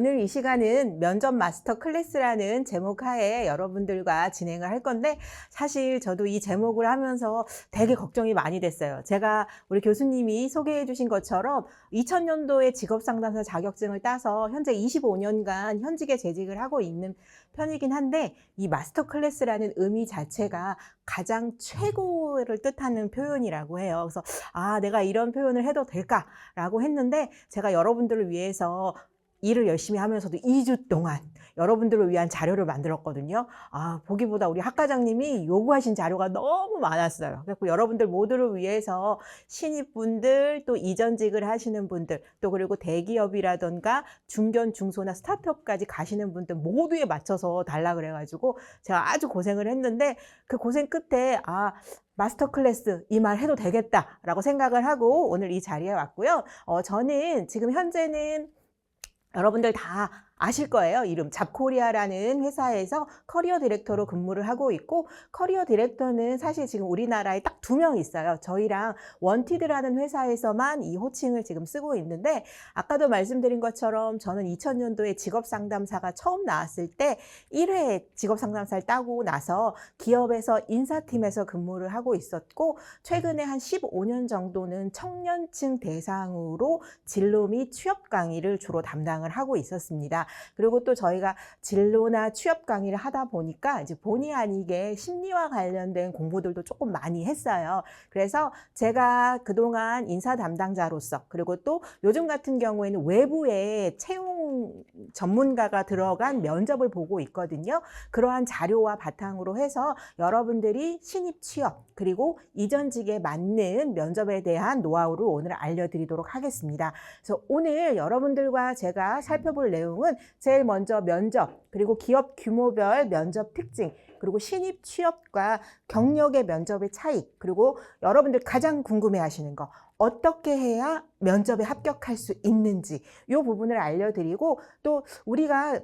오늘 이 시간은 면접 마스터 클래스라는 제목 하에 여러분들과 진행을 할 건데, 사실 저도 이 제목을 하면서 되게 걱정이 많이 됐어요. 제가 우리 교수님이 소개해 주신 것처럼 2000년도에 직업상담사 자격증을 따서 현재 25년간 현직에 재직을 하고 있는 편이긴 한데, 이 마스터 클래스라는 의미 자체가 가장 최고를 뜻하는 표현이라고 해요. 그래서 내가 이런 표현을 해도 될까라고 했는데, 제가 여러분들을 위해서 일을 열심히 하면서도 2주 동안 여러분들을 위한 자료를 만들었거든요. 보기보다 우리 학과장님이 요구하신 자료가 너무 많았어요. 그래서 여러분들 모두를 위해서 신입분들, 또 이전직을 하시는 분들, 또 그리고 대기업이라던가 중견, 중소나 스타트업까지 가시는 분들 모두에 맞춰서 달라 그래가지고 제가 아주 고생을 했는데, 그 고생 끝에 마스터 클래스 이 말 해도 되겠다라고 생각을 하고 오늘 이 자리에 왔고요. 저는 지금 현재는 여러분들 다 아실 거예요. 이름 잡코리아라는 회사에서 커리어 디렉터로 근무를 하고 있고, 커리어 디렉터는 사실 지금 우리나라에 딱 2명 있어요. 저희랑 원티드라는 회사에서만 이 호칭을 지금 쓰고 있는데, 아까도 말씀드린 것처럼 저는 2000년도에 직업상담사가 처음 나왔을 때 1회 직업상담사를 따고 나서 기업에서 인사팀에서 근무를 하고 있었고, 최근에 한 15년 정도는 청년층 대상으로 진로 및 취업 강의를 주로 담당을 하고 있었습니다. 그리고 또 저희가 진로나 취업 강의를 하다 보니까 이제 본의 아니게 심리와 관련된 공부들도 조금 많이 했어요. 그래서 제가 그동안 인사 담당자로서, 그리고 또 요즘 같은 경우에는 외부에 채용 전문가가 들어간 면접을 보고 있거든요. 그러한 자료와 바탕으로 해서 여러분들이 신입 취업, 그리고 이전직에 맞는 면접에 대한 노하우를 오늘 알려드리도록 하겠습니다. 그래서 오늘 여러분들과 제가 살펴볼 내용은 제일 먼저 면접, 그리고 기업 규모별 면접 특징, 그리고 신입 취업과 경력의 면접의 차이, 그리고 여러분들 가장 궁금해하시는 거, 어떻게 해야 면접에 합격할 수 있는지 이 부분을 알려드리고, 또 우리가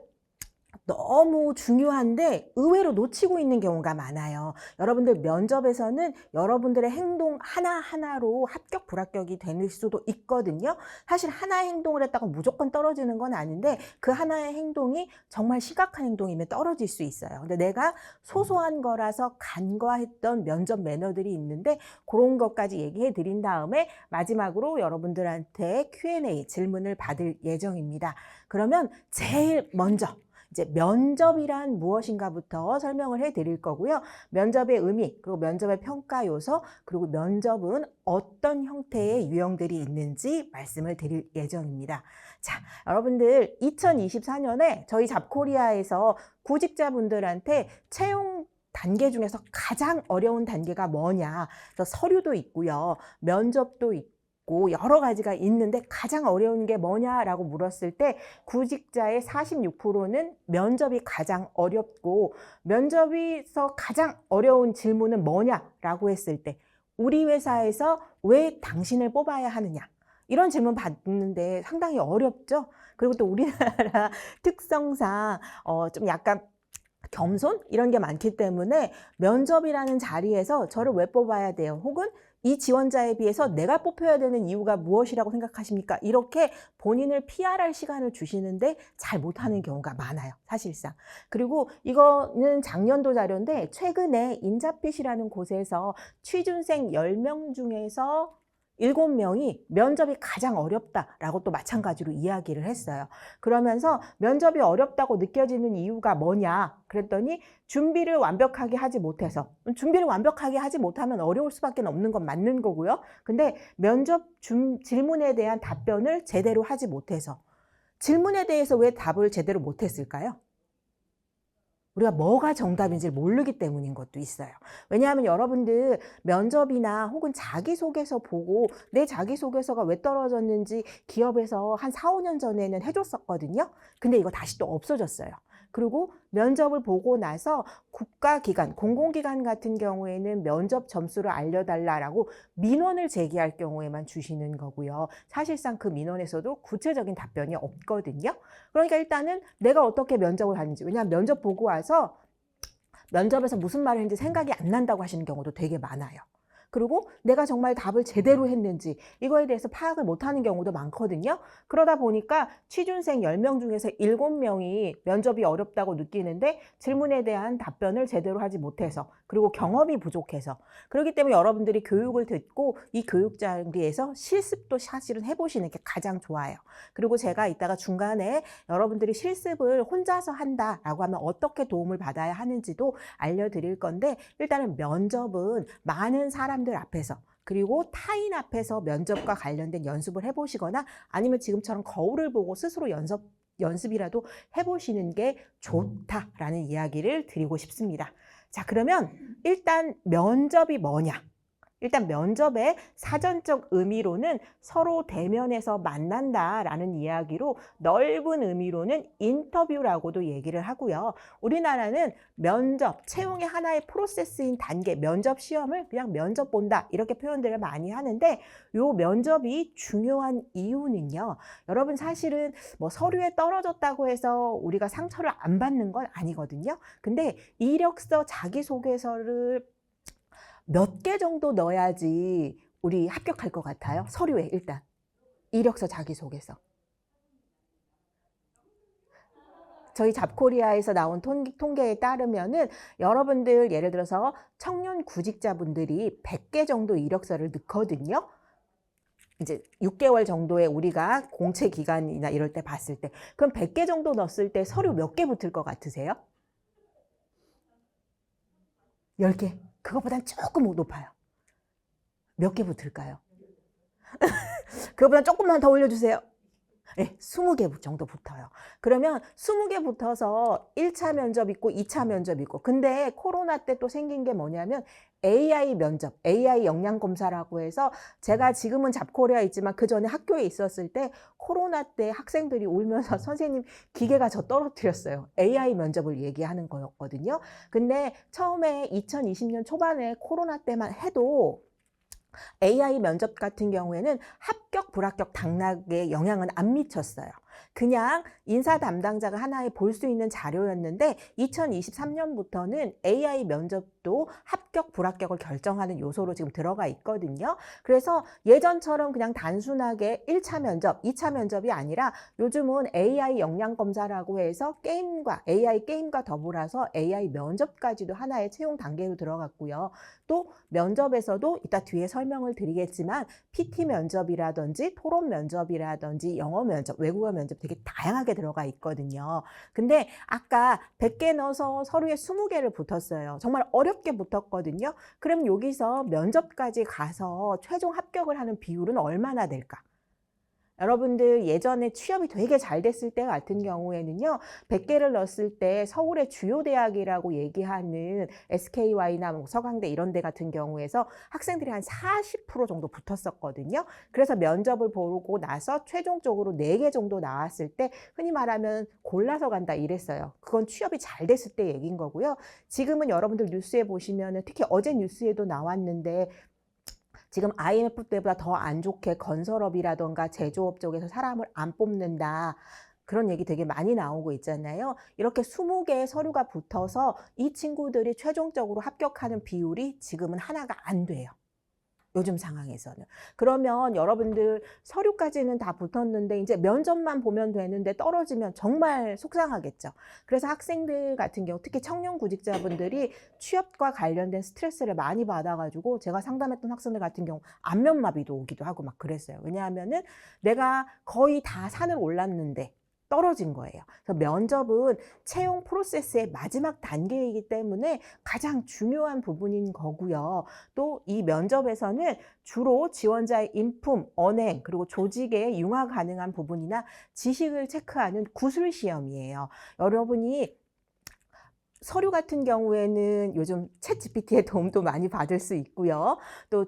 너무 중요한데 의외로 놓치고 있는 경우가 많아요. 여러분들 면접에서는 여러분들의 행동 하나하나로 합격, 불합격이 될 수도 있거든요. 사실 하나의 행동을 했다고 무조건 떨어지는 건 아닌데, 그 하나의 행동이 정말 심각한 행동이면 떨어질 수 있어요. 근데 내가 소소한 거라서 간과했던 면접 매너들이 있는데, 그런 것까지 얘기해 드린 다음에 마지막으로 여러분들한테 Q&A 질문을 받을 예정입니다. 그러면 제일 먼저 이제 면접이란 무엇인가부터 설명을 해 드릴 거고요. 면접의 의미, 그리고 면접의 평가 요소, 그리고 면접은 어떤 형태의 유형들이 있는지 말씀을 드릴 예정입니다. 자, 여러분들 2024년에 저희 잡코리아에서 구직자분들한테 채용 단계 중에서 가장 어려운 단계가 뭐냐, 그래서 서류도 있고요, 면접도 있고 여러 가지가 있는데 가장 어려운 게 뭐냐라고 물었을 때 구직자의 46%는 면접이 가장 어렵고, 면접에서 가장 어려운 질문은 뭐냐라고 했을 때 우리 회사에서 왜 당신을 뽑아야 하느냐, 이런 질문 받는데 상당히 어렵죠. 그리고 또 우리나라 특성상 좀 약간 겸손? 이런 게 많기 때문에 면접이라는 자리에서 저를 왜 뽑아야 돼요? 혹은 이 지원자에 비해서 내가 뽑혀야 되는 이유가 무엇이라고 생각하십니까? 이렇게 본인을 PR할 시간을 주시는데 잘 못하는 경우가 많아요, 사실상. 그리고 이거는 작년도 자료인데, 최근에 인자핏이라는 곳에서 취준생 10명 중에서 7명이 면접이 가장 어렵다라고 또 마찬가지로 이야기를 했어요. 그러면서 면접이 어렵다고 느껴지는 이유가 뭐냐 그랬더니, 준비를 완벽하게 하지 못해서. 준비를 완벽하게 하지 못하면 어려울 수밖에 없는 건 맞는 거고요. 근데 면접 질문에 대한 답변을 제대로 하지 못해서. 질문에 대해서 왜 답을 제대로 못했을까요? 우리가 뭐가 정답인지 모르기 때문인 것도 있어요. 왜냐하면 여러분들 면접이나 혹은 자기소개서 보고 내 자기소개서가 왜 떨어졌는지 기업에서 한 4, 5년 전에는 해줬었거든요. 근데 이거 다시 또 없어졌어요. 그리고 면접을 보고 나서 국가기관, 공공기관 같은 경우에는 면접 점수를 알려달라고 민원을 제기할 경우에만 주시는 거고요. 사실상 그 민원에서도 구체적인 답변이 없거든요. 그러니까 일단은 내가 어떻게 면접을 하는지, 왜냐하면 면접 보고 와서 면접에서 무슨 말을 했는지 생각이 안 난다고 하시는 경우도 되게 많아요. 그리고 내가 정말 답을 제대로 했는지 이거에 대해서 파악을 못하는 경우도 많거든요. 그러다 보니까 취준생 10명 중에서 7명이 면접이 어렵다고 느끼는데 질문에 대한 답변을 제대로 하지 못해서, 그리고 경험이 부족해서. 그렇기 때문에 여러분들이 교육을 듣고 이 교육 자리에서 실습도 사실은 해보시는 게 가장 좋아요. 그리고 제가 이따가 중간에 여러분들이 실습을 혼자서 한다라고 하면 어떻게 도움을 받아야 하는지도 알려드릴 건데, 일단은 면접은 많은 사람들 앞에서, 그리고 타인 앞에서 면접과 관련된 연습을 해보시거나 아니면 지금처럼 거울을 보고 스스로 연습이라도 해보시는 게 좋다라는 이야기를 드리고 싶습니다. 자, 그러면 일단 면접이 뭐냐? 일단 면접의 사전적 의미로는 서로 대면해서 만난다라는 이야기로, 넓은 의미로는 인터뷰라고도 얘기를 하고요. 우리나라는 면접, 채용의 하나의 프로세스인 단계, 면접 시험을 그냥 면접 본다 이렇게 표현들을 많이 하는데, 요 면접이 중요한 이유는요. 여러분 사실은 뭐 서류에 떨어졌다고 해서 우리가 상처를 안 받는 건 아니거든요. 근데 이력서, 자기소개서를 몇 개 정도 넣어야지 우리 합격할 것 같아요? 서류에 일단. 이력서, 자기소개서. 저희 잡코리아에서 나온 통계에 따르면은 여러분들 예를 들어서 청년 구직자분들이 100개 정도 이력서를 넣거든요. 이제 6개월 정도의 우리가 공채 기간이나 이럴 때 봤을 때. 그럼 100개 정도 넣었을 때 서류 몇 개 붙을 것 같으세요? 10개. 그거보단 조금 높아요. 몇 개 붙을까요? 그거보다 조금만 더 올려주세요. 네, 20개 정도 붙어요. 그러면 20개 붙어서 1차 면접 있고 2차 면접 있고, 근데 코로나 때 또 생긴 게 뭐냐면 AI 면접, AI 역량검사라고 해서, 제가 지금은 잡코리아 있지만 그 전에 학교에 있었을 때 코로나 때 학생들이 울면서 선생님 기계가 저 떨어뜨렸어요. AI 면접을 얘기하는 거였거든요. 근데 처음에 2020년 초반에 코로나 때만 해도 AI 면접 같은 경우에는 합격, 불합격 당락에 영향은 안 미쳤어요. 그냥 인사 담당자가 하나의 볼 수 있는 자료였는데 2023년부터는 AI 면접도 합격, 불합격을 결정하는 요소로 지금 들어가 있거든요. 그래서 예전처럼 그냥 단순하게 1차 면접, 2차 면접이 아니라 요즘은 AI 역량 검사라고 해서 AI 게임과 더불어서 AI 면접까지도 하나의 채용 단계로 들어갔고요. 또 면접에서도 이따 뒤에 설명을 드리겠지만 PT 면접이라든지 토론 면접이라든지 영어 면접, 외국어 면접 되게 다양하게 들어가 있거든요. 근데 아까 100개 넣어서 서류에 20개를 붙었어요. 정말 어렵게 붙었거든요. 그럼 여기서 면접까지 가서 최종 합격을 하는 비율은 얼마나 될까? 여러분들 예전에 취업이 되게 잘 됐을 때 같은 경우에는요, 100개를 넣었을 때 서울의 주요 대학이라고 얘기하는 SKY나 뭐 서강대 이런 데 같은 경우에서 학생들이 한 40% 정도 붙었었거든요. 그래서 면접을 보고 나서 최종적으로 4개 정도 나왔을 때 흔히 말하면 골라서 간다 이랬어요. 그건 취업이 잘 됐을 때 얘기인 거고요. 지금은 여러분들 뉴스에 보시면은, 특히 어제 뉴스에도 나왔는데, 지금 IMF 때보다 더 안 좋게 건설업이라던가 제조업 쪽에서 사람을 안 뽑는다, 그런 얘기 되게 많이 나오고 있잖아요. 이렇게 20개의 서류가 붙어서 이 친구들이 최종적으로 합격하는 비율이 지금은 하나가 안 돼요. 요즘 상황에서는. 그러면 여러분들 서류까지는 다 붙었는데 이제 면접만 보면 되는데 떨어지면 정말 속상하겠죠. 그래서 학생들 같은 경우, 특히 청년 구직자분들이 취업과 관련된 스트레스를 많이 받아가지고, 제가 상담했던 학생들 같은 경우 안면마비도 오기도 하고 막 그랬어요. 왜냐하면은 내가 거의 다 산을 올랐는데 떨어진 거예요. 그래서 면접은 채용 프로세스의 마지막 단계이기 때문에 가장 중요한 부분인 거고요. 또 이 면접에서는 주로 지원자의 인품, 언행, 그리고 조직에 융화 가능한 부분이나 지식을 체크하는 구술 시험이에요. 여러분이 서류 같은 경우에는 요즘 챗 GPT의 도움도 많이 받을 수 있고요. 또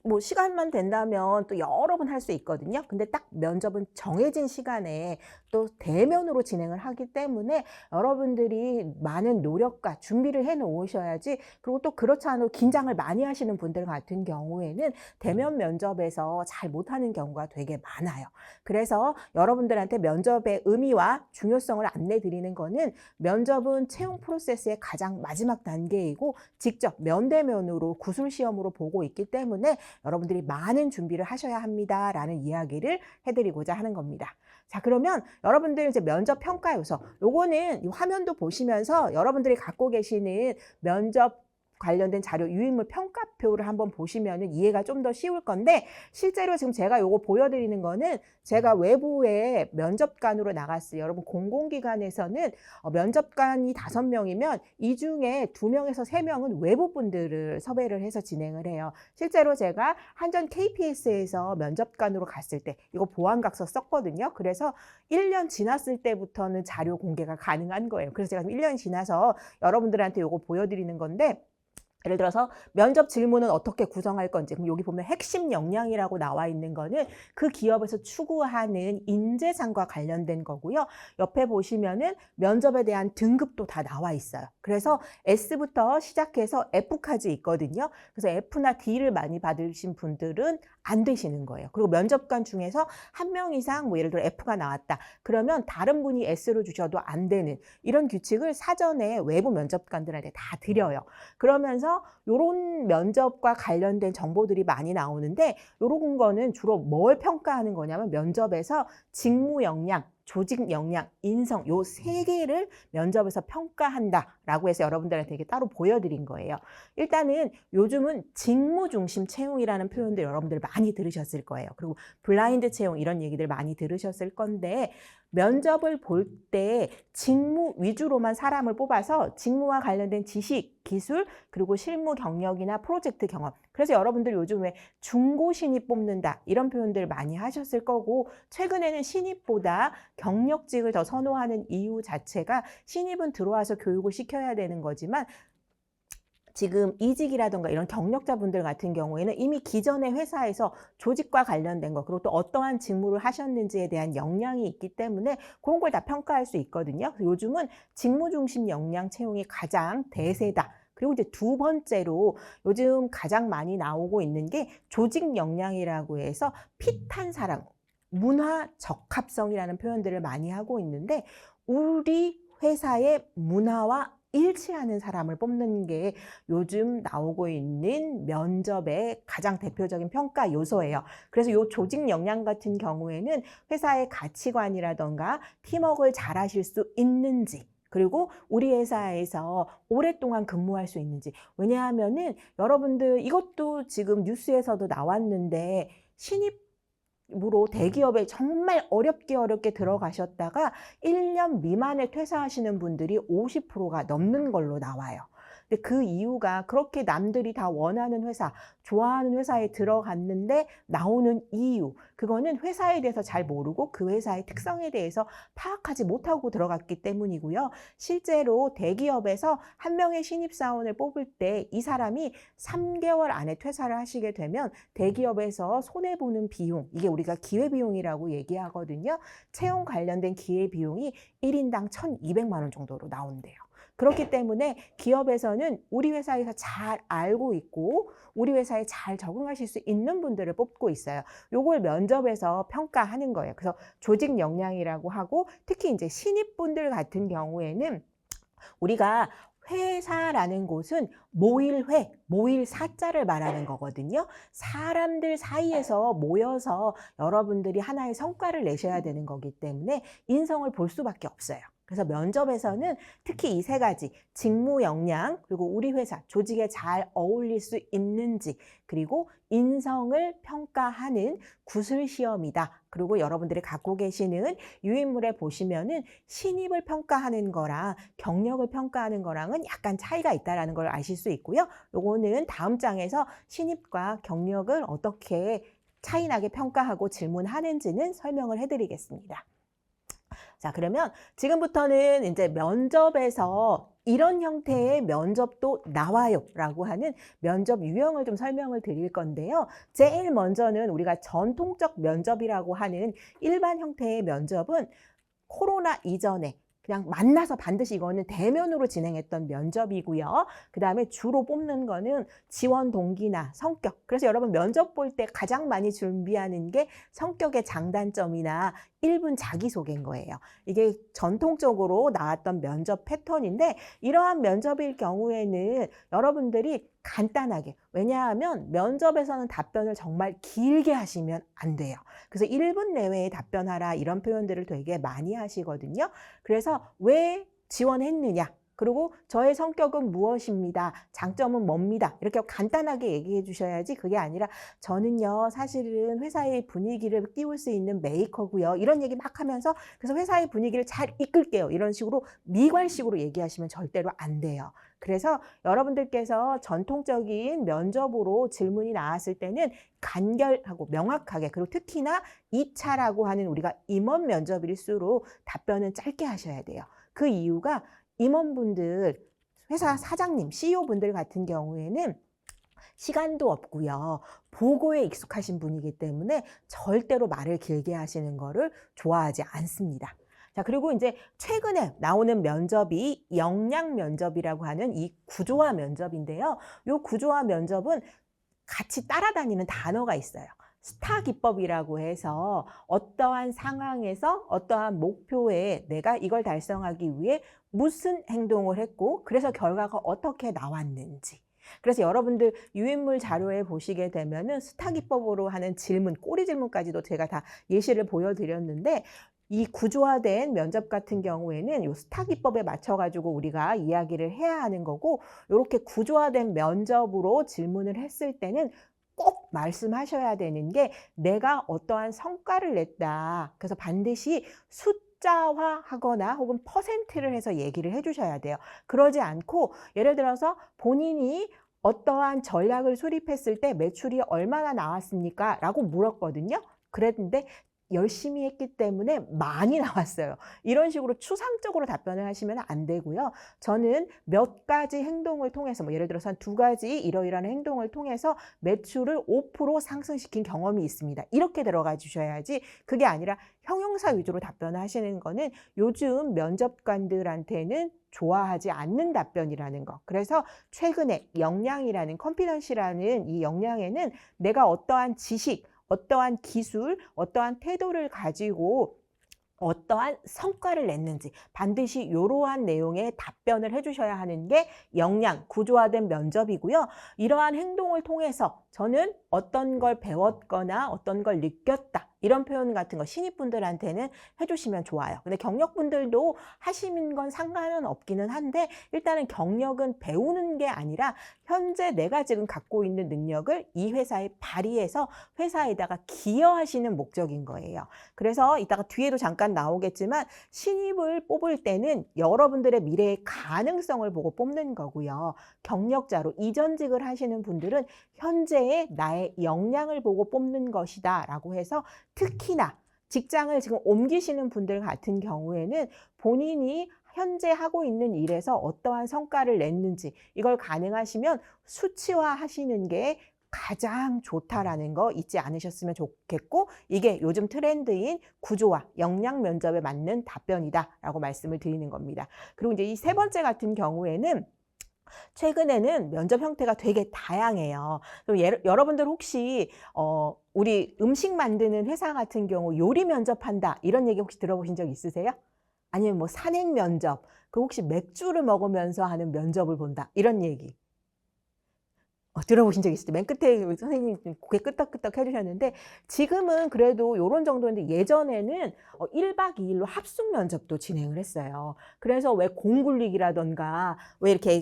뭐 시간만 된다면 또 여러 번 할 수 있거든요. 근데 딱 면접은 정해진 시간에 또 대면으로 진행을 하기 때문에 여러분들이 많은 노력과 준비를 해 놓으셔야지. 그리고 또 그렇지 않아도 긴장을 많이 하시는 분들 같은 경우에는 대면 면접에서 잘 못하는 경우가 되게 많아요. 그래서 여러분들한테 면접의 의미와 중요성을 안내 드리는 거는, 면접은 채용 프로세스 프로세스의 가장 마지막 단계이고 직접 면대면으로 구술시험으로 보고 있기 때문에 여러분들이 많은 준비를 하셔야 합니다라는 이야기를 해드리고자 하는 겁니다. 자, 그러면 여러분들 이제 면접 평가 요소, 요거는 이 화면도 보시면서 여러분들이 갖고 계시는 면접 관련된 자료 유인물 평가표를 한번 보시면은 이해가 좀 더 쉬울 건데, 실제로 지금 제가 요거 보여드리는 거는 제가 외부에 면접관으로 나갔어요. 여러분 공공기관에서는 면접관이 5명이면 이 중에 2명에서 3명은 외부 분들을 섭외를 해서 진행을 해요. 실제로 제가 한전 KPS에서 면접관으로 갔을 때 이거 보안각서 썼거든요. 그래서 1년 지났을 때부터는 자료 공개가 가능한 거예요. 그래서 제가 1년이 지나서 여러분들한테 요거 보여드리는 건데, 예를 들어서 면접 질문은 어떻게 구성할 건지, 그럼 여기 보면 핵심 역량이라고 나와 있는 거는 그 기업에서 추구하는 인재상과 관련된 거고요. 옆에 보시면은 면접에 대한 등급도 다 나와 있어요. 그래서 S부터 시작해서 F까지 있거든요. 그래서 F나 D를 많이 받으신 분들은 안 되시는 거예요. 그리고 면접관 중에서 1명 이상 뭐 예를 들어 F가 나왔다. 그러면 다른 분이 S를 주셔도 안 되는 이런 규칙을 사전에 외부 면접관들한테 다 드려요. 그러면서 이런 면접과 관련된 정보들이 많이 나오는데, 이런 거는 주로 뭘 평가하는 거냐면 면접에서 직무 역량, 조직 역량, 인성 요 3개를 면접에서 평가한다라고 해서 여러분들한테 이게 따로 보여드린 거예요. 일단은 요즘은 직무 중심 채용이라는 표현들 여러분들 많이 들으셨을 거예요. 그리고 블라인드 채용 이런 얘기들 많이 들으셨을 건데, 면접을 볼 때 직무 위주로만 사람을 뽑아서 직무와 관련된 지식, 기술, 그리고 실무 경력이나 프로젝트 경험. 그래서 여러분들 요즘 왜 중고 신입 뽑는다 이런 표현들 많이 하셨을 거고, 최근에는 신입보다 경력직을 더 선호하는 이유 자체가 신입은 들어와서 교육을 시켜야 되는 거지만 지금 이직이라든가 이런 경력자분들 같은 경우에는 이미 기존의 회사에서 조직과 관련된 거, 그리고 또 어떠한 직무를 하셨는지에 대한 역량이 있기 때문에 그런 걸 다 평가할 수 있거든요. 요즘은 직무 중심 역량 채용이 가장 대세다. 그리고 이제 2번째로 요즘 가장 많이 나오고 있는 게 조직 역량이라고 해서 핏한 사람, 문화 적합성이라는 표현들을 많이 하고 있는데, 우리 회사의 문화와 일치하는 사람을 뽑는 게 요즘 나오고 있는 면접의 가장 대표적인 평가 요소예요. 그래서 이 조직 역량 같은 경우에는 회사의 가치관이라던가 팀워크를 잘 하실 수 있는지, 그리고 우리 회사에서 오랫동안 근무할 수 있는지. 왜냐하면은 여러분들 이것도 지금 뉴스에서도 나왔는데, 신입으로 대기업에 정말 어렵게 들어가셨다가 1년 미만에 퇴사하시는 분들이 50%가 넘는 걸로 나와요. 근데 그 이유가 그렇게 남들이 다 원하는 회사, 좋아하는 회사에 들어갔는데 나오는 이유, 그거는 회사에 대해서 잘 모르고 그 회사의 특성에 대해서 파악하지 못하고 들어갔기 때문이고요. 실제로 대기업에서 한 명의 신입사원을 뽑을 때 이 사람이 3개월 안에 퇴사를 하시게 되면 대기업에서 손해보는 비용, 이게 우리가 기회비용이라고 얘기하거든요. 채용 관련된 기회비용이 1인당 1,200만 원 정도로 나온대요. 그렇기 때문에 기업에서는 우리 회사에서 잘 알고 있고 우리 회사에 잘 적응하실 수 있는 분들을 뽑고 있어요. 요걸 면접에서 평가하는 거예요. 그래서 조직 역량이라고 하고, 특히 이제 신입분들 같은 경우에는 우리가 회사라는 곳은 모일회, 모일사자를 말하는 거거든요. 사람들 사이에서 모여서 여러분들이 하나의 성과를 내셔야 되는 거기 때문에 인성을 볼 수밖에 없어요. 그래서 면접에서는 특히 이 3가지, 직무 역량, 그리고 우리 회사, 조직에 잘 어울릴 수 있는지, 그리고 인성을 평가하는 구술시험이다. 그리고 여러분들이 갖고 계시는 유인물에 보시면은 신입을 평가하는 거랑 경력을 평가하는 거랑은 약간 차이가 있다는 걸 아실 수 있고요. 요거는 다음 장에서 신입과 경력을 어떻게 차이나게 평가하고 질문하는지는 설명을 해드리겠습니다. 자, 그러면 지금부터는 이제 면접에서 이런 형태의 면접도 나와요 라고 하는 면접 유형을 좀 설명을 드릴 건데요. 제일 먼저는 우리가 전통적 면접이라고 하는 일반 형태의 면접은 코로나 이전에 그냥 만나서 반드시 이거는 대면으로 진행했던 면접이고요. 그 다음에 주로 뽑는 거는 지원 동기나 성격. 그래서 여러분 면접 볼 때 가장 많이 준비하는 게 성격의 장단점이나 1분 자기소개인 거예요. 이게 전통적으로 나왔던 면접 패턴인데 이러한 면접일 경우에는 여러분들이 간단하게, 왜냐하면 면접에서는 답변을 정말 길게 하시면 안 돼요. 그래서 1분 내외에 답변하라 이런 표현들을 되게 많이 하시거든요. 그래서 왜 지원했느냐, 그리고 저의 성격은 무엇입니다, 장점은 뭡니다, 이렇게 간단하게 얘기해 주셔야지, 그게 아니라 저는요 사실은 회사의 분위기를 띄울 수 있는 메이커고요, 이런 얘기 막 하면서 그래서 회사의 분위기를 잘 이끌게요, 이런 식으로 미괄식으로 얘기하시면 절대로 안 돼요. 그래서 여러분들께서 전통적인 면접으로 질문이 나왔을 때는 간결하고 명확하게, 그리고 특히나 2차라고 하는 우리가 임원 면접일수록 답변은 짧게 하셔야 돼요. 그 이유가 임원분들, 회사 사장님, CEO분들 같은 경우에는 시간도 없고요, 보고에 익숙하신 분이기 때문에 절대로 말을 길게 하시는 거를 좋아하지 않습니다. 자, 그리고 이제 최근에 나오는 면접이 역량 면접이라고 하는 이 구조화 면접인데요. 이 구조화 면접은 같이 따라다니는 단어가 있어요. 스타 기법이라고 해서 어떠한 상황에서 어떠한 목표에 내가 이걸 달성하기 위해 무슨 행동을 했고 그래서 결과가 어떻게 나왔는지. 그래서 여러분들 유인물 자료에 보시게 되면은 스타 기법으로 하는 질문, 꼬리 질문까지도 제가 다 예시를 보여드렸는데, 이 구조화된 면접 같은 경우에는 이 스타 기법에 맞춰가지고 우리가 이야기를 해야 하는 거고, 이렇게 구조화된 면접으로 질문을 했을 때는 꼭 말씀하셔야 되는 게 내가 어떠한 성과를 냈다. 그래서 반드시 숫자화하거나 혹은 퍼센트를 해서 얘기를 해주셔야 돼요. 그러지 않고 예를 들어서 본인이 어떠한 전략을 수립했을 때 매출이 얼마나 나왔습니까? 라고 물었거든요. 그랬는데 열심히 했기 때문에 많이 나왔어요. 이런 식으로 추상적으로 답변을 하시면 안 되고요. 저는 몇 가지 행동을 통해서, 뭐 예를 들어서 한 2가지 이러이러한 행동을 통해서 매출을 5% 상승시킨 경험이 있습니다, 이렇게 들어가 주셔야지, 그게 아니라 형용사 위주로 답변을 하시는 거는 요즘 면접관들한테는 좋아하지 않는 답변이라는 거. 그래서 최근에 역량이라는, 컨피던시라는 이 역량에는 내가 어떠한 지식, 어떠한 기술, 어떠한 태도를 가지고 어떠한 성과를 냈는지 반드시 이러한 내용의 답변을 해주셔야 하는 게 역량, 구조화된 면접이고요. 이러한 행동을 통해서 저는 어떤 걸 배웠거나 어떤 걸 느꼈다, 이런 표현 같은 거 신입분들한테는 해주시면 좋아요. 근데 경력분들도 하시는 건 상관은 없기는 한데, 일단은 경력은 배우는 게 아니라 현재 내가 지금 갖고 있는 능력을 이 회사에 발휘해서 회사에다가 기여하시는 목적인 거예요. 그래서 이따가 뒤에도 잠깐 나오겠지만 신입을 뽑을 때는 여러분들의 미래의 가능성을 보고 뽑는 거고요. 경력자로 이전직을 하시는 분들은 현재의 나의 역량을 보고 뽑는 것이다 라고 해서, 특히나 직장을 지금 옮기시는 분들 같은 경우에는 본인이 현재 하고 있는 일에서 어떠한 성과를 냈는지 이걸 가능하시면 수치화 하시는 게 가장 좋다라는 거 잊지 않으셨으면 좋겠고, 이게 요즘 트렌드인 구조화, 역량 면접에 맞는 답변이다라고 말씀을 드리는 겁니다. 그리고 이제 이 3번째 같은 경우에는 최근에는 면접 형태가 되게 다양해요. 그럼 여러분들 혹시 우리 음식 만드는 회사 같은 경우 요리 면접한다, 이런 얘기 혹시 들어보신 적 있으세요? 아니면 뭐 산행 면접, 그 혹시 맥주를 먹으면서 하는 면접을 본다, 이런 얘기 들어보신 적 있으시죠? 맨 끝에 선생님 고개 끄덕끄덕 해주셨는데, 지금은 그래도 요런 정도인데 예전에는 1박 2일로 합숙 면접도 진행을 했어요. 그래서 왜 공 굴리기라던가 왜 이렇게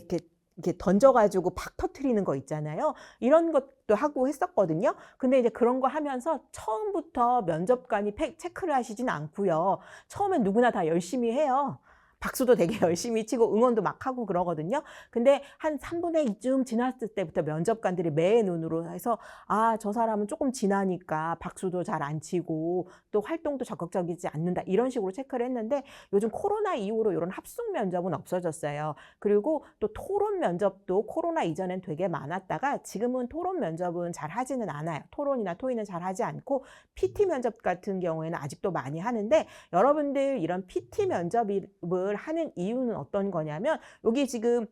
던져가지고 박 터트리는 거 있잖아요. 이런 것도 하고 했었거든요. 근데 이제 그런 거 하면서 처음부터 면접관이 체크를 하시진 않고요. 처음엔 누구나 다 열심히 해요. 박수도 되게 열심히 치고 응원도 막 하고 그러거든요. 근데 한 3분의 2쯤 지났을 때부터 면접관들이 매의 눈으로 해서, 아, 저 사람은 조금 지나니까 박수도 잘 안 치고 또 활동도 적극적이지 않는다, 이런 식으로 체크를 했는데, 요즘 코로나 이후로 이런 합숙 면접은 없어졌어요. 그리고 또 토론 면접도 코로나 이전엔 되게 많았다가 지금은 토론 면접은 잘 하지는 않아요. 토론이나 토의는 잘 하지 않고 PT 면접 같은 경우에는 아직도 많이 하는데, 여러분들 이런 PT 면접을 하는 이유는 어떤 거냐면, 여기 지금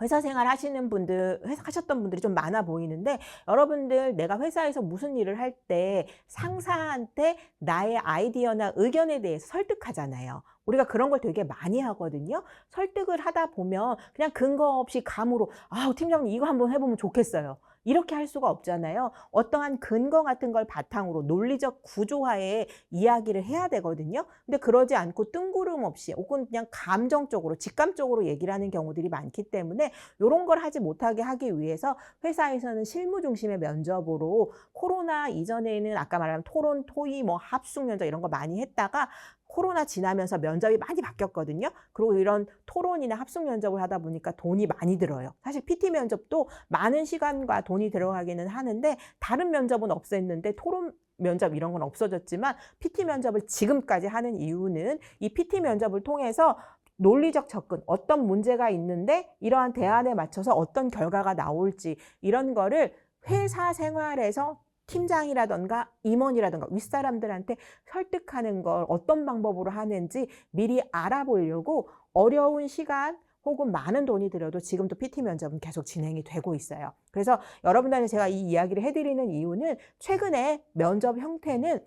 회사 생활 하시는 분들, 하셨던 분들이 좀 많아 보이는데, 여러분들 내가 회사에서 무슨 일을 할 때 상사한테 나의 아이디어나 의견에 대해서 설득하잖아요. 우리가 그런 걸 되게 많이 하거든요. 설득을 하다 보면 그냥 근거 없이 감으로 아, 팀장님 이거 한번 해보면 좋겠어요. 이렇게 할 수가 없잖아요. 어떠한 근거 같은 걸 바탕으로 논리적 구조화의 이야기를 해야 되거든요. 근데 그러지 않고 뜬구름 없이 혹은 그냥 감정적으로 직감적으로 얘기를 하는 경우들이 많기 때문에 요런 걸 하지 못하게 하기 위해서 회사에서는 실무 중심의 면접으로 코로나 이전에는 아까 말한 토론, 토의, 뭐 합숙 면접 이런 거 많이 했다가 코로나 지나면서 면접이 많이 바뀌었거든요. 그리고 이런 토론이나 합숙 면접을 하다 보니까 돈이 많이 들어요. 사실 PT 면접도 많은 시간과 돈이 들어가기는 하는데 다른 면접은 없앴는데 토론 면접 이런 건 없어졌지만 PT 면접을 지금까지 하는 이유는 이 PT 면접을 통해서 논리적 접근, 어떤 문제가 있는데 이러한 대안에 맞춰서 어떤 결과가 나올지 이런 거를 회사 생활에서 팀장이라던가 임원이라던가 윗사람들한테 설득하는 걸 어떤 방법으로 하는지 미리 알아보려고 어려운 시간 혹은 많은 돈이 들어도 지금도 PT 면접은 계속 진행이 되고 있어요. 그래서 여러분들한테 제가 이 이야기를 해드리는 이유는 최근에 면접 형태는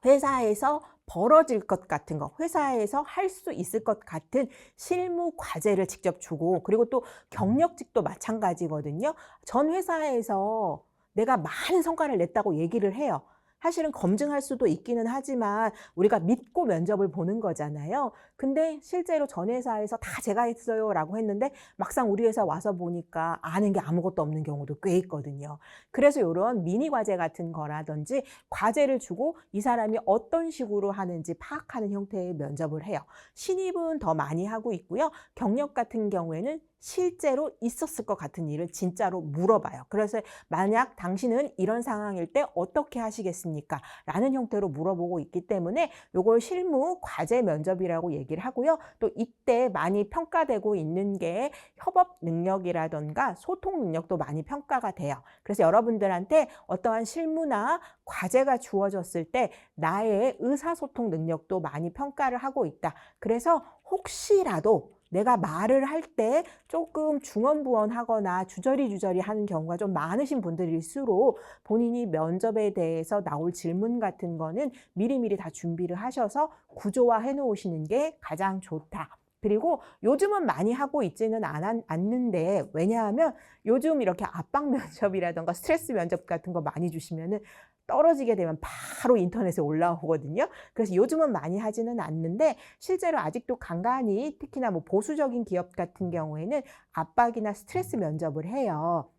회사에서 벌어질 것 같은 거, 회사에서 할 수 있을 것 같은 실무 과제를 직접 주고 그리고 또 경력직도 마찬가지거든요. 전 회사에서 내가 많은 성과를 냈다고 얘기를 해요. 사실은 검증할 수도 있기는 하지만 우리가 믿고 면접을 보는 거잖아요. 근데 실제로 전 회사에서 다 제가 했어요 라고 했는데 막상 우리 회사 와서 보니까 아는 게 아무것도 없는 경우도 꽤 있거든요. 그래서 이런 미니 과제 같은 거라든지 과제를 주고 이 사람이 어떤 식으로 하는지 파악하는 형태의 면접을 해요. 신입은 더 많이 하고 있고요. 경력 같은 경우에는 실제로 있었을 것 같은 일을 진짜로 물어봐요. 그래서 만약 당신은 이런 상황일 때 어떻게 하시겠습니까? 라는 형태로 물어보고 있기 때문에 이걸 실무 과제 면접이라고 얘기를 하고요. 또 이때 많이 평가되고 있는 게 협업 능력이라던가 소통 능력도 많이 평가가 돼요. 그래서 여러분들한테 어떠한 실무나 과제가 주어졌을 때 나의 의사소통 능력도 많이 평가를 하고 있다. 그래서 혹시라도 내가 말을 할 때 조금 중언부언하거나 주저리 하는 경우가 좀 많으신 분들일수록 본인이 면접에 대해서 나올 질문 같은 거는 미리미리 다 준비를 하셔서 구조화해 놓으시는 게 가장 좋다. 그리고 요즘은 많이 하고 있지는 않는데 왜냐하면 요즘 이렇게 압박 면접이라든가 스트레스 면접 같은 거 많이 주시면은 떨어지게 되면 바로 인터넷에 올라오거든요. 그래서 요즘은 많이 하지는 않는데 실제로 아직도 간간히 특히나 뭐 보수적인 기업 같은 경우에는 압박이나 스트레스 면접을 해요.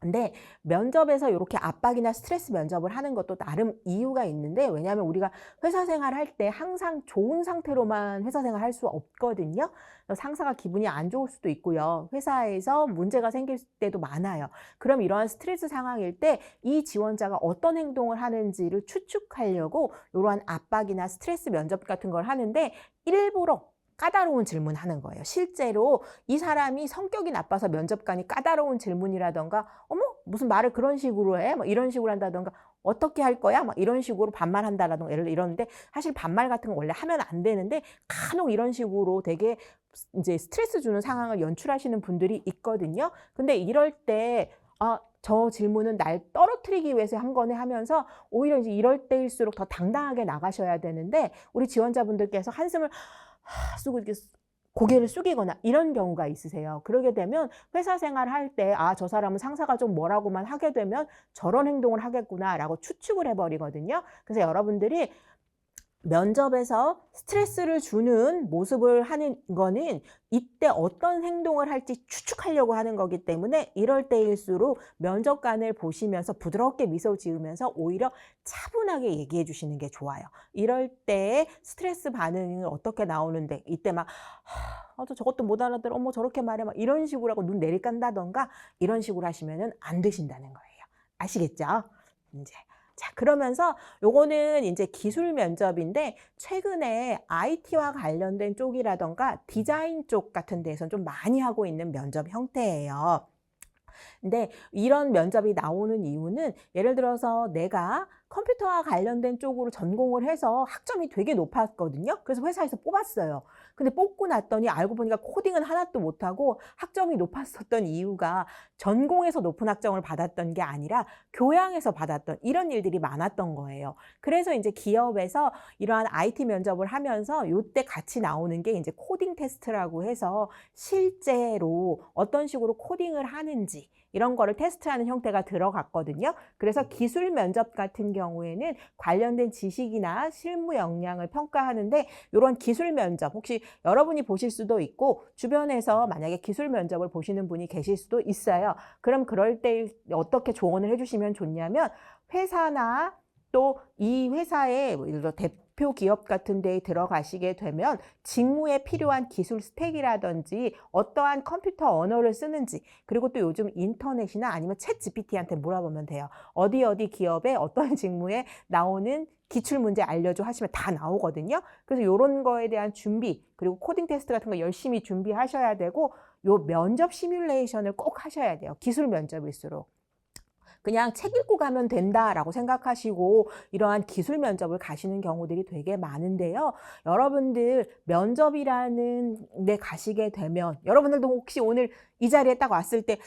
근데 면접에서 이렇게 압박이나 스트레스 면접을 하는 것도 나름 이유가 있는데 왜냐하면 우리가 회사 생활할 때 항상 좋은 상태로만 회사 생활 할 수 없거든요. 상사가 기분이 안 좋을 수도 있고요. 회사에서 문제가 생길 때도 많아요. 그럼 이러한 스트레스 상황일 때 이 지원자가 어떤 행동을 하는지를 추측하려고 이러한 압박이나 스트레스 면접 같은 걸 하는데 일부러 까다로운 질문하는 거예요. 실제로 이 사람이 성격이 나빠서 면접관이 까다로운 질문이라던가 어머 무슨 말을 그런 식으로 해? 막 이런 식으로 한다던가 어떻게 할 거야? 막 이런 식으로 반말한다라던가 예를 들어 이러는데 사실 반말 같은 거 원래 하면 안 되는데 간혹 이런 식으로 되게 이제 스트레스 주는 상황을 연출하시는 분들이 있거든요. 근데 이럴 때 저 질문은 날 떨어뜨리기 위해서 한 거네 하면서 오히려 이제 이럴 때일수록 더 당당하게 나가셔야 되는데 우리 지원자분들께서 한숨을 쓰고 이렇게 고개를 숙이거나 이런 경우가 있으세요. 그러게 되면 회사 생활할 때 저 사람은 상사가 좀 뭐라고만 하게 되면 저런 행동을 하겠구나라고 추측을 해버리거든요. 그래서 여러분들이 면접에서 스트레스를 주는 모습을 하는 거는 이때 어떤 행동을 할지 추측하려고 하는 거기 때문에 이럴 때일수록 면접관을 보시면서 부드럽게 미소 지으면서 오히려 차분하게 얘기해 주시는 게 좋아요. 이럴 때 스트레스 반응이 어떻게 나오는데 이때 막 저것도 못 알아들어. 어머 저렇게 말해. 막 이런 식으로 하고 눈 내리깐다던가 이런 식으로 하시면은 안 되신다는 거예요. 아시겠죠? 이제 자, 그러면서 요거는 이제 기술 면접인데 최근에 IT와 관련된 쪽이라던가 디자인 쪽 같은 데서는 좀 많이 하고 있는 면접 형태예요. 근데 이런 면접이 나오는 이유는 예를 들어서 내가 컴퓨터와 관련된 쪽으로 전공을 해서 학점이 되게 높았거든요. 그래서 회사에서 뽑았어요. 근데 뽑고 났더니 알고 보니까 코딩은 하나도 못하고 학점이 높았었던 이유가 전공에서 높은 학점을 받았던 게 아니라 교양에서 받았던 이런 일들이 많았던 거예요. 그래서 이제 기업에서 이러한 IT 면접을 하면서 요때 같이 나오는 게 이제 코딩 테스트라고 해서 실제로 어떤 식으로 코딩을 하는지 이런 거를 테스트하는 형태가 들어갔거든요. 그래서 기술 면접 같은 경우에는 관련된 지식이나 실무 역량을 평가하는데 이런 기술 면접 혹시 여러분이 보실 수도 있고 주변에서 만약에 기술 면접을 보시는 분이 계실 수도 있어요. 그럼 그럴 때 어떻게 조언을 해주시면 좋냐면 회사나 또 이 회사의 예를 들어 대표 기업 같은 데에 들어가시게 되면 직무에 필요한 기술 스택이라든지 어떠한 컴퓨터 언어를 쓰는지 그리고 또 요즘 인터넷이나 아니면 챗 GPT한테 물어보면 돼요. 어디 기업에 어떤 직무에 나오는 기출문제 알려줘 하시면 다 나오거든요. 그래서 이런 거에 대한 준비 그리고 코딩 테스트 같은 거 열심히 준비하셔야 되고 요 면접 시뮬레이션을 꼭 하셔야 돼요. 기술 면접일수록. 그냥 책 읽고 가면 된다라고 생각하시고 이러한 기술 면접을 가시는 경우들이 되게 많은데요. 여러분들 면접이라는 데 가시게 되면 여러분들도 혹시 오늘 이 자리에 딱 왔을 때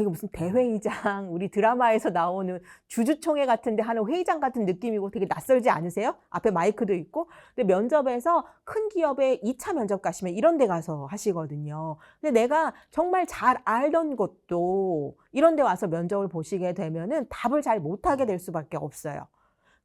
이거 무슨 대회의장 우리 드라마에서 나오는 주주총회 같은 데 하는 회의장 같은 느낌이고 되게 낯설지 않으세요? 앞에 마이크도 있고. 근데 면접에서 큰 기업에 2차 면접 가시면 이런 데 가서 하시거든요. 근데 내가 정말 잘 알던 것도 이런 데 와서 면접을 보시게 되면은 답을 잘 못하게 될 수밖에 없어요.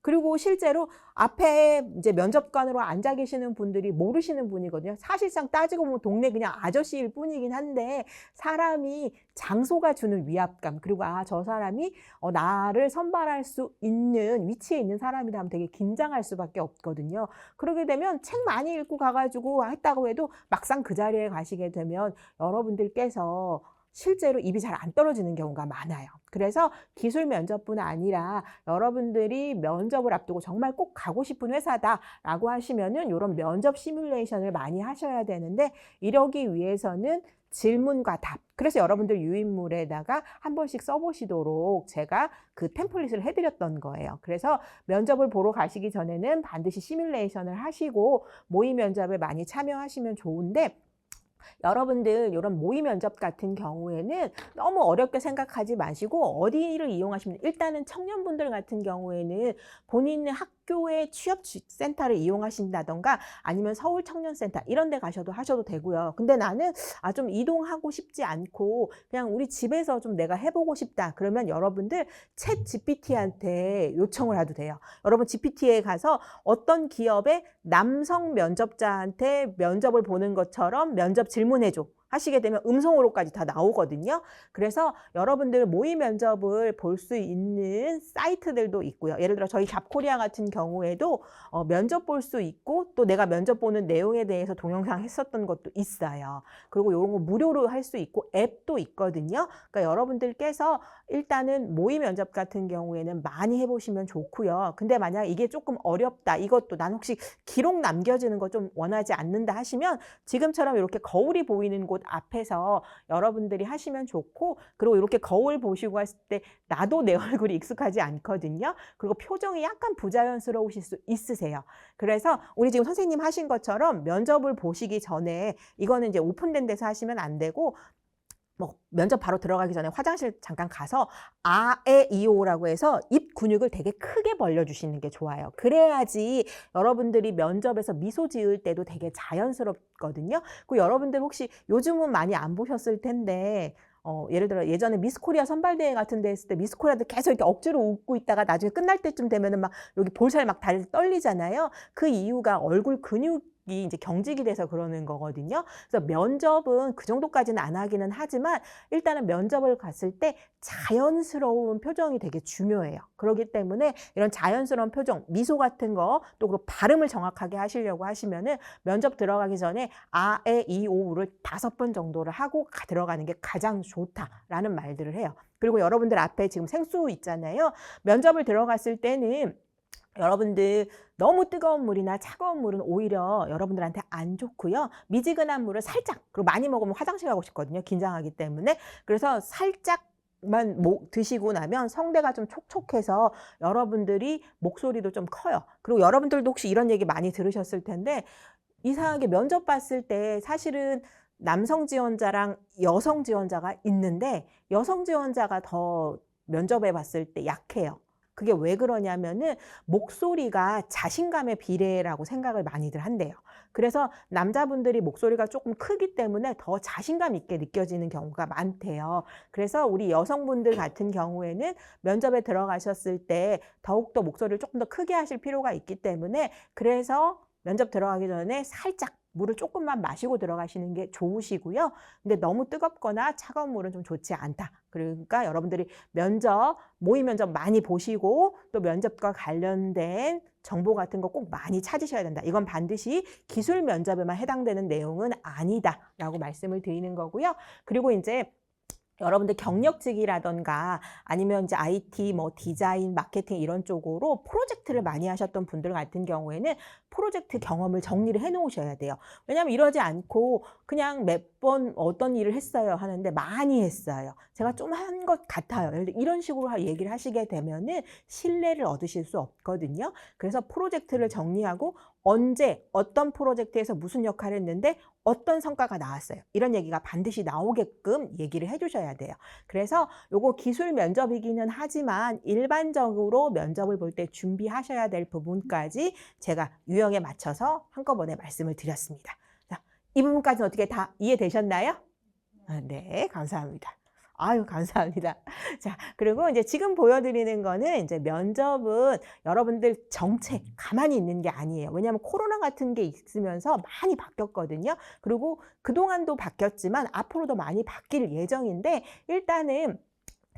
그리고 실제로 앞에 이제 면접관으로 앉아 계시는 분들이 모르시는 분이거든요. 사실상 따지고 보면 동네 그냥 아저씨일 뿐이긴 한데 사람이 장소가 주는 위압감 그리고 저 사람이 나를 선발할 수 있는 위치에 있는 사람이다 하면 되게 긴장할 수밖에 없거든요. 그러게 되면 책 많이 읽고 가가지고 했다고 해도 막상 그 자리에 가시게 되면 여러분들께서 실제로 입이 잘 안 떨어지는 경우가 많아요. 그래서 기술 면접뿐 아니라 여러분들이 면접을 앞두고 정말 꼭 가고 싶은 회사다라고 하시면은 이런 면접 시뮬레이션을 많이 하셔야 되는데 이러기 위해서는 질문과 답. 그래서 여러분들 유인물에다가 한 번씩 써보시도록 제가 그 템플릿을 해드렸던 거예요. 그래서 면접을 보러 가시기 전에는 반드시 시뮬레이션을 하시고 모의 면접에 많이 참여하시면 좋은데 여러분들 이런 모의 면접 같은 경우에는 너무 어렵게 생각하지 마시고 어디를 이용하시면 일단은 청년분들 같은 경우에는 본인의 학교의 취업센터를 이용하신다던가 아니면 서울청년센터 이런 데 하셔도 되고요. 근데 나는 좀 이동하고 싶지 않고 그냥 우리 집에서 좀 내가 해보고 싶다. 그러면 여러분들 챗 GPT한테 요청을 해도 돼요. 여러분 GPT에 가서 어떤 기업의 남성 면접자한테 면접을 보는 것처럼 면접 질문해줘 하시게 되면 음성으로까지 다 나오거든요. 그래서 여러분들 모의 면접을 볼 수 있는 사이트들도 있고요. 예를 들어 저희 잡코리아 같은 경우에도 면접 볼 수 있고 또 내가 면접 보는 내용에 대해서 동영상 했었던 것도 있어요. 그리고 이런 거 무료로 할 수 있고 앱도 있거든요. 그러니까 여러분들께서 일단은 모의 면접 같은 경우에는 많이 해보시면 좋고요. 근데 만약 이게 조금 어렵다. 이것도 난 혹시 기록 남겨지는 거 좀 원하지 않는다 하시면 지금처럼 이렇게 거울이 보이는 곳 앞에서 여러분들이 하시면 좋고 그리고 이렇게 거울 보시고 했을 때 나도 내 얼굴이 익숙하지 않거든요. 그리고 표정이 약간 부자연스러우실 수 있으세요. 그래서 우리 지금 선생님 하신 것처럼 면접을 보시기 전에 이거는 이제 오픈된 데서 하시면 안 되고 면접 바로 들어가기 전에 화장실 잠깐 가서 아에이오라고 해서 입 근육을 되게 크게 벌려주시는 게 좋아요. 그래야지 여러분들이 면접에서 미소 지을 때도 되게 자연스럽거든요. 그 여러분들 혹시 요즘은 많이 안 보셨을 텐데 예를 들어 예전에 미스코리아 선발대회 같은 데 했을 때 미스코리아들 계속 이렇게 억지로 웃고 있다가 나중에 끝날 때쯤 되면은 막 여기 볼살 막 달 떨리잖아요. 그 이유가 얼굴 근육이 이제 경직이 돼서 그러는 거거든요. 그래서 면접은 그 정도까지는 안 하기는 하지만 일단은 면접을 갔을 때 자연스러운 표정이 되게 중요해요. 그렇기 때문에 이런 자연스러운 표정, 미소 같은 거, 또 그리고 발음을 정확하게 하시려고 하시면은 면접 들어가기 전에 아에이오우를 5번 정도를 하고 들어가는 게 가장 좋다라는 말들을 해요. 그리고 여러분들 앞에 지금 생수 있잖아요. 면접을 들어갔을 때는 여러분들 너무 뜨거운 물이나 차가운 물은 오히려 여러분들한테 안 좋고요. 미지근한 물을 살짝, 그리고 많이 먹으면 화장실 가고 싶거든요. 긴장하기 때문에. 그래서 살짝만 드시고 나면 성대가 좀 촉촉해서 여러분들이 목소리도 좀 커요. 그리고 여러분들도 혹시 이런 얘기 많이 들으셨을 텐데 이상하게 면접 봤을 때 사실은 남성 지원자랑 여성 지원자가 있는데 여성 지원자가 더 면접에 봤을 때 약해요. 그게 왜 그러냐면은 목소리가 자신감의 비례라고 생각을 많이들 한대요. 그래서 남자분들이 목소리가 조금 크기 때문에 더 자신감 있게 느껴지는 경우가 많대요. 그래서 우리 여성분들 같은 경우에는 면접에 들어가셨을 때 더욱더 목소리를 조금 더 크게 하실 필요가 있기 때문에 그래서 면접 들어가기 전에 살짝 물을 조금만 마시고 들어가시는 게 좋으시고요. 근데 너무 뜨겁거나 차가운 물은 좀 좋지 않다. 그러니까 여러분들이 모의 면접 많이 보시고 또 면접과 관련된 정보 같은 거 꼭 많이 찾으셔야 된다. 이건 반드시 기술 면접에만 해당되는 내용은 아니다라고 말씀을 드리는 거고요. 그리고 이제 여러분들 경력직이라던가 아니면 이제 IT, 뭐 디자인, 마케팅 이런 쪽으로 프로젝트를 많이 하셨던 분들 같은 경우에는 프로젝트 경험을 정리를 해 놓으셔야 돼요. 왜냐하면 이러지 않고 그냥 몇 번 어떤 일을 했어요 하는데 많이 했어요. 제가 좀 한 것 같아요. 이런 식으로 얘기를 하시게 되면은 신뢰를 얻으실 수 없거든요. 그래서 프로젝트를 정리하고 언제 어떤 프로젝트에서 무슨 역할을 했는데 어떤 성과가 나왔어요. 이런 얘기가 반드시 나오게끔 얘기를 해주셔야 돼요. 그래서 요거 기술 면접이기는 하지만 일반적으로 면접을 볼 때 준비하셔야 될 부분까지 제가 유형에 맞춰서 한꺼번에 말씀을 드렸습니다. 자, 이 부분까지는 어떻게 다 이해되셨나요? 네, 감사합니다. 아유, 감사합니다. 자, 그리고 이제 지금 보여드리는 거는 이제 면접은 여러분들 정책 가만히 있는 게 아니에요. 왜냐하면 코로나 같은 게 있으면서 많이 바뀌었거든요. 그리고 그동안도 바뀌었지만 앞으로도 많이 바뀔 예정인데 일단은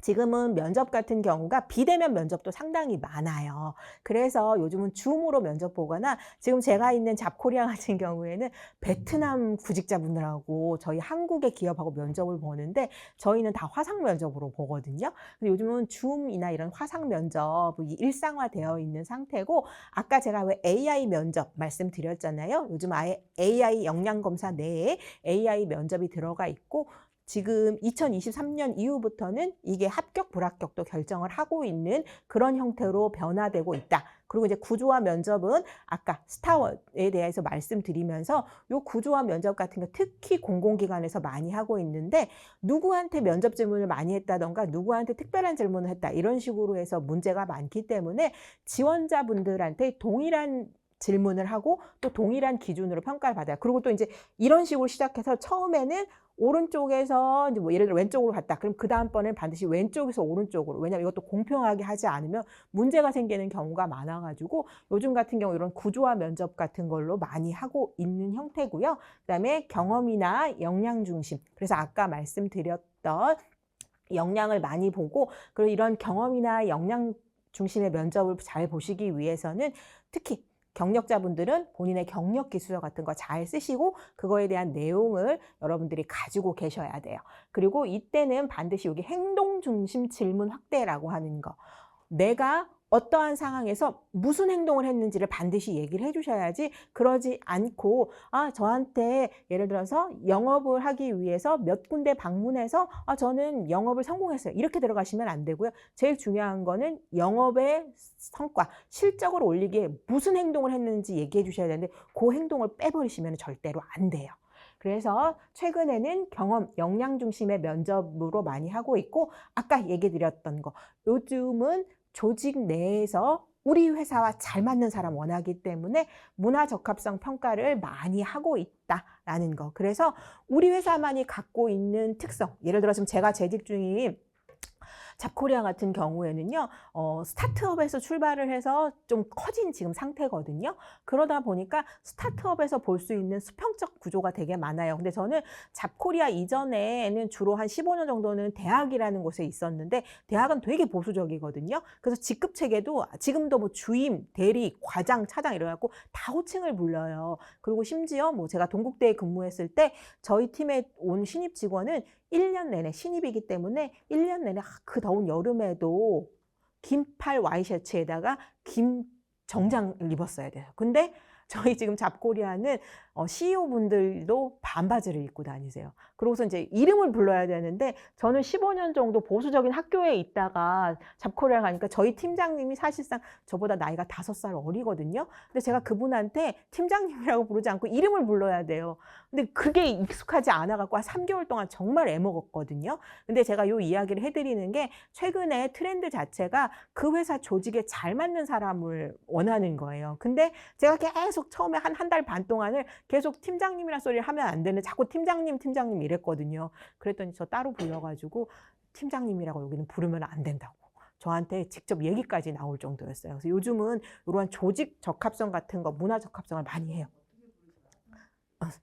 지금은 면접 같은 경우가 비대면 면접도 상당히 많아요. 그래서 요즘은 줌으로 면접 보거나 지금 제가 있는 잡코리아 같은 경우에는 베트남 구직자분들하고 저희 한국의 기업하고 면접을 보는데 저희는 다 화상 면접으로 보거든요. 근데 요즘은 줌이나 이런 화상 면접이 일상화되어 있는 상태고 아까 제가 왜 AI 면접 말씀드렸잖아요. 요즘 아예 AI 역량검사 내에 AI 면접이 들어가 있고 지금 2023년 이후부터는 이게 합격, 불합격도 결정을 하고 있는 그런 형태로 변화되고 있다. 그리고 이제 구조화 면접은 아까 스타워에 대해서 말씀드리면서 요 구조화 면접 같은 거 특히 공공기관에서 많이 하고 있는데 누구한테 면접 질문을 많이 했다던가 누구한테 특별한 질문을 했다. 이런 식으로 해서 문제가 많기 때문에 지원자분들한테 동일한 질문을 하고 또 동일한 기준으로 평가를 받아요. 그리고 또 이제 이런 식으로 시작해서 처음에는 오른쪽에서 이제 뭐 예를 들어 왼쪽으로 갔다. 그럼 그 다음번에는 반드시 왼쪽에서 오른쪽으로. 왜냐하면 이것도 공평하게 하지 않으면 문제가 생기는 경우가 많아가지고 요즘 같은 경우 이런 구조화 면접 같은 걸로 많이 하고 있는 형태고요. 그다음에 경험이나 역량 중심. 그래서 아까 말씀드렸던 역량을 많이 보고 그리고 이런 경험이나 역량 중심의 면접을 잘 보시기 위해서는 특히 경력자분들은 본인의 경력 기술서 같은 거 잘 쓰시고 그거에 대한 내용을 여러분들이 가지고 계셔야 돼요. 그리고 이때는 반드시 여기 행동 중심 질문 확대라고 하는 거. 내가 어떠한 상황에서 무슨 행동을 했는지를 반드시 얘기를 해주셔야지 그러지 않고 저한테 예를 들어서 영업을 하기 위해서 몇 군데 방문해서 저는 영업을 성공했어요. 이렇게 들어가시면 안 되고요. 제일 중요한 거는 영업의 성과, 실적을 올리기에 무슨 행동을 했는지 얘기해 주셔야 되는데 그 행동을 빼버리시면 절대로 안 돼요. 그래서 최근에는 경험, 역량 중심의 면접으로 많이 하고 있고 아까 얘기 드렸던 거 요즘은 조직 내에서 우리 회사와 잘 맞는 사람 원하기 때문에 문화 적합성 평가를 많이 하고 있다라는 거. 그래서 우리 회사만이 갖고 있는 특성, 예를 들어 지금 제가 재직 중인 잡코리아 같은 경우에는요, 스타트업에서 출발을 해서 좀 커진 지금 상태거든요. 그러다 보니까 스타트업에서 볼 수 있는 수평적 구조가 되게 많아요. 근데 저는 잡코리아 이전에는 주로 한 15년 정도는 대학이라는 곳에 있었는데 대학은 되게 보수적이거든요. 그래서 직급 체계도 지금도 뭐 주임, 대리, 과장, 차장 이래갖고 다 호칭을 불러요. 그리고 심지어 뭐 제가 동국대에 근무했을 때 저희 팀에 온 신입 직원은 1년 내내 신입이기 때문에 1년 내내 그 더운 여름에도 긴팔 와이셔츠에다가 긴 정장을 입었어야 돼요. 근데 저희 지금 잡코리아는 CEO 분들도 반바지를 입고 다니세요. 그러고서 이제 이름을 불러야 되는데 저는 15년 정도 보수적인 학교에 있다가 잡코리아 가니까 저희 팀장님이 사실상 저보다 나이가 5살 어리거든요. 근데 제가 그분한테 팀장님이라고 부르지 않고 이름을 불러야 돼요. 근데 그게 익숙하지 않아 갖고 한 3개월 동안 정말 애먹었거든요. 근데 제가 요 이야기를 해드리는 게 최근에 트렌드 자체가 그 회사 조직에 잘 맞는 사람을 원하는 거예요. 근데 제가 계속 처음에 한 달 반 동안을 계속 팀장님이란 소리를 하면 안 되는 자꾸 팀장님 이랬거든요. 그랬더니 저 따로 불러가지고 팀장님이라고 여기는 부르면 안 된다고. 저한테 직접 얘기까지 나올 정도였어요. 그래서 요즘은 이러한 조직 적합성 같은 거, 문화 적합성을 많이 해요.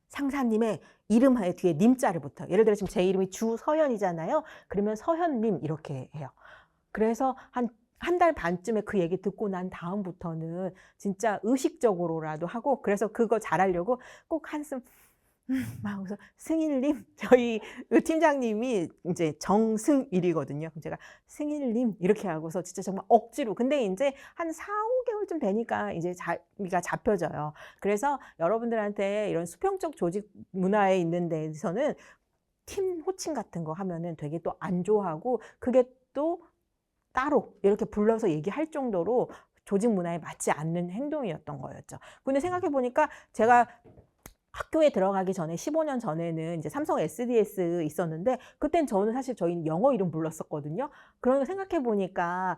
상사님의 이름 뒤에 님자를 붙어요. 예를 들어 지금 제 이름이 주서연이잖아요. 그러면 서현님 이렇게 해요. 그래서 한 달 반쯤에 그 얘기 듣고 난 다음부터는 진짜 의식적으로라도 하고, 그래서 그거 잘하려고 꼭 한숨 막 그래서 승일님, 저희 팀장님이 이제 정승일이거든요. 제가 승일님 이렇게 하고서 진짜 정말 억지로. 근데 이제 한 4, 5개월쯤 되니까 이제 자기가 잡혀져요. 그래서 여러분들한테 이런 수평적 조직 문화에 있는 데서는 팀 호칭 같은 거 하면은 되게 또 안 좋아하고, 그게 또 따로 이렇게 불러서 얘기할 정도로 조직 문화에 맞지 않는 행동이었던 거였죠. 근데 생각해 보니까 제가 학교에 들어가기 전에 15년 전에는 이제 삼성 SDS 있었는데, 그땐 저는 사실 저희는 영어 이름 불렀었거든요. 그런 거 생각해 보니까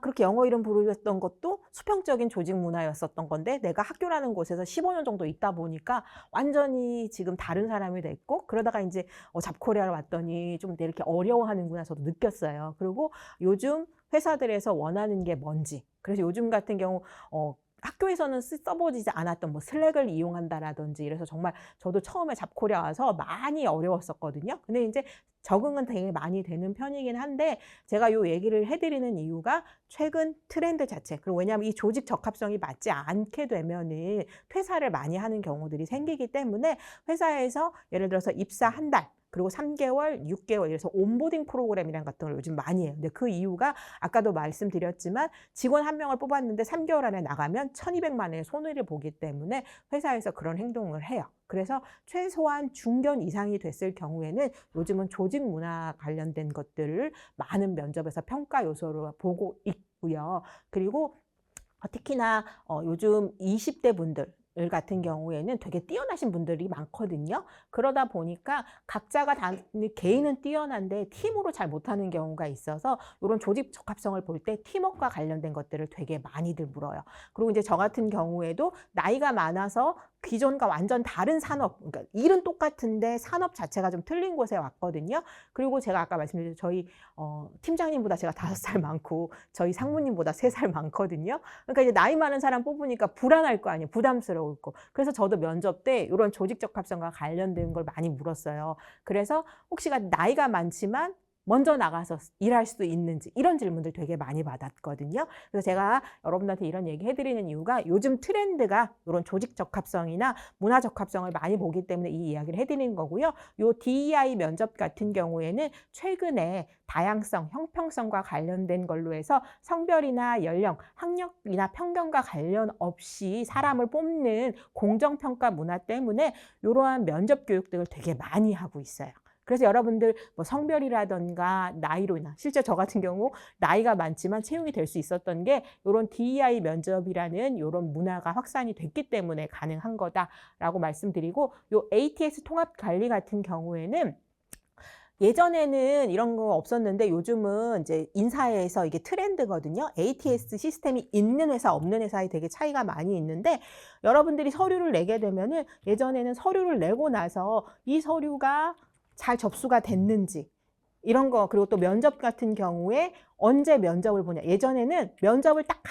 그렇게 영어 이름 부르던 것도 수평적인 조직 문화였었던 건데, 내가 학교라는 곳에서 15년 정도 있다 보니까 완전히 지금 다른 사람이 됐고, 그러다가 이제 잡코리아를 왔더니 좀 이렇게 어려워하는구나 저도 느꼈어요. 그리고 요즘 회사들에서 원하는 게 뭔지, 그래서 요즘 같은 경우 학교에서는 써보지 않았던 뭐 슬랙을 이용한다라든지, 이래서 정말 저도 처음에 잡코리아 와서 많이 어려웠었거든요. 근데 이제 적응은 되게 많이 되는 편이긴 한데, 제가 요 얘기를 해드리는 이유가 최근 트렌드 자체, 그리고 왜냐하면 이 조직 적합성이 맞지 않게 되면은 퇴사를 많이 하는 경우들이 생기기 때문에, 회사에서 예를 들어서 입사 한 달, 그리고 3개월, 6개월 이래서 온보딩 프로그램이라는 같은 걸 요즘 많이 해요. 근데 그 이유가 아까도 말씀드렸지만 직원 한 명을 뽑았는데 3개월 안에 나가면 1,200만 원의 손해를 보기 때문에 회사에서 그런 행동을 해요. 그래서 최소한 중견 이상이 됐을 경우에는 요즘은 조직 문화 관련된 것들을 많은 면접에서 평가 요소로 보고 있고요. 그리고 특히나 요즘 20대 분들 같은 경우에는 되게 뛰어나신 분들이 많거든요. 그러다 보니까 각자가 개인은 뛰어난데 팀으로 잘 못하는 경우가 있어서, 이런 조직 적합성을 볼 때 팀워크와 관련된 것들을 되게 많이들 물어요. 그리고 이제 저 같은 경우에도 나이가 많아서 기존과 완전 다른 산업, 그러니까 일은 똑같은데 산업 자체가 좀 틀린 곳에 왔거든요. 그리고 제가 아까 말씀드린 저희 팀장님보다 제가 5살 많고 저희 상무님보다 3살 많거든요. 그러니까 이제 나이 많은 사람 뽑으니까 불안할 거 아니에요. 부담스러울 거. 그래서 저도 면접 때 이런 조직 적합성과 관련된 걸 많이 물었어요. 그래서 혹시가 나이가 많지만 먼저 나가서 일할 수 있는지, 이런 질문들 되게 많이 받았거든요. 그래서 제가 여러분들한테 이런 얘기 해드리는 이유가 요즘 트렌드가 이런 조직 적합성이나 문화 적합성을 많이 보기 때문에 이 이야기를 해드리는 거고요. 요 DEI 면접 같은 경우에는 최근에 다양성, 형평성과 관련된 걸로 해서 성별이나 연령, 학력이나 편견과 관련 없이 사람을 뽑는 공정평가 문화 때문에 이러한 면접 교육들을 되게 많이 하고 있어요. 그래서 여러분들 뭐 성별이라던가 나이로 인한, 실제 저 같은 경우 나이가 많지만 채용이 될 수 있었던 게 이런 DEI 면접이라는 이런 문화가 확산이 됐기 때문에 가능한 거다라고 말씀드리고, 요 ATS 통합 관리 같은 경우에는 예전에는 이런 거 없었는데 요즘은 이제 인사에서 이게 트렌드거든요. ATS 시스템이 있는 회사, 없는 회사에 되게 차이가 많이 있는데, 여러분들이 서류를 내게 되면은 예전에는 서류를 내고 나서 이 서류가 잘 접수가 됐는지 이런 거, 그리고 또 면접 같은 경우에 언제 면접을 보냐. 예전에는 면접을 딱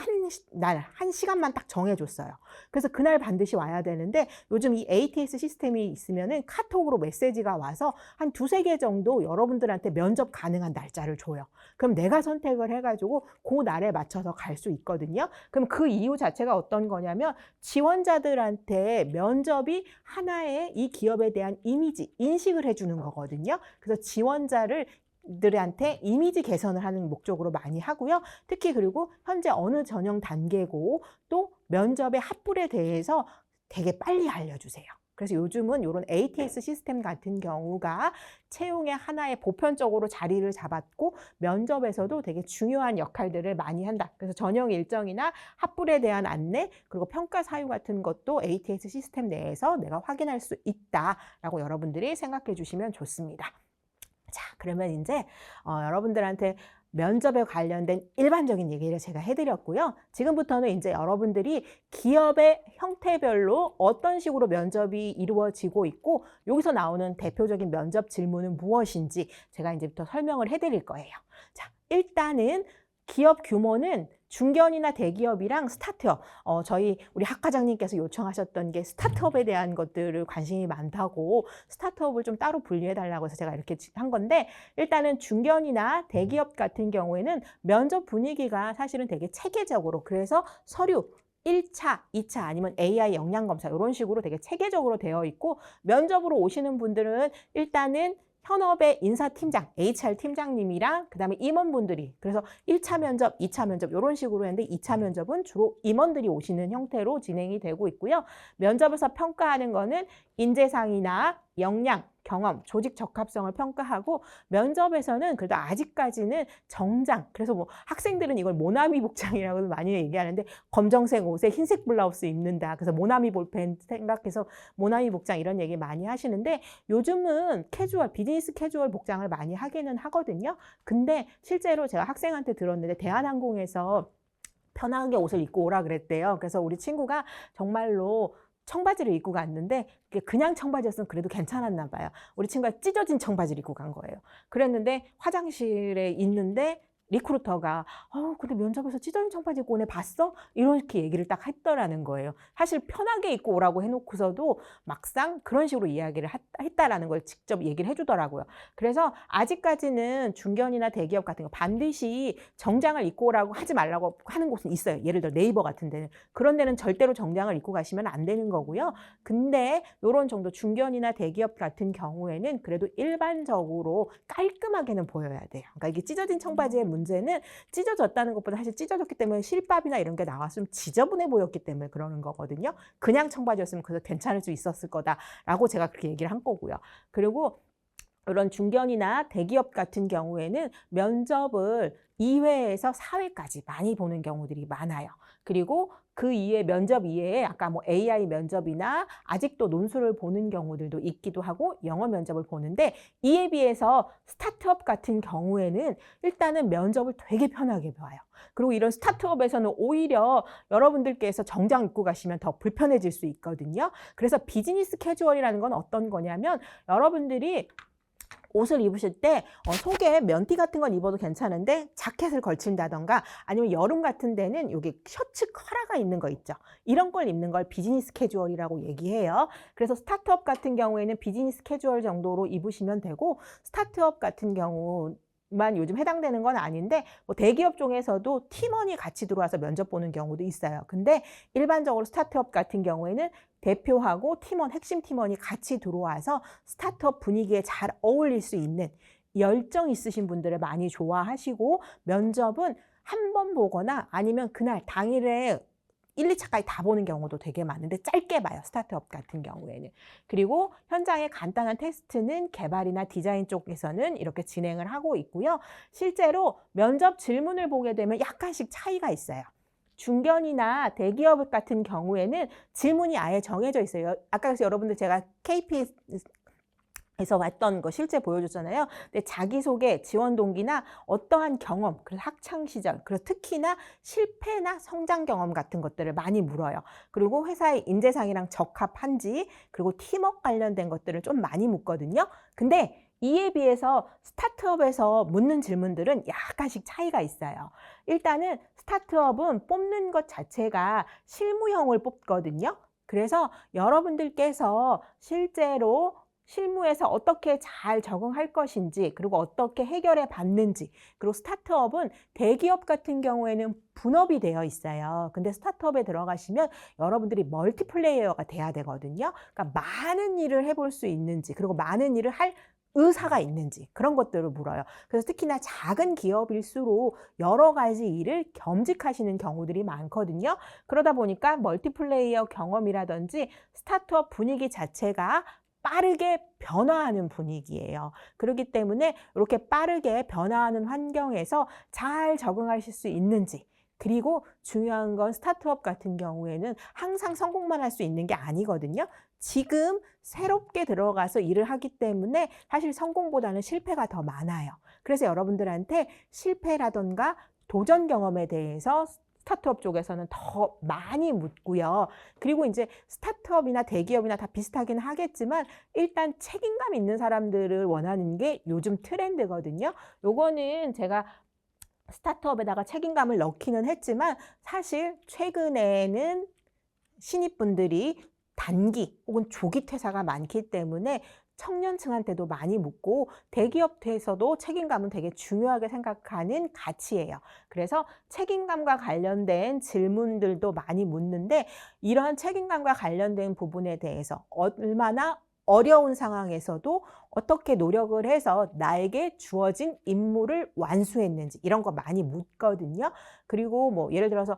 한 시간만 딱 정해줬어요. 그래서 그날 반드시 와야 되는데, 요즘 이 ATS 시스템이 있으면은 카톡으로 메시지가 와서 한 2-3개 정도 여러분들한테 면접 가능한 날짜를 줘요. 그럼 내가 선택을 해가지고 그 날에 맞춰서 갈 수 있거든요. 그럼 그 이유 자체가 어떤 거냐면, 지원자들한테 면접이 하나의 이 기업에 대한 이미지, 인식을 해주는 거거든요. 그래서 지원자들한테 이미지 개선을 하는 목적으로 많이 하고요. 특히 그리고 현재 어느 전형 단계고 또 면접의 합불에 대해서 되게 빨리 알려주세요. 그래서 요즘은 이런 ATS 시스템 같은 경우가 채용의 하나의 보편적으로 자리를 잡았고 면접에서도 되게 중요한 역할들을 많이 한다. 그래서 전형 일정이나 합불에 대한 안내 그리고 평가 사유 같은 것도 ATS 시스템 내에서 내가 확인할 수 있다라고 여러분들이 생각해 주시면 좋습니다. 자, 그러면 이제 여러분들한테 면접에 관련된 일반적인 얘기를 제가 해드렸고요. 지금부터는 이제 여러분들이 기업의 형태별로 어떤 식으로 면접이 이루어지고 있고 여기서 나오는 대표적인 면접 질문은 무엇인지 제가 이제부터 설명을 해드릴 거예요. 자, 일단은 기업 규모는 중견이나 대기업이랑 스타트업, 우리 학 과장님께서 요청하셨던 게 스타트업에 대한 것들을 관심이 많다고 스타트업을 좀 따로 분류해달라고 해서 제가 이렇게 한 건데 일단은 중견이나 대기업 같은 경우에는 면접 분위기가 사실은 되게 체계적으로 그래서 서류, 1차, 2차 아니면 AI 역량검사 이런 식으로 되게 체계적으로 되어 있고 면접으로 오시는 분들은 일단은 현업의 인사팀장, HR 팀장님이랑 그다음에 임원분들이 그래서 1차 면접, 2차 면접 이런 식으로 했는데 2차 면접은 주로 임원들이 오시는 형태로 진행이 되고 있고요. 면접에서 평가하는 거는 인재상이나 역량, 경험, 조직 적합성을 평가하고 면접에서는 그래도 아직까지는 정장, 그래서 뭐 학생들은 이걸 모나미 복장이라고 많이 얘기하는데 검정색 옷에 흰색 블라우스 입는다. 그래서 모나미 볼펜 생각해서 모나미 복장 이런 얘기 많이 하시는데 요즘은 캐주얼, 비즈니스 캐주얼 복장을 많이 하기는 하거든요. 근데 실제로 제가 학생한테 들었는데 대한항공에서 편하게 옷을 입고 오라 그랬대요. 그래서 우리 친구가 정말로 청바지를 입고 갔는데 그냥 청바지였으면 그래도 괜찮았나 봐요. 우리 친구가 찢어진 청바지를 입고 간 거예요. 그랬는데 화장실에 있는데 리크루터가 근데 면접에서 찢어진 청바지 입고 오네 봤어? 이렇게 얘기를 딱 했더라는 거예요. 사실 편하게 입고 오라고 해놓고서도 막상 그런 식으로 이야기를 했다라는 걸 직접 얘기를 해주더라고요. 그래서 아직까지는 중견이나 대기업 같은 거 반드시 정장을 입고 오라고 하지 말라고 하는 곳은 있어요. 예를 들어 네이버 같은 데는. 그런 데는 절대로 정장을 입고 가시면 안 되는 거고요. 근데 이런 정도 중견이나 대기업 같은 경우에는 그래도 일반적으로 깔끔하게는 보여야 돼요. 그러니까 이게 찢어진 청바지의 문제는 찢어졌다는 것보다 사실 찢어졌기 때문에 실밥이나 이런 게 나왔으면 지저분해 보였기 때문에 그러는 거거든요. 그냥 청바지였으면 그래도 괜찮을 수 있었을 거다라고 제가 그렇게 얘기를 한 거고요. 그리고 이런 중견이나 대기업 같은 경우에는 면접을 2회에서 4회까지 많이 보는 경우들이 많아요. 그리고 그 이외에 면접 이외에 아까 뭐 AI 면접이나 아직도 논술을 보는 경우들도 있기도 하고 영어 면접을 보는데 이에 비해서 스타트업 같은 경우에는 일단은 면접을 되게 편하게 봐요. 그리고 이런 스타트업에서는 오히려 여러분들께서 정장 입고 가시면 더 불편해질 수 있거든요. 그래서 비즈니스 캐주얼이라는 건 어떤 거냐면 여러분들이 옷을 입으실 때 속에 면티 같은 건 입어도 괜찮은데 자켓을 걸친다던가 아니면 여름 같은 데는 여기 셔츠 커라가 있는 거 있죠. 이런 걸 입는 걸 비즈니스 캐주얼이라고 얘기해요. 그래서 스타트업 같은 경우에는 비즈니스 캐주얼 정도로 입으시면 되고 스타트업 같은 경우만 요즘 해당되는 건 아닌데 뭐 대기업 중에서도 팀원이 같이 들어와서 면접 보는 경우도 있어요. 근데 일반적으로 스타트업 같은 경우에는 대표하고 팀원, 핵심 팀원이 같이 들어와서 스타트업 분위기에 잘 어울릴 수 있는 열정 있으신 분들을 많이 좋아하시고 면접은 한 번 보거나 아니면 그날 당일에 1, 2차까지 다 보는 경우도 되게 많은데 짧게 봐요. 스타트업 같은 경우에는. 그리고 현장의 간단한 테스트는 개발이나 디자인 쪽에서는 이렇게 진행을 하고 있고요. 실제로 면접 질문을 보게 되면 약간씩 차이가 있어요. 중견이나 대기업 같은 경우에는 질문이 아예 정해져 있어요. 아까 그래서 여러분들 제가 KP에서 왔던 거 실제 보여줬잖아요. 근데 자기소개, 지원 동기나 어떠한 경험, 그래서 학창시절, 그래서 특히나 실패나 성장 경험 같은 것들을 많이 물어요. 그리고 회사의 인재상이랑 적합한지, 그리고 팀워크 관련된 것들을 좀 많이 묻거든요. 근데 이에 비해서 스타트업에서 묻는 질문들은 약간씩 차이가 있어요. 일단은 스타트업은 뽑는 것 자체가 실무형을 뽑거든요. 그래서 여러분들께서 실제로 실무에서 어떻게 잘 적응할 것인지 그리고 어떻게 해결해 봤는지 그리고 스타트업은 대기업 같은 경우에는 분업이 되어 있어요. 근데 스타트업에 들어가시면 여러분들이 멀티플레이어가 돼야 되거든요. 그러니까 많은 일을 해볼 수 있는지 그리고 많은 일을 할 의사가 있는지 그런 것들을 물어요. 그래서 특히나 작은 기업일수록 여러 가지 일을 겸직하시는 경우들이 많거든요. 그러다 보니까 멀티플레이어 경험이라든지 스타트업 분위기 자체가 빠르게 변화하는 분위기예요. 그렇기 때문에 이렇게 빠르게 변화하는 환경에서 잘 적응하실 수 있는지, 그리고 중요한 건 스타트업 같은 경우에는 항상 성공만 할 수 있는 게 아니거든요. 지금 새롭게 들어가서 일을 하기 때문에 사실 성공보다는 실패가 더 많아요. 그래서 여러분들한테 실패라던가 도전 경험에 대해서 스타트업 쪽에서는 더 많이 묻고요. 그리고 이제 스타트업이나 대기업이나 다 비슷하긴 하겠지만 일단 책임감 있는 사람들을 원하는 게 요즘 트렌드거든요. 요거는 제가 스타트업에다가 책임감을 넣기는 했지만 사실 최근에는 신입분들이 단기 혹은 조기 퇴사가 많기 때문에 청년층한테도 많이 묻고 대기업에서도 책임감은 되게 중요하게 생각하는 가치예요. 그래서 책임감과 관련된 질문들도 많이 묻는데 이러한 책임감과 관련된 부분에 대해서 얼마나 어려운 상황에서도 어떻게 노력을 해서 나에게 주어진 임무를 완수했는지 이런 거 많이 묻거든요. 그리고 뭐 예를 들어서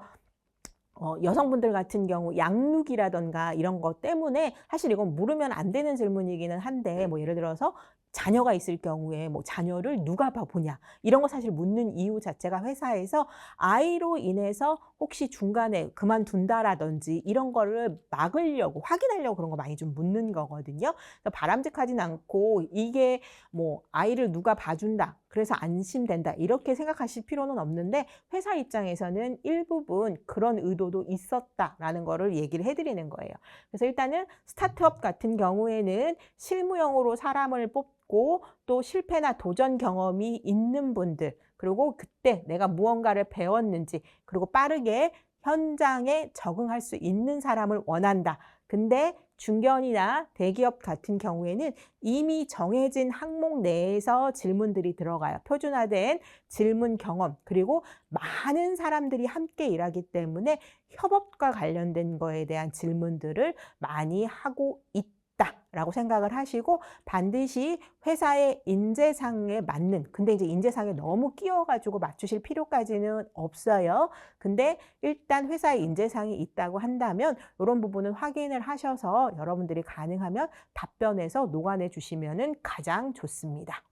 여성분들 같은 경우 양육이라던가 이런 것 때문에 사실 이건 물으면 안 되는 질문이기는 한데 뭐 예를 들어서 자녀가 있을 경우에 뭐 자녀를 누가 보냐 이런 거 사실 묻는 이유 자체가 회사에서 아이로 인해서 혹시 중간에 그만둔다라든지 이런 거를 막으려고 확인하려고 그런 거 많이 좀 묻는 거거든요. 바람직하진 않고 이게 뭐 아이를 누가 봐준다 그래서 안심된다 이렇게 생각하실 필요는 없는데 회사 입장에서는 일부분 그런 의도도 있었다라는 거를 얘기를 해드리는 거예요. 그래서 일단은 스타트업 같은 경우에는 실무용으로 사람을 뽑고 또 실패나 도전 경험이 있는 분들, 그리고 그때 내가 무언가를 배웠는지, 그리고 빠르게 현장에 적응할 수 있는 사람을 원한다. 근데 중견이나 대기업 같은 경우에는 이미 정해진 항목 내에서 질문들이 들어가요. 표준화된 질문 경험, 그리고 많은 사람들이 함께 일하기 때문에 협업과 관련된 거에 대한 질문들을 많이 하고 있다라고 생각을 하시고 반드시 회사의 인재상에 맞는, 근데 이제 인재상에 너무 끼워가지고 맞추실 필요까지는 없어요. 근데 일단 회사에 인재상이 있다고 한다면 이런 부분은 확인을 하셔서 여러분들이 가능하면 답변해서 녹아내 주시면 가장 좋습니다.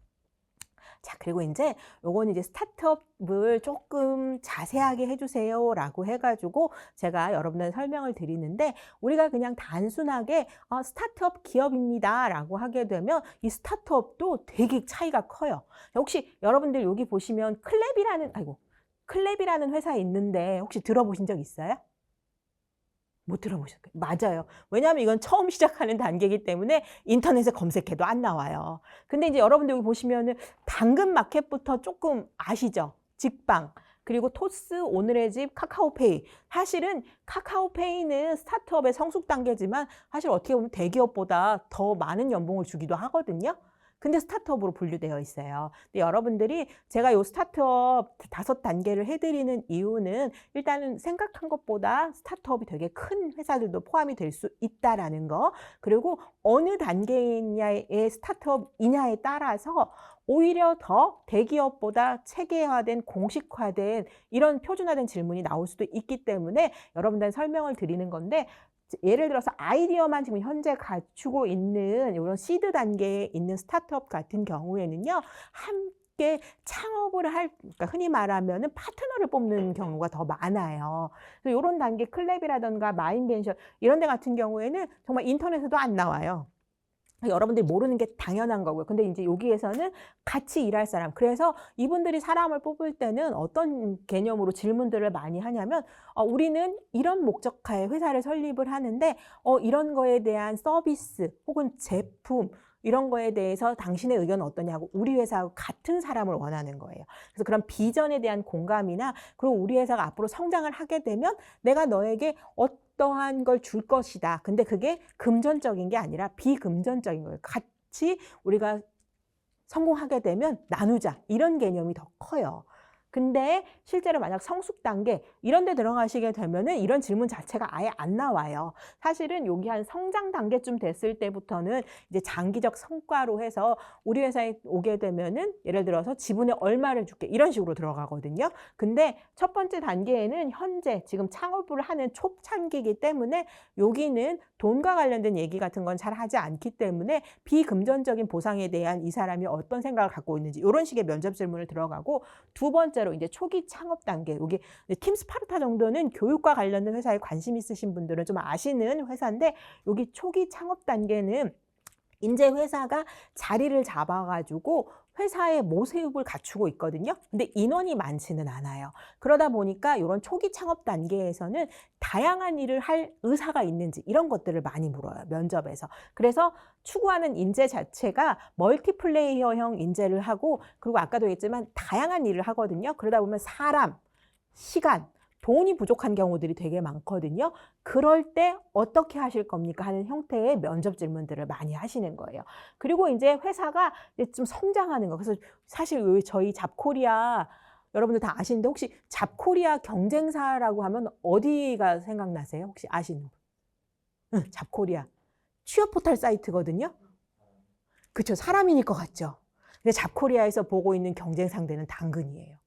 자, 그리고 이제 요거는 이제 스타트업을 조금 자세하게 해주세요 라고 해가지고 제가 여러분들한테 설명을 드리는데 우리가 그냥 단순하게 스타트업 기업입니다 라고 하게 되면 이 스타트업도 되게 차이가 커요. 혹시 여러분들 여기 보시면 클랩이라는 회사 있는데 혹시 들어보신 적 있어요? 못 들어보셨어요? 맞아요. 왜냐하면 이건 처음 시작하는 단계이기 때문에 인터넷에 검색해도 안 나와요. 근데 이제 여러분들 여기 보시면은 당근마켓부터 조금 아시죠? 직방, 그리고 토스, 오늘의 집, 카카오페이. 사실은 카카오페이는 스타트업의 성숙 단계지만 사실 어떻게 보면 대기업보다 더 많은 연봉을 주기도 하거든요. 근데 스타트업으로 분류되어 있어요. 근데 여러분들이 제가 이 스타트업 5단계를 해드리는 이유는 일단은 생각한 것보다 스타트업이 되게 큰 회사들도 포함이 될 수 있다라는 거, 그리고 어느 단계냐의 스타트업이냐에 따라서 오히려 더 대기업보다 체계화된 공식화된 이런 표준화된 질문이 나올 수도 있기 때문에 여러분들한테 설명을 드리는 건데, 예를 들어서 아이디어만 지금 현재 갖추고 있는 이런 시드 단계에 있는 스타트업 같은 경우에는요, 함께 창업을 그러니까 흔히 말하면 파트너를 뽑는 경우가 더 많아요. 그래서 이런 단계 클랩이라든가 마인벤션 이런 데 같은 경우에는 정말 인터넷에도 안 나와요. 여러분들이 모르는 게 당연한 거고요. 근데 이제 여기에서는 같이 일할 사람. 그래서 이분들이 사람을 뽑을 때는 어떤 개념으로 질문들을 많이 하냐면, 우리는 이런 목적하에 회사를 설립을 하는데, 이런 거에 대한 서비스 혹은 제품, 이런 거에 대해서 당신의 의견은 어떠냐고 우리 회사하고 같은 사람을 원하는 거예요. 그래서 그런 비전에 대한 공감이나 그리고 우리 회사가 앞으로 성장을 하게 되면 내가 너에게 어떠한 걸 줄 것이다. 근데 그게 금전적인 게 아니라 비금전적인 거예요. 같이 우리가 성공하게 되면 나누자. 이런 개념이 더 커요. 근데 실제로 만약 성숙 단계 이런 데 들어가시게 되면은 이런 질문 자체가 아예 안 나와요. 사실은 여기 한 성장 단계쯤 됐을 때부터는 이제 장기적 성과로 해서 우리 회사에 오게 되면은 예를 들어서 지분의 얼마를 줄게 이런 식으로 들어가거든요. 근데 첫 번째 단계에는 현재 지금 창업을 하는 초창기이기 때문에 여기는 돈과 관련된 얘기 같은 건 잘 하지 않기 때문에 비금전적인 보상에 대한 이 사람이 어떤 생각을 갖고 있는지 이런 식의 면접 질문을 들어가고, 두 번째로 이제 초기 창업 단계, 여기 팀 스파르타 정도는 교육과 관련된 회사에 관심 있으신 분들은 좀 아시는 회사인데, 여기 초기 창업 단계는 이제 회사가 자리를 잡아가지고 회사의 모습을 갖추고 있거든요. 근데 인원이 많지는 않아요. 그러다 보니까 이런 초기 창업 단계에서는 다양한 일을 할 의사가 있는지 이런 것들을 많이 물어요, 면접에서. 그래서 추구하는 인재 자체가 멀티플레이어형 인재를 하고, 그리고 아까도 했지만 다양한 일을 하거든요. 그러다 보면 사람, 시간, 돈이 부족한 경우들이 되게 많거든요. 그럴 때 어떻게 하실 겁니까? 하는 형태의 면접 질문들을 많이 하시는 거예요. 그리고 이제 회사가 이제 좀 성장하는 거. 그래서 사실 저희 잡코리아 여러분들 다 아시는데, 혹시 잡코리아 경쟁사라고 하면 어디가 생각나세요? 혹시 아시는 분? 응, 잡코리아. 취업 포털 사이트거든요. 그렇죠. 사람인일 것 같죠. 근데 잡코리아에서 보고 있는 경쟁 상대는 당근이에요.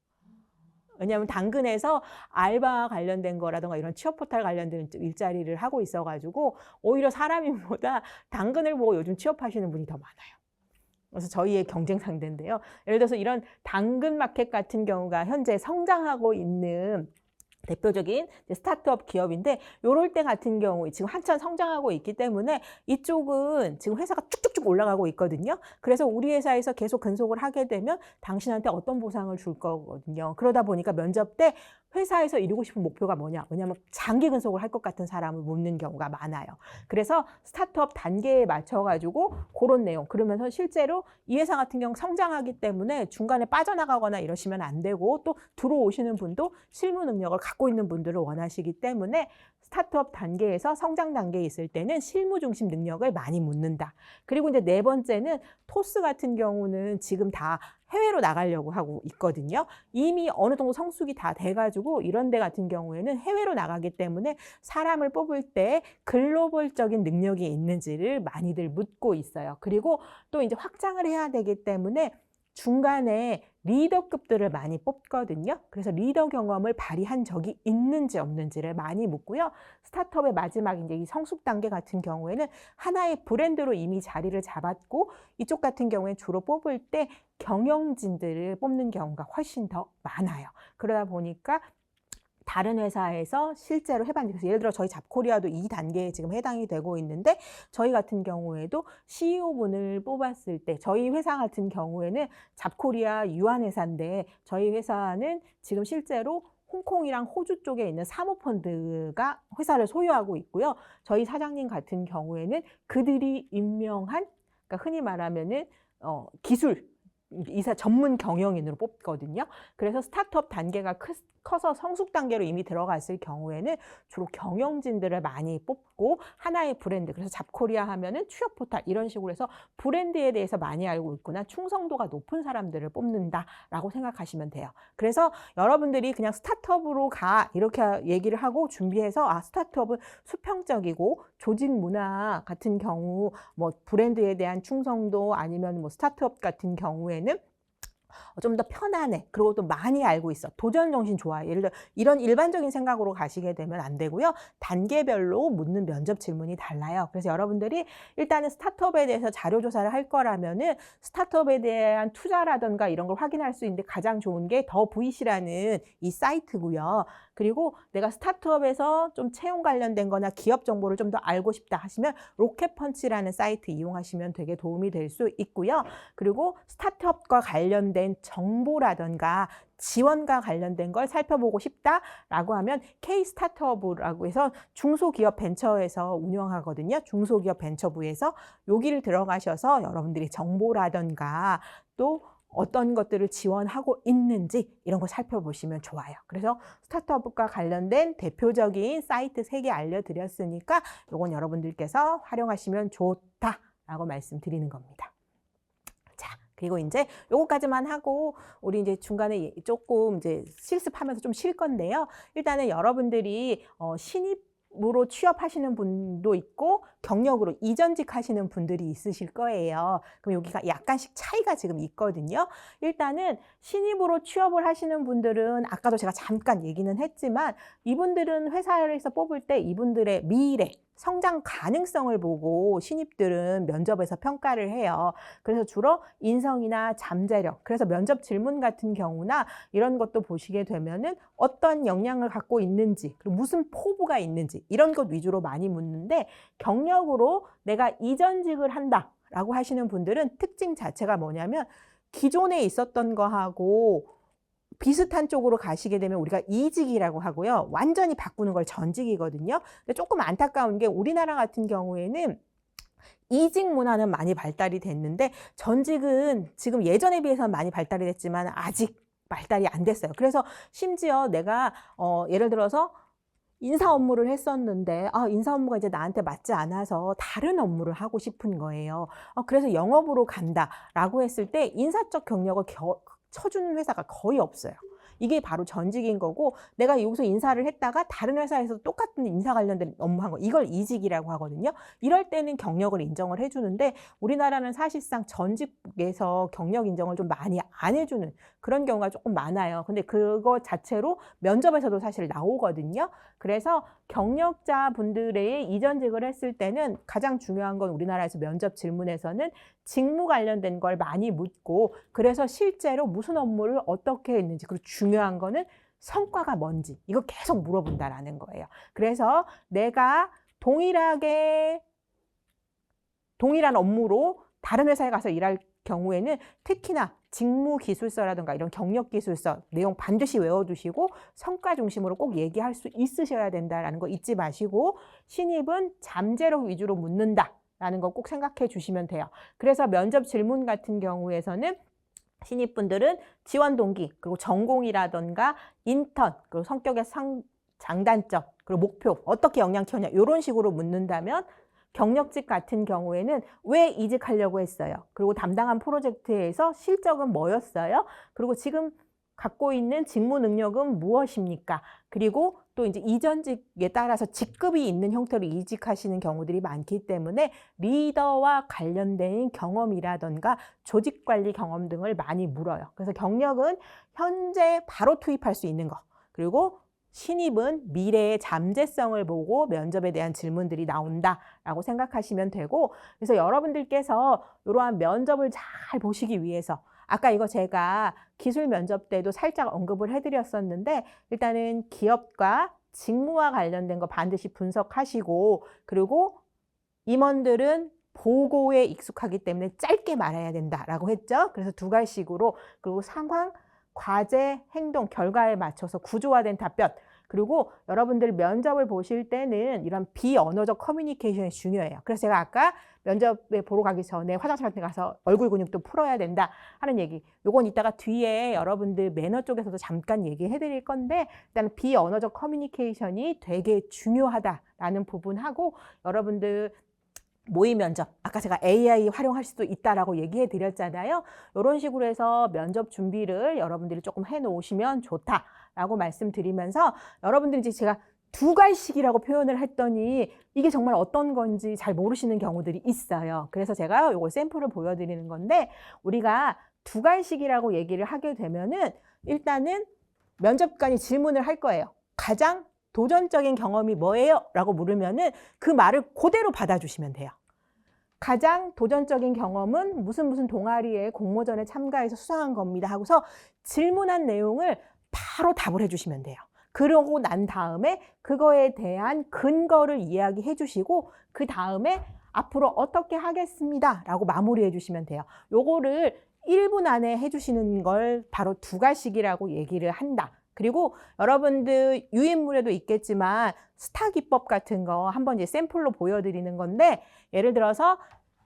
왜냐하면 당근에서 알바 관련된 거라든가 이런 취업 포털 관련된 일자리를 하고 있어가지고 오히려 사람인보다 당근을 보고 요즘 취업하시는 분이 더 많아요. 그래서 저희의 경쟁 상대인데요. 예를 들어서 이런 당근 마켓 같은 경우가 현재 성장하고 있는 대표적인 스타트업 기업인데, 요럴 때 같은 경우 지금 한참 성장하고 있기 때문에 이쪽은 지금 회사가 쭉쭉쭉 올라가고 있거든요. 그래서 우리 회사에서 계속 근속을 하게 되면 당신한테 어떤 보상을 줄 거거든요. 그러다 보니까 면접 때 회사에서 이루고 싶은 목표가 뭐냐? 왜냐하면 장기 근속을 할 것 같은 사람을 묻는 경우가 많아요. 그래서 스타트업 단계에 맞춰가지고 그런 내용, 그러면서 실제로 이 회사 같은 경우 성장하기 때문에 중간에 빠져나가거나 이러시면 안 되고, 또 들어오시는 분도 실무 능력을 갖고 있는 분들을 원하시기 때문에 스타트업 단계에서 성장 단계에 있을 때는 실무 중심 능력을 많이 묻는다. 그리고 이제 네 번째는 토스 같은 경우는 지금 다 해외로 나가려고 하고 있거든요. 이미 어느 정도 성숙이 다 돼가지고 이런 데 같은 경우에는 해외로 나가기 때문에 사람을 뽑을 때 글로벌적인 능력이 있는지를 많이들 묻고 있어요. 그리고 또 이제 확장을 해야 되기 때문에 중간에 리더급들을 많이 뽑거든요. 그래서 리더 경험을 발휘한 적이 있는지 없는지를 많이 묻고요. 스타트업의 마지막 이제 이 성숙 단계 같은 경우에는 하나의 브랜드로 이미 자리를 잡았고, 이쪽 같은 경우에 주로 뽑을 때 경영진들을 뽑는 경우가 훨씬 더 많아요. 그러다 보니까 다른 회사에서 실제로 해봤는데, 그래서 예를 들어 저희 잡코리아도 이 단계에 지금 해당이 되고 있는데, 저희 같은 경우에도 CEO분을 뽑았을 때, 저희 회사 같은 경우에는 잡코리아 유한회사인데, 저희 회사는 지금 실제로 홍콩이랑 호주 쪽에 있는 사모펀드가 회사를 소유하고 있고요. 저희 사장님 같은 경우에는 그들이 임명한, 그러니까 흔히 말하면은 기술 이사 전문 경영인으로 뽑거든요. 그래서 스타트업 단계가 커서 성숙 단계로 이미 들어갔을 경우에는 주로 경영진들을 많이 뽑고, 하나의 브랜드, 그래서 잡코리아 하면은 취업 포털 이런 식으로 해서 브랜드에 대해서 많이 알고 있구나, 충성도가 높은 사람들을 뽑는다라고 생각하시면 돼요. 그래서 여러분들이 그냥 스타트업으로 가 이렇게 얘기를 하고 준비해서, 스타트업은 수평적이고 조직 문화 같은 경우, 뭐 브랜드에 대한 충성도, 아니면 뭐 스타트업 같은 경우에는 좀 더 편안해, 그리고 또 많이 알고 있어, 도전 정신 좋아해, 예를 들어 이런 일반적인 생각으로 가시게 되면 안 되고요. 단계별로 묻는 면접 질문이 달라요. 그래서 여러분들이 일단은 스타트업에 대해서 자료 조사를 할 거라면은 스타트업에 대한 투자라든가 이런 걸 확인할 수 있는데 가장 좋은 게 더 VC라는 이 사이트고요. 그리고 내가 스타트업에서 좀 채용 관련된 거나 기업 정보를 좀 더 알고 싶다 하시면 로켓펀치라는 사이트 이용하시면 되게 도움이 될 수 있고요. 그리고 스타트업과 관련된 정보라든가 지원과 관련된 걸 살펴보고 싶다라고 하면 K-스타트업이라고 해서 중소기업 벤처에서 운영하거든요. 중소기업 벤처부에서 여기를 들어가셔서 여러분들이 정보라든가 또 어떤 것들을 지원하고 있는지 이런 거 살펴보시면 좋아요. 그래서 스타트업과 관련된 대표적인 사이트 3개 알려드렸으니까 이건 여러분들께서 활용하시면 좋다라고 말씀드리는 겁니다. 자, 그리고 이제 요거까지만 하고 우리 이제 중간에 조금 이제 실습하면서 좀 쉴 건데요. 일단은 여러분들이 신입으로 취업하시는 분도 있고 경력으로 이전직 하시는 분들이 있으실 거예요. 그럼 여기가 약간씩 차이가 지금 있거든요. 일단은 신입으로 취업을 하시는 분들은 아까도 제가 잠깐 얘기는 했지만 이분들은 회사에서 뽑을 때 이분들의 미래, 성장 가능성을 보고 신입들은 면접에서 평가를 해요. 그래서 주로 인성이나 잠재력, 그래서 면접 질문 같은 경우나 이런 것도 보시게 되면은 어떤 역량을 갖고 있는지, 그리고 무슨 포부가 있는지 이런 것 위주로 많이 묻는데 경력으로 내가 이전직을 한다라고 하시는 분들은 특징 자체가 뭐냐면 기존에 있었던 거하고 비슷한 쪽으로 가시게 되면 우리가 이직이라고 하고요. 완전히 바꾸는 걸 전직이거든요. 근데 조금 안타까운 게 우리나라 같은 경우에는 이직 문화는 많이 발달이 됐는데 전직은 지금 예전에 비해서는 많이 발달이 됐지만 아직 발달이 안 됐어요. 그래서 심지어 내가 예를 들어서 인사 업무를 했었는데 인사 업무가 이제 나한테 맞지 않아서 다른 업무를 하고 싶은 거예요. 그래서 영업으로 간다라고 했을 때 인사적 경력을 쳐주는 회사가 거의 없어요. 이게 바로 전직인 거고 내가 여기서 인사를 했다가 다른 회사에서 똑같은 인사 관련된 업무 한 거 이걸 이직이라고 하거든요. 이럴 때는 경력을 인정을 해주는데 우리나라는 사실상 전직에서 경력 인정을 좀 많이 안 해주는 그런 경우가 조금 많아요. 근데 그거 자체로 면접에서도 사실 나오거든요. 그래서 경력자 분들의 이전직을 했을 때는 가장 중요한 건 우리나라에서 면접 질문에서는 직무 관련된 걸 많이 묻고 그래서 실제로 무슨 업무를 어떻게 했는지 그리고 중요한 거는 성과가 뭔지 이거 계속 물어본다라는 거예요. 그래서 내가 동일한 업무로 다른 회사에 가서 일할 경우에는 특히나 직무기술서라든가 이런 경력기술서 내용 반드시 외워두시고 성과 중심으로 꼭 얘기할 수 있으셔야 된다는 거 잊지 마시고 신입은 잠재력 위주로 묻는다라는 거 꼭 생각해 주시면 돼요. 그래서 면접 질문 같은 경우에서는 신입분들은 지원 동기, 그리고 전공이라던가 인턴, 그리고 성격의 장단점, 그리고 목표, 어떻게 역량 키웠냐 이런 식으로 묻는다면 경력직 같은 경우에는 왜 이직하려고 했어요? 그리고 담당한 프로젝트에서 실적은 뭐였어요? 그리고 지금 갖고 있는 직무 능력은 무엇입니까? 그리고 또 이제 이전직에 따라서 직급이 있는 형태로 이직하시는 경우들이 많기 때문에 리더와 관련된 경험이라던가 조직관리 경험 등을 많이 물어요. 그래서 경력은 현재 바로 투입할 수 있는 거. 그리고 신입은 미래의 잠재성을 보고 면접에 대한 질문들이 나온다라고 생각하시면 되고 그래서 여러분들께서 이러한 면접을 잘 보시기 위해서 아까 이거 제가 기술 면접 때도 살짝 언급을 해드렸었는데 일단은 기업과 직무와 관련된 거 반드시 분석하시고 그리고 임원들은 보고에 익숙하기 때문에 짧게 말해야 된다라고 했죠. 그래서 두 가지식으로 그리고 상황, 과제, 행동, 결과에 맞춰서 구조화된 답변 그리고 여러분들 면접을 보실 때는 이런 비언어적 커뮤니케이션이 중요해요. 그래서 제가 아까 면접에 보러 가기 전에 화장실 같은 데 가서 얼굴 근육도 풀어야 된다 하는 얘기 요건 이따가 뒤에 여러분들 매너 쪽에서도 잠깐 얘기해 드릴 건데 일단 비언어적 커뮤니케이션이 되게 중요하다라는 부분하고 여러분들 모의 면접, 아까 제가 AI 활용할 수도 있다라고 얘기해 드렸잖아요. 이런 식으로 해서 면접 준비를 여러분들이 조금 해 놓으시면 좋다라고 말씀드리면서 여러분들이 이제 제가 두 갈식이라고 표현을 했더니 이게 정말 어떤 건지 잘 모르시는 경우들이 있어요. 그래서 제가 이거 샘플을 보여드리는 건데 우리가 두 갈식이라고 얘기를 하게 되면은 일단은 면접관이 질문을 할 거예요. 가장 도전적인 경험이 뭐예요? 라고 물으면은 그 말을 그대로 받아주시면 돼요. 가장 도전적인 경험은 무슨 동아리에 공모전에 참가해서 수상한 겁니다 하고서 질문한 내용을 바로 답을 해주시면 돼요. 그러고 난 다음에 그거에 대한 근거를 이야기해 주시고 그 다음에 앞으로 어떻게 하겠습니다 라고 마무리해 주시면 돼요. 요거를 1분 안에 해주시는 걸 바로 두 갈식이라고 얘기를 한다. 그리고 여러분들 유인물에도 있겠지만 스타 기법 같은 거 한번 이제 샘플로 보여드리는 건데 예를 들어서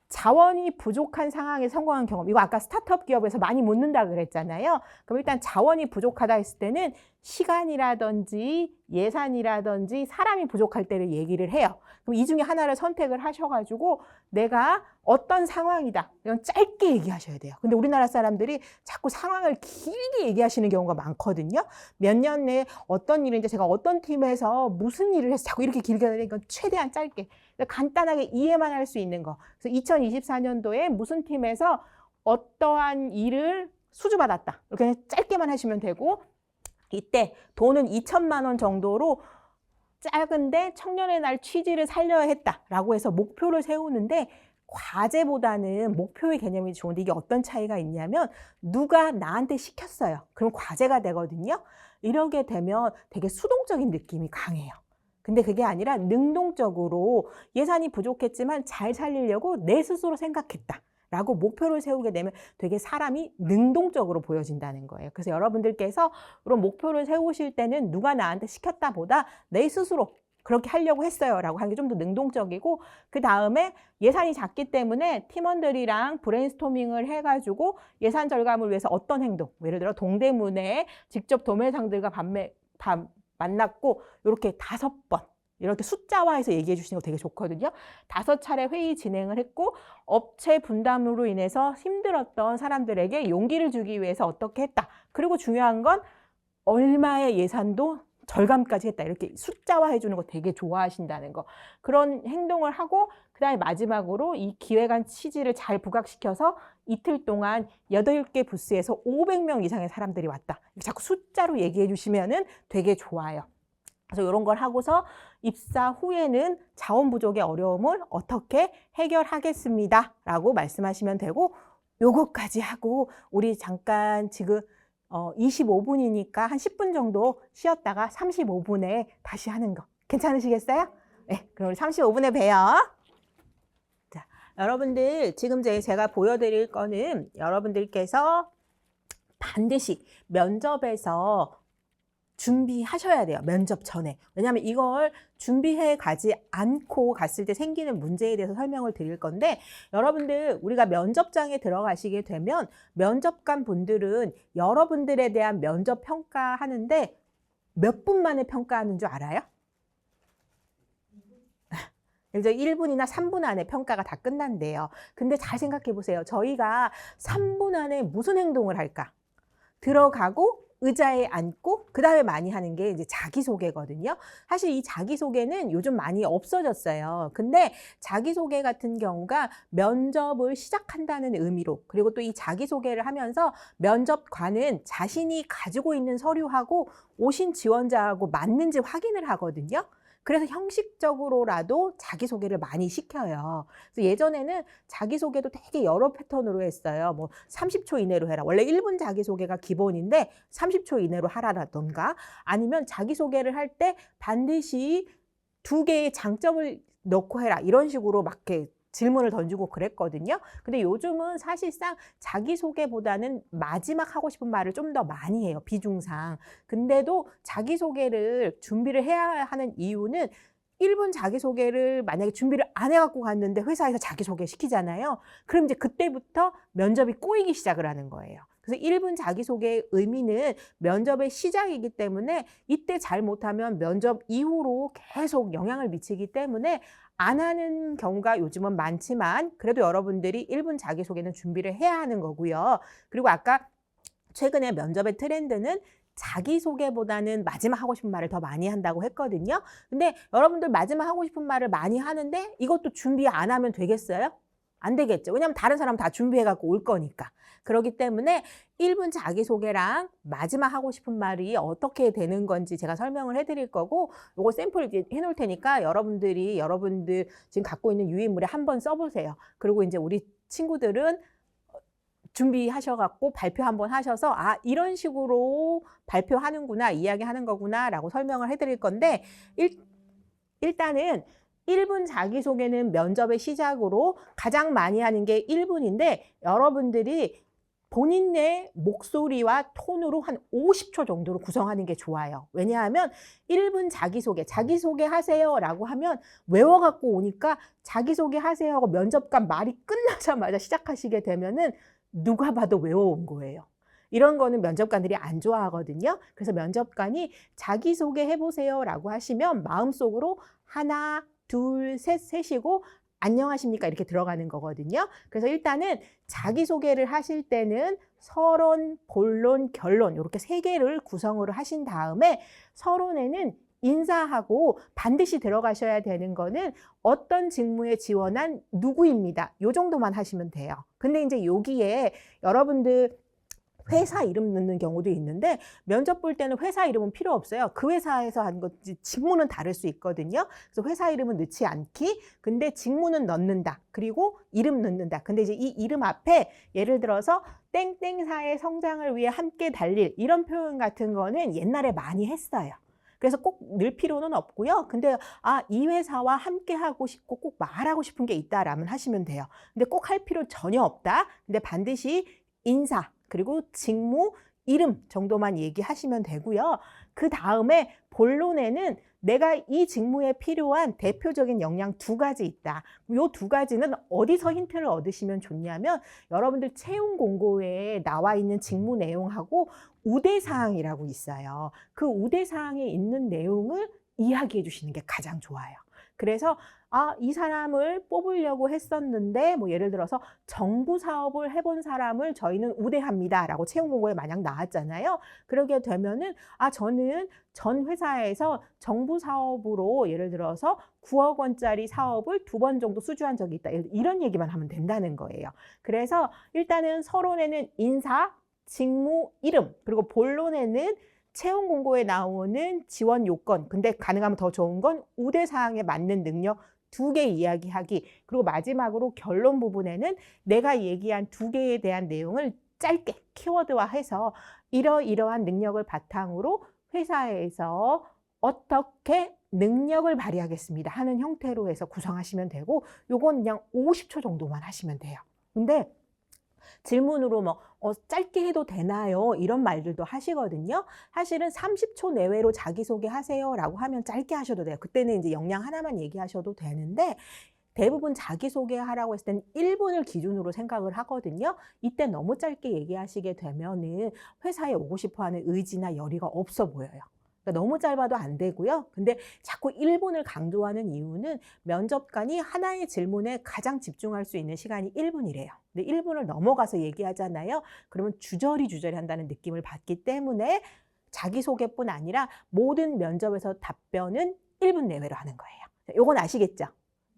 자원이 부족한 상황에 성공한 경험. 이거 아까 스타트업 기업에서 많이 묻는다 그랬잖아요. 그럼 일단 자원이 부족하다 했을 때는 시간이라든지 예산이라든지 사람이 부족할 때를 얘기를 해요. 그럼 이 중에 하나를 선택을 하셔가지고 내가 어떤 상황이다. 이건 짧게 얘기하셔야 돼요. 근데 우리나라 사람들이 자꾸 상황을 길게 얘기하시는 경우가 많거든요. 몇 년 내에 어떤 일인지 제가 어떤 팀에서 무슨 일을 해서 자꾸 이렇게 길게 하는데 이건 최대한 짧게. 간단하게 이해만 할 수 있는 거. 그래서 2024년도에 무슨 팀에서 어떠한 일을 수주받았다. 이렇게 짧게만 하시면 되고 이때 돈은 2천만 원 정도로 작은데 청년의 날 취지를 살려야 했다라고 해서 목표를 세우는데 과제보다는 목표의 개념이 좋은데 이게 어떤 차이가 있냐면 누가 나한테 시켰어요. 그럼 과제가 되거든요. 이러게 되면 되게 수동적인 느낌이 강해요. 근데 그게 아니라 능동적으로 예산이 부족했지만 잘 살리려고 내 스스로 생각했다 라고 목표를 세우게 되면 되게 사람이 능동적으로 보여진다는 거예요. 그래서 여러분들께서 그런 목표를 세우실 때는 누가 나한테 시켰다 보다 내 스스로 그렇게 하려고 했어요 라고 하는 게 좀 더 능동적이고, 그 다음에 예산이 작기 때문에 팀원들이랑 브레인스토밍을 해가지고 예산 절감을 위해서 어떤 행동, 예를 들어 동대문에 직접 도매상들과 만났고 이렇게 5번 이렇게 숫자화해서 얘기해 주시는 거 되게 좋거든요. 5차례 회의 진행을 했고 업체 분담으로 인해서 힘들었던 사람들에게 용기를 주기 위해서 어떻게 했다. 그리고 중요한 건 얼마의 예산도 절감까지 했다. 이렇게 숫자화해 주는 거 되게 좋아하신다는 거. 그런 행동을 하고 그다음에 마지막으로 이 기획안 취지를 잘 부각시켜서 이틀 동안 8개 부스에서 500명 이상의 사람들이 왔다. 자꾸 숫자로 얘기해 주시면은 되게 좋아요. 그래서 이런 걸 하고서 입사 후에는 자원 부족의 어려움을 어떻게 해결하겠습니다 라고 말씀하시면 되고, 요거까지 하고 우리 잠깐 지금 25분이니까 한 10분 정도 쉬었다가 35분에 다시 하는 거 괜찮으시겠어요? 네, 그럼 우리 35분에 봬요. 자, 여러분들 지금 제가 보여드릴 거는 여러분들께서 반드시 면접에서 준비하셔야 돼요. 면접 전에. 왜냐하면 이걸 준비해 가지 않고 갔을 때 생기는 문제에 대해서 설명을 드릴 건데, 여러분들 우리가 면접장에 들어가시게 되면 면접관 분들은 여러분들에 대한 면접 평가하는데 몇 분 만에 평가하는 줄 알아요? 그래서 1분이나 3분 안에 평가가 다 끝난대요. 근데 잘 생각해 보세요. 저희가 3분 안에 무슨 행동을 할까? 들어가고 의자에 앉고 그 다음에 많이 하는 게 이제 자기소개거든요. 사실 이 자기소개는 요즘 많이 없어졌어요. 근데 자기소개 같은 경우가 면접을 시작한다는 의미로, 그리고 또 이 자기소개를 하면서 면접관은 자신이 가지고 있는 서류하고 오신 지원자하고 맞는지 확인을 하거든요. 그래서 형식적으로라도 자기소개를 많이 시켜요. 그래서 예전에는 자기소개도 되게 여러 패턴으로 했어요. 뭐 30초 이내로 해라. 원래 1분 자기소개가 기본인데 30초 이내로 하라라던가, 아니면 자기소개를 할 때 반드시 2개의 장점을 넣고 해라. 이런 식으로 막 이렇게 질문을 던지고 그랬거든요. 근데 요즘은 사실상 자기소개보다는 마지막 하고 싶은 말을 좀 더 많이 해요, 비중상. 근데도 자기소개를 준비를 해야 하는 이유는 1분 자기소개를 만약에 준비를 안 해갖고 갔는데 회사에서 자기소개 시키잖아요. 그럼 이제 그때부터 면접이 꼬이기 시작을 하는 거예요. 그래서 1분 자기소개의 의미는 면접의 시작이기 때문에 이때 잘못하면 면접 이후로 계속 영향을 미치기 때문에 안 하는 경우가 요즘은 많지만 그래도 여러분들이 1분 자기소개는 준비를 해야 하는 거고요. 그리고 아까 최근에 면접의 트렌드는 자기소개보다는 마지막 하고 싶은 말을 더 많이 한다고 했거든요. 근데 여러분들 마지막 하고 싶은 말을 많이 하는데 이것도 준비 안 하면 되겠어요? 안 되겠죠. 왜냐하면 다른 사람 다 준비해갖고 올 거니까. 그렇기 때문에 1분 자기소개랑 마지막 하고 싶은 말이 어떻게 되는 건지 제가 설명을 해드릴 거고, 요거 샘플 이제 해놓을 테니까 여러분들 지금 갖고 있는 유인물에 한번 써보세요. 그리고 이제 우리 친구들은 준비하셔갖고 발표 한번 하셔서 아 이런 식으로 발표하는구나, 이야기하는 거구나 라고 설명을 해드릴 건데, 일단은 1분 자기소개는 면접의 시작으로 가장 많이 하는 게 1분인데 여러분들이 본인의 목소리와 톤으로 한 50초 정도로 구성하는 게 좋아요. 왜냐하면 1분 자기소개, 자기소개 하세요 라고 하면 외워갖고 오니까 자기소개 하세요 하고 면접관 말이 끝나자마자 시작하시게 되면은 누가 봐도 외워온 거예요. 이런 거는 면접관들이 안 좋아하거든요. 그래서 면접관이 자기소개 해보세요 라고 하시면 마음속으로 하나, 둘, 셋, 셋이고 안녕하십니까 이렇게 들어가는 거거든요. 그래서 일단은 자기소개를 하실 때는 서론, 본론, 결론 이렇게 세 개를 구성으로 하신 다음에 서론에는 인사하고 반드시 들어가셔야 되는 거는 어떤 직무에 지원한 누구입니다. 요 정도만 하시면 돼요. 근데 이제 여기에 여러분들 회사 이름 넣는 경우도 있는데 면접 볼 때는 회사 이름은 필요 없어요. 그 회사에서 한 것, 직무는 다를 수 있거든요. 그래서 회사 이름은 넣지 않기, 근데 직무는 넣는다. 그리고 이름 넣는다. 근데 이제 이 이름 앞에 예를 들어서 땡땡사의 성장을 위해 함께 달릴 이런 표현 같은 거는 옛날에 많이 했어요. 그래서 꼭 넣을 필요는 없고요. 근데 이 회사와 함께 하고 싶고 꼭 말하고 싶은 게 있다라면 하시면 돼요. 근데 꼭 할 필요 전혀 없다. 근데 반드시 인사, 그리고 직무, 이름 정도만 얘기하시면 되고요. 그 다음에 본론에는 내가 이 직무에 필요한 대표적인 역량 두 가지 있다. 이 두 가지는 어디서 힌트를 얻으시면 좋냐면 여러분들 채용 공고에 나와 있는 직무 내용하고 우대사항이라고 있어요. 그 우대사항에 있는 내용을 이야기해 주시는 게 가장 좋아요. 그래서 이 사람을 뽑으려고 했었는데 뭐 예를 들어서 정부 사업을 해본 사람을 저희는 우대합니다 라고 채용 공고에 만약 나왔잖아요. 그러게 되면은 저는 전 회사에서 정부 사업으로 예를 들어서 9억 원짜리 사업을 2번 정도 수주한 적이 있다. 이런 얘기만 하면 된다는 거예요. 그래서 일단은 서론에는 인사, 직무, 이름, 그리고 본론에는 채용 공고에 나오는 지원 요건, 근데 가능하면 더 좋은 건 우대사항에 맞는 능력 2개 이야기하기, 그리고 마지막으로 결론 부분에는 내가 얘기한 2개에 대한 내용을 짧게 키워드화해서 이러이러한 능력을 바탕으로 회사에서 어떻게 능력을 발휘하겠습니다 하는 형태로 해서 구성하시면 되고, 요건 그냥 50초 정도만 하시면 돼요. 근데 질문으로 짧게 해도 되나요? 이런 말들도 하시거든요. 사실은 30초 내외로 자기소개 하세요 라고 하면 짧게 하셔도 돼요. 그때는 이제 역량 하나만 얘기하셔도 되는데 대부분 자기소개 하라고 했을 때는 1분을 기준으로 생각을 하거든요. 이때 너무 짧게 얘기하시게 되면은 회사에 오고 싶어 하는 의지나 열의가 없어 보여요. 그러니까 너무 짧아도 안 되고요. 근데 자꾸 1분을 강조하는 이유는 면접관이 하나의 질문에 가장 집중할 수 있는 시간이 1분이래요. 근데 1분을 넘어가서 얘기하잖아요. 그러면 주저리 한다는 느낌을 받기 때문에 자기소개뿐 아니라 모든 면접에서 답변은 1분 내외로 하는 거예요. 요건 아시겠죠?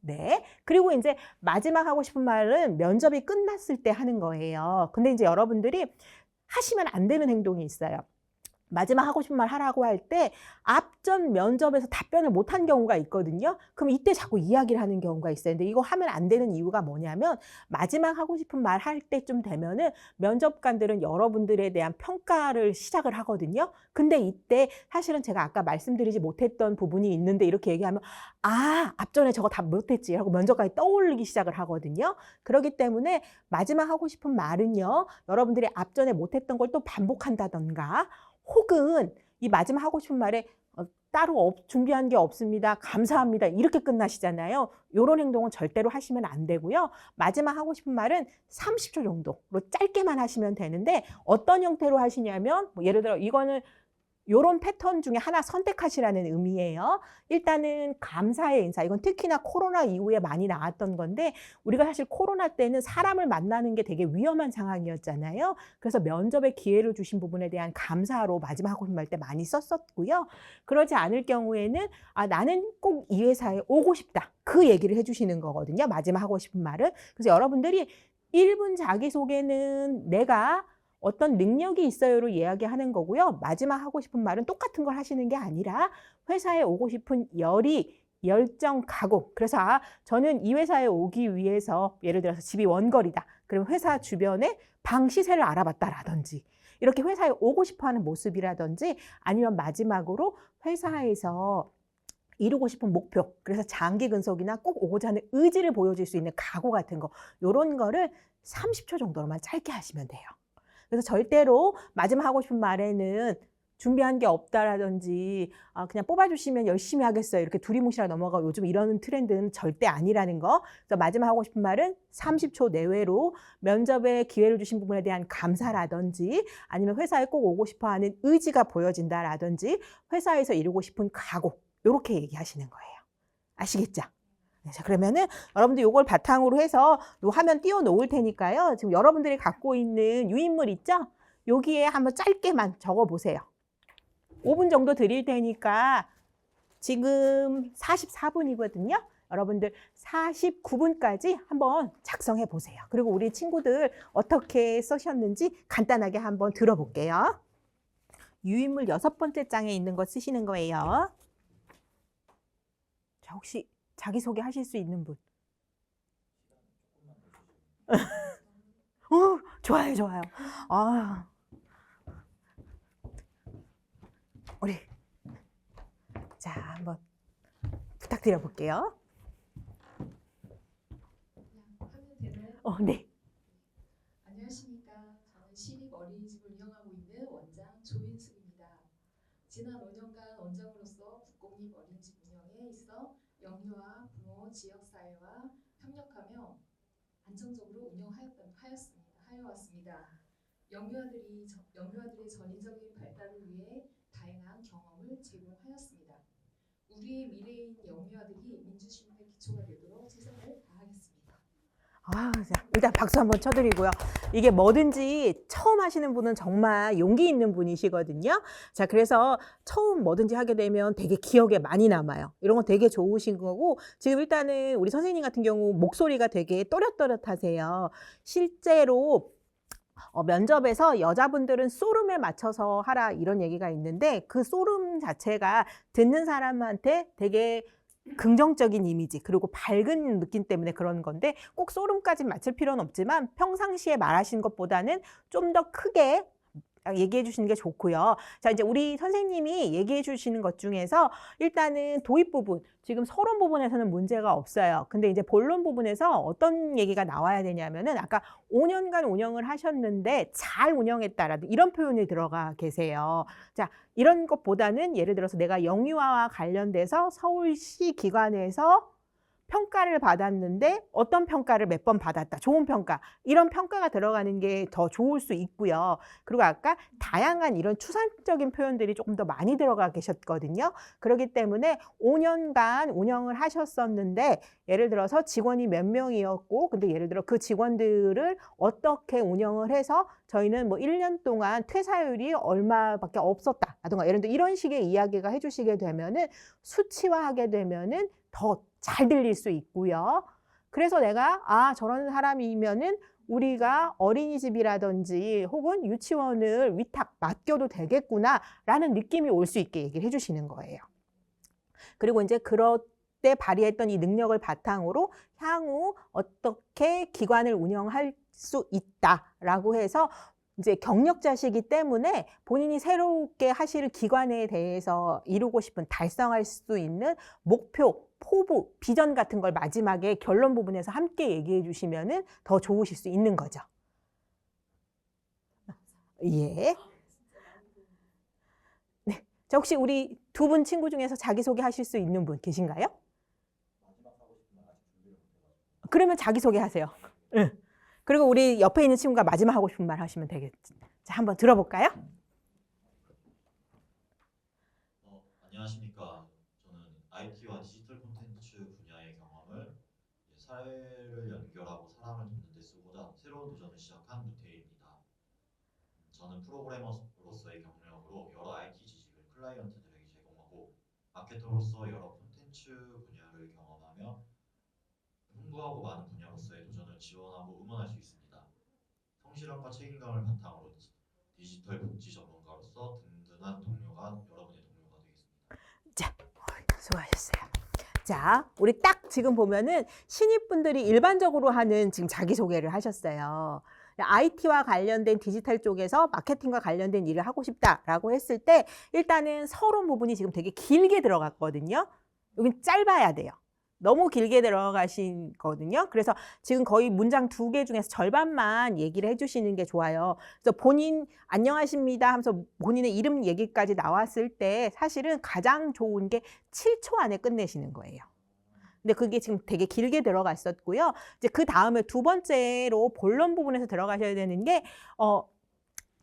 네. 그리고 이제 마지막 하고 싶은 말은 면접이 끝났을 때 하는 거예요. 근데 이제 여러분들이 하시면 안 되는 행동이 있어요. 마지막 하고 싶은 말 하라고 할 때 앞전 면접에서 답변을 못한 경우가 있거든요. 그럼 이때 자꾸 이야기를 하는 경우가 있어요. 근데 이거 하면 안 되는 이유가 뭐냐면 마지막 하고 싶은 말 할 때쯤 되면은 면접관들은 여러분들에 대한 평가를 시작을 하거든요. 근데 이때 사실은 제가 아까 말씀드리지 못했던 부분이 있는데 이렇게 얘기하면 앞전에 저거 다 못했지 하고 면접관이 떠올리기 시작을 하거든요. 그렇기 때문에 마지막 하고 싶은 말은요. 여러분들이 앞전에 못했던 걸 또 반복한다던가 혹은 이 마지막 하고 싶은 말에 따로 준비한 게 없습니다. 감사합니다. 이렇게 끝나시잖아요. 이런 행동은 절대로 하시면 안 되고요. 마지막 하고 싶은 말은 30초 정도로 짧게만 하시면 되는데 어떤 형태로 하시냐면 예를 들어 이거는 이런 패턴 중에 하나 선택하시라는 의미예요. 일단은 감사의 인사. 이건 특히나 코로나 이후에 많이 나왔던 건데 우리가 사실 코로나 때는 사람을 만나는 게 되게 위험한 상황이었잖아요. 그래서 면접에 기회를 주신 부분에 대한 감사로 마지막 하고 싶은 말 때 많이 썼었고요. 그러지 않을 경우에는 나는 꼭 이 회사에 오고 싶다. 그 얘기를 해주시는 거거든요. 마지막 하고 싶은 말은. 그래서 여러분들이 1분 자기소개는 내가 어떤 능력이 있어요로 이야기하는 거고요. 마지막 하고 싶은 말은 똑같은 걸 하시는 게 아니라 회사에 오고 싶은 열의, 열정, 각오. 그래서 저는 이 회사에 오기 위해서 예를 들어서 집이 원거리다. 그럼 회사 주변에 방 시세를 알아봤다라든지 이렇게 회사에 오고 싶어하는 모습이라든지 아니면 마지막으로 회사에서 이루고 싶은 목표, 그래서 장기 근속이나 꼭 오고자 하는 의지를 보여줄 수 있는 각오 같은 거 이런 거를 30초 정도로만 짧게 하시면 돼요. 그래서 절대로 마지막 하고 싶은 말에는 준비한 게 없다라든지 그냥 뽑아주시면 열심히 하겠어요. 이렇게 두리뭉실하게 넘어가고 요즘 이런 트렌드는 절대 아니라는 거. 그래서 마지막 하고 싶은 말은 30초 내외로 면접에 기회를 주신 부분에 대한 감사라든지 아니면 회사에 꼭 오고 싶어하는 의지가 보여진다라든지 회사에서 이루고 싶은 각오 이렇게 얘기하시는 거예요. 아시겠죠? 네, 자, 그러면은 여러분들 이걸 바탕으로 해서 요 화면 띄워 놓을 테니까요. 지금 여러분들이 갖고 있는 유인물 있죠? 여기에 한번 짧게만 적어 보세요. 5분 정도 드릴 테니까 지금 44분이거든요. 여러분들 49분까지 한번 작성해 보세요. 그리고 우리 친구들 어떻게 쓰셨는지 간단하게 한번 들어볼게요. 유인물 6번째 장에 있는 거 쓰시는 거예요. 자, 혹시 자기소개 하실 수 있는 분? 좋아요, 좋아요. 우리 자, 한번 부탁드려 볼게요. 하면 되나요? 네. 안녕하십니까. 저는 시립 어린이집을 운영하고 있는 원장 조인숙입니다. 지난 5년간 원장으로서 국공립 어린이집 운영에 있어 영유아, 부모, 지역사회와 협력하며 안정적으로 하여왔습니다. 영유아들의 전인적인 발달을 위해 다양한 경험을 제공하였습니다. 우리의 미래인 영유아들이 민주시민의 기초가 되도록 최선을 다하겠습니다. 자, 일단 박수 한번 쳐드리고요. 이게 뭐든지 처음 하시는 분은 정말 용기 있는 분이시거든요. 자, 그래서 처음 뭐든지 하게 되면 되게 기억에 많이 남아요. 이런 거 되게 좋으신 거고, 지금 일단은 우리 선생님 같은 경우 목소리가 되게 또렷또렷하세요. 실제로 면접에서 여자분들은 소름에 맞춰서 하라 이런 얘기가 있는데 그 소름 자체가 듣는 사람한테 되게 긍정적인 이미지 그리고 밝은 느낌 때문에 그런 건데 꼭 소름까지 맞출 필요는 없지만 평상시에 말하신 것보다는 좀 더 크게 얘기해 주시는 게 좋고요. 자, 이제 우리 선생님이 얘기해 주시는 것 중에서 일단은 도입 부분, 지금 서론 부분에서는 문제가 없어요. 근데 이제 본론 부분에서 어떤 얘기가 나와야 되냐면은 아까 5년간 운영을 하셨는데 잘 운영했다라든 이런 표현이 들어가 계세요. 자, 이런 것보다는 예를 들어서 내가 영유아와 관련돼서 서울시 기관에서 평가를 받았는데 어떤 평가를 몇 번 받았다. 좋은 평가. 이런 평가가 들어가는 게 더 좋을 수 있고요. 그리고 아까 다양한 이런 추상적인 표현들이 조금 더 많이 들어가 계셨거든요. 그렇기 때문에 5년간 운영을 하셨었는데 예를 들어서 직원이 몇 명이었고 근데 예를 들어 그 직원들을 어떻게 운영을 해서 저희는 뭐 1년 동안 퇴사율이 얼마밖에 없었다. 라든가 예를 들어 이런 식의 이야기가 해주시게 되면은 수치화하게 되면은 더 잘 들릴 수 있고요. 그래서 내가 저런 사람이면은 우리가 어린이집이라든지 혹은 유치원을 위탁 맡겨도 되겠구나라는 느낌이 올 수 있게 얘기를 해주시는 거예요. 그리고 이제 그럴 때 발휘했던 이 능력을 바탕으로 향후 어떻게 기관을 운영할 수 있다라고 해서 이제 경력자시기 때문에 본인이 새롭게 하실 기관에 대해서 이루고 싶은 달성할 수 있는 목표, 포부, 비전 같은 걸 마지막에 결론 부분에서 함께 얘기해 주시면은 더 좋으실 수 있는 거죠. 예. 네. 자, 혹시 우리 두 분 친구 중에서 자기소개 하실 수 있는 분 계신가요? 그러면 자기소개 하세요. 응. 그리고 우리 옆에 있는 친구가 마지막 하고 싶은 말 하시면 되겠지. 자, 한번 들어볼까요? 안녕하십니까. 저는 IT와 디지털 콘텐츠 분야의 경험을 사회를 연결하고 사람을 돕는 데 쓰고자 새로운 도전을 시작한 문태일입니다. 저는 프로그래머로서의 경력으로 여러 IT 지식을 클라이언트들에게 제공하고 마케터로서 여러 콘텐츠 분야를 경험하며 풍부하고 많은 분야로서의 도전을 지원하고 응원할 수 있습니다. 성실함과 책임감을 바탕으로 디지털 복지 전문가로서 든든한 동료가 여러분의 동료가 되겠습니다. 자, 수고하셨어요. 자, 우리 딱 지금 보면은 신입분들이 일반적으로 하는 지금 자기소개를 하셨어요. IT와 관련된 디지털 쪽에서 마케팅과 관련된 일을 하고 싶다라고 했을 때 일단은 서론 부분이 지금 되게 길게 들어갔거든요. 여긴 짧아야 돼요. 너무 길게 들어가시거든요. 그래서 지금 거의 문장 2개 중에서 절반만 얘기를 해주시는 게 좋아요. 그래서 본인 안녕하십니다 하면서 본인의 이름 얘기까지 나왔을 때 사실은 가장 좋은 게 7초 안에 끝내시는 거예요. 근데 그게 지금 되게 길게 들어갔었고요. 이제 그 다음에 두 번째로 본론 부분에서 들어가셔야 되는 게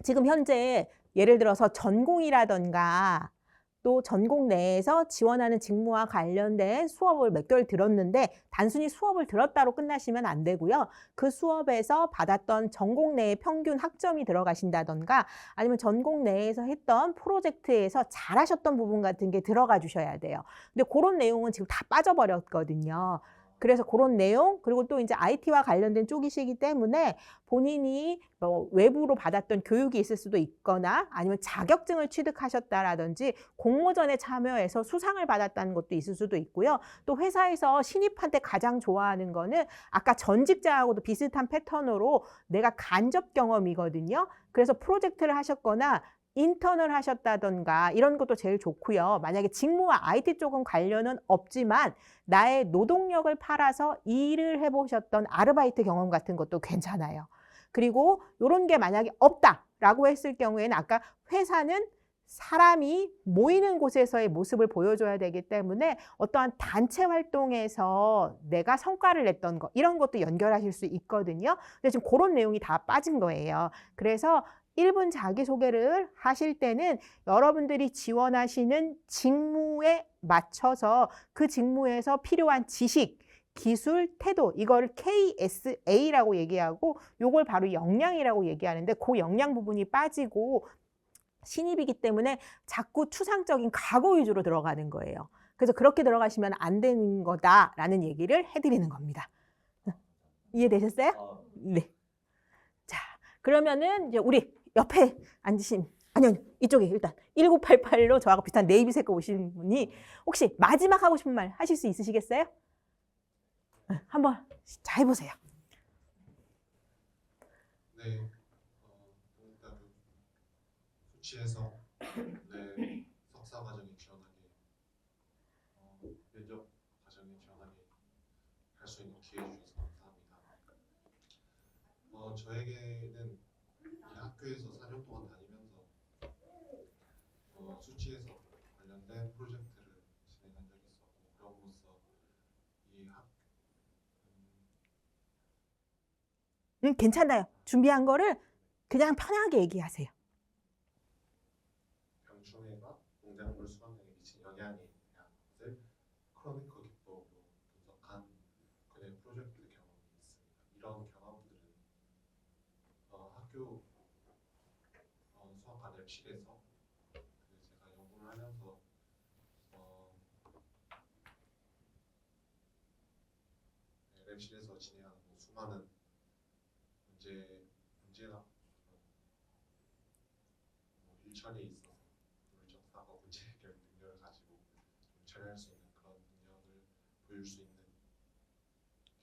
지금 현재 예를 들어서 전공이라던가 또 전공 내에서 지원하는 직무와 관련된 수업을 몇 개월 들었는데 단순히 수업을 들었다로 끝나시면 안 되고요. 그 수업에서 받았던 전공 내의 평균 학점이 들어가신다던가 아니면 전공 내에서 했던 프로젝트에서 잘하셨던 부분 같은 게 들어가 주셔야 돼요. 근데 그런 내용은 지금 다 빠져버렸거든요. 그래서 그런 내용 그리고 또 이제 IT와 관련된 쪽이시기 때문에 본인이 뭐 외부로 받았던 교육이 있을 수도 있거나 아니면 자격증을 취득하셨다라든지 공모전에 참여해서 수상을 받았다는 것도 있을 수도 있고요. 또 회사에서 신입할 때 가장 좋아하는 거는 아까 전직자하고도 비슷한 패턴으로 내가 간접 경험이거든요. 그래서 프로젝트를 하셨거나 인턴을 하셨다던가 이런 것도 제일 좋고요. 만약에 직무와 IT 쪽은 관련은 없지만 나의 노동력을 팔아서 일을 해보셨던 아르바이트 경험 같은 것도 괜찮아요. 그리고 이런 게 만약에 없다라고 했을 경우에는 아까 회사는 사람이 모이는 곳에서의 모습을 보여줘야 되기 때문에 어떠한 단체 활동에서 내가 성과를 냈던 거 이런 것도 연결하실 수 있거든요. 근데 지금 그런 내용이 다 빠진 거예요. 그래서 1분 자기소개를 하실 때는 여러분들이 지원하시는 직무에 맞춰서 그 직무에서 필요한 지식, 기술, 태도 이거를 KSA라고 얘기하고 요걸 바로 역량이라고 얘기하는데 그 역량 부분이 빠지고 신입이기 때문에 자꾸 추상적인 과거 위주로 들어가는 거예요. 그래서 그렇게 들어가시면 안 되는 거다라는 얘기를 해드리는 겁니다. 이해되셨어요? 네. 자, 그러면은 이제 우리 옆에 앉으신 아니요 이쪽에 일단 1988로 저하고 비슷한 네이비 색깔 오신 분이 혹시 마지막 하고 싶은 말 하실 수 있으시겠어요? 한번 자 해보세요. 네, 일단 수치에서 네, 석사 과정에 지원하게 면접 과정에 지원하게 할 수 있는 기회 주셔서 감사합니다. 저에게는 이 학교에서 4년 동안 다니면서 수치에서 관련된 프로젝트를 진행한 적이 있었고 그럼으로써 이 괜찮아요. 준비한 거를 그냥 편하게 얘기하세요. 병충해가 농작물 수확량에 미친 영향에 대한 것을 크로니커 기법으로 분석한 그의 프로젝트 경험이 있습니다. 이런 경험들은 학교 수학과 랩실에서 제가 연구를 하면서 랩실에서 진행하는 수많은 문제나 일처리에 있어서 논리적 사고 문제 해결 능력을 가지고 처리할 수 있는 그런 능력을 보일 수 있는